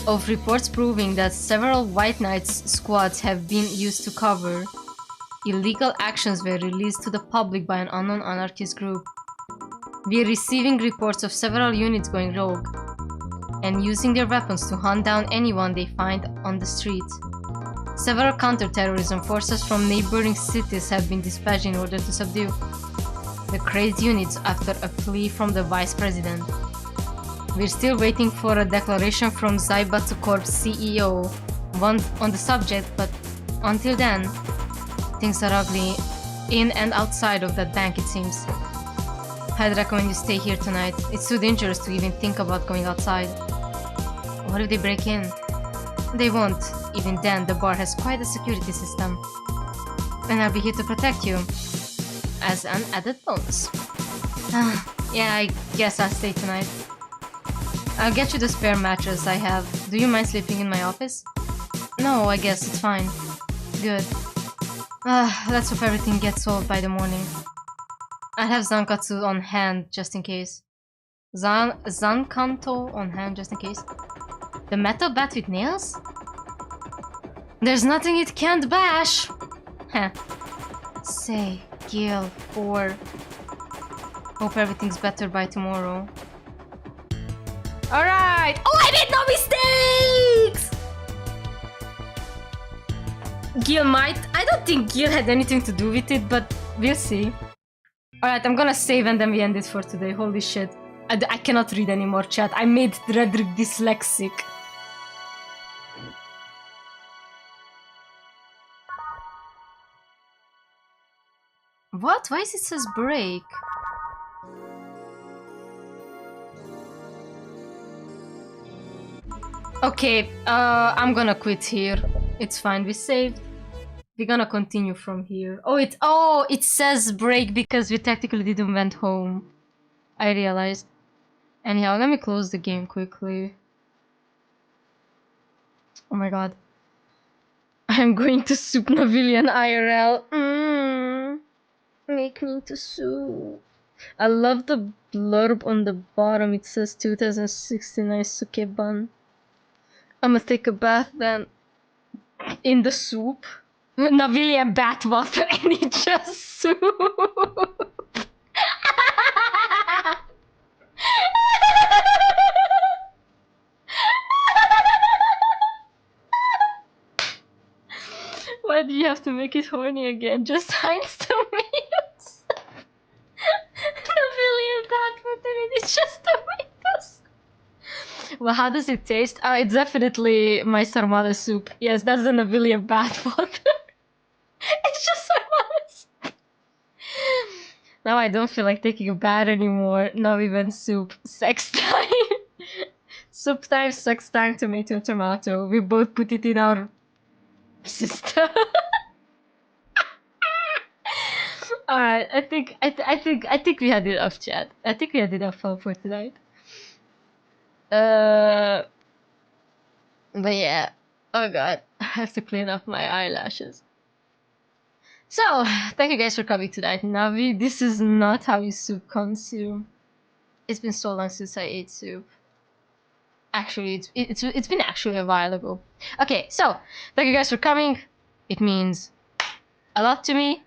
of reports proving that several White Knights squads have been used to cover illegal actions were released to the public by an unknown anarchist group. We are receiving reports of several units going rogue and using their weapons to hunt down anyone they find on the street. Several counter-terrorism forces from neighboring cities have been dispatched in order to subdue the crazed units after a plea from the Vice President. We're still waiting for a declaration from Zaibatsu Corp's CEO on the subject, but until then, things are ugly in and outside of that bank, it seems. I'd recommend you stay here tonight. It's too dangerous to even think about going outside. What if they break in? They won't. Even then, the bar has quite a security system. And I'll be here to protect you. As an added bonus. Yeah, I guess I'll stay tonight. I'll get you the spare mattress I have. Do you mind sleeping in my office? No, I guess it's fine. Good. Let's hope everything gets solved by the morning. I have Zankatsu on hand just in case. Zankanto on hand just in case. The metal bat with nails? There's nothing it can't bash! Heh. Say, Gil, or... Hope everything's better by tomorrow. Alright! Oh, I made no mistakes! Gil might... I don't think Gil had anything to do with it, but we'll see. Alright, I'm gonna save and then we end it for today. Holy shit. I cannot read anymore, chat. I made Redrick dyslexic. What? Why is it says break? Okay, I'm gonna quit here. It's fine, we saved. We're gonna continue from here. Oh, it says break because we technically didn't went home. I realized. Anyhow, let me close the game quickly. Oh my god. I'm going to soup Navillian IRL. Make me into soup. I love the blurb on the bottom. It says 2069 Sukeban. I'm gonna take a bath then in the soup. Navillian bathwater and it's just soup. Why do you have to make it horny again? Just Heinz tomatoes. It's just tomatoes. Well, how does it taste? It's definitely my sarmale soup. Yes, that's an really a bad water. It's just sarmale. Now I don't feel like taking a bath anymore. Now we went soup. Sex time. Soup time, sex time, tomato, tomato. We both put it in our system. Alright, I think we had enough chat. I think we had enough fun for tonight. But yeah. Oh god. I have to clean up my eyelashes. So, thank you guys for coming tonight. Navi, this is not how you soup consume. It's been so long since I ate soup. Actually, it's been actually a while ago. Okay, so thank you guys for coming. It means a lot to me.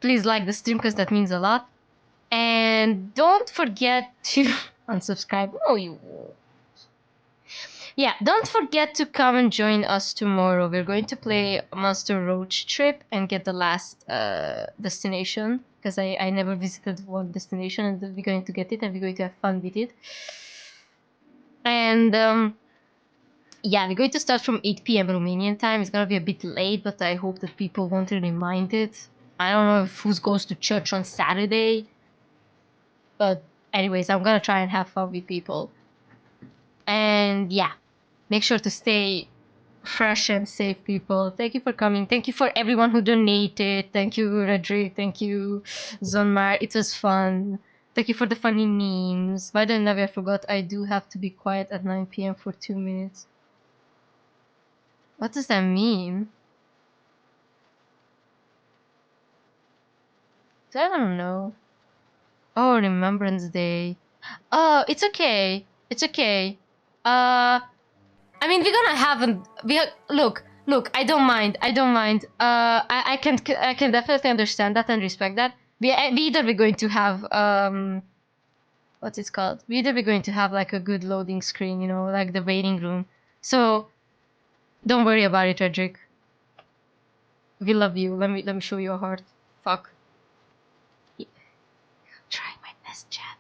Please like the stream because that means a lot. And don't forget to unsubscribe. Oh, you. Yeah, don't forget to come and join us tomorrow. We're going to play Monster Roach Trip and get the last destination because I never visited one destination and we're going to get it and we're going to have fun with it. And yeah, we're going to start from 8 p.m. Romanian time. It's gonna be a bit late, but I hope that people won't really mind it. I don't know if who goes to church on Saturday. But anyways, I'm gonna try and have fun with people. And yeah, make sure to stay fresh and safe, people. Thank you for coming. Thank you for everyone who donated. Thank you, Rodrigue. Thank you, Zonmar. It was fun. Thank you for the funny memes. By the way, I forgot I do have to be quiet at 9 p.m. for 2 minutes. What does that mean? I don't know. Oh, Remembrance Day. Oh, it's okay. It's okay. I mean, we're gonna have an look. I don't mind. I don't mind. I can definitely understand that and respect that. We either we're going to have what's it called? We either we're going to have like a good loading screen, you know, like the waiting room. So don't worry about it, Redrick. We love you. Let me show you a heart. Fuck. Yeah. Try my best, chat.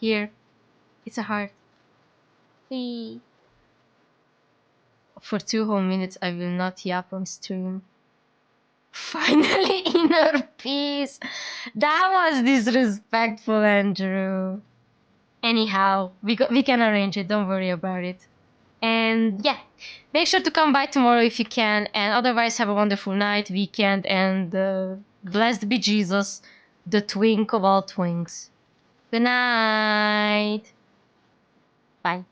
Here, it's a heart. Hey. For 2 whole minutes, I will not yap on stream. Finally, inner peace. That was disrespectful, Andrew. Anyhow, we can arrange it. Don't worry about it. And yeah, make sure to come by tomorrow if you can. And otherwise, have a wonderful night, weekend, and blessed be Jesus, the twink of all twinks. Good night. Bye.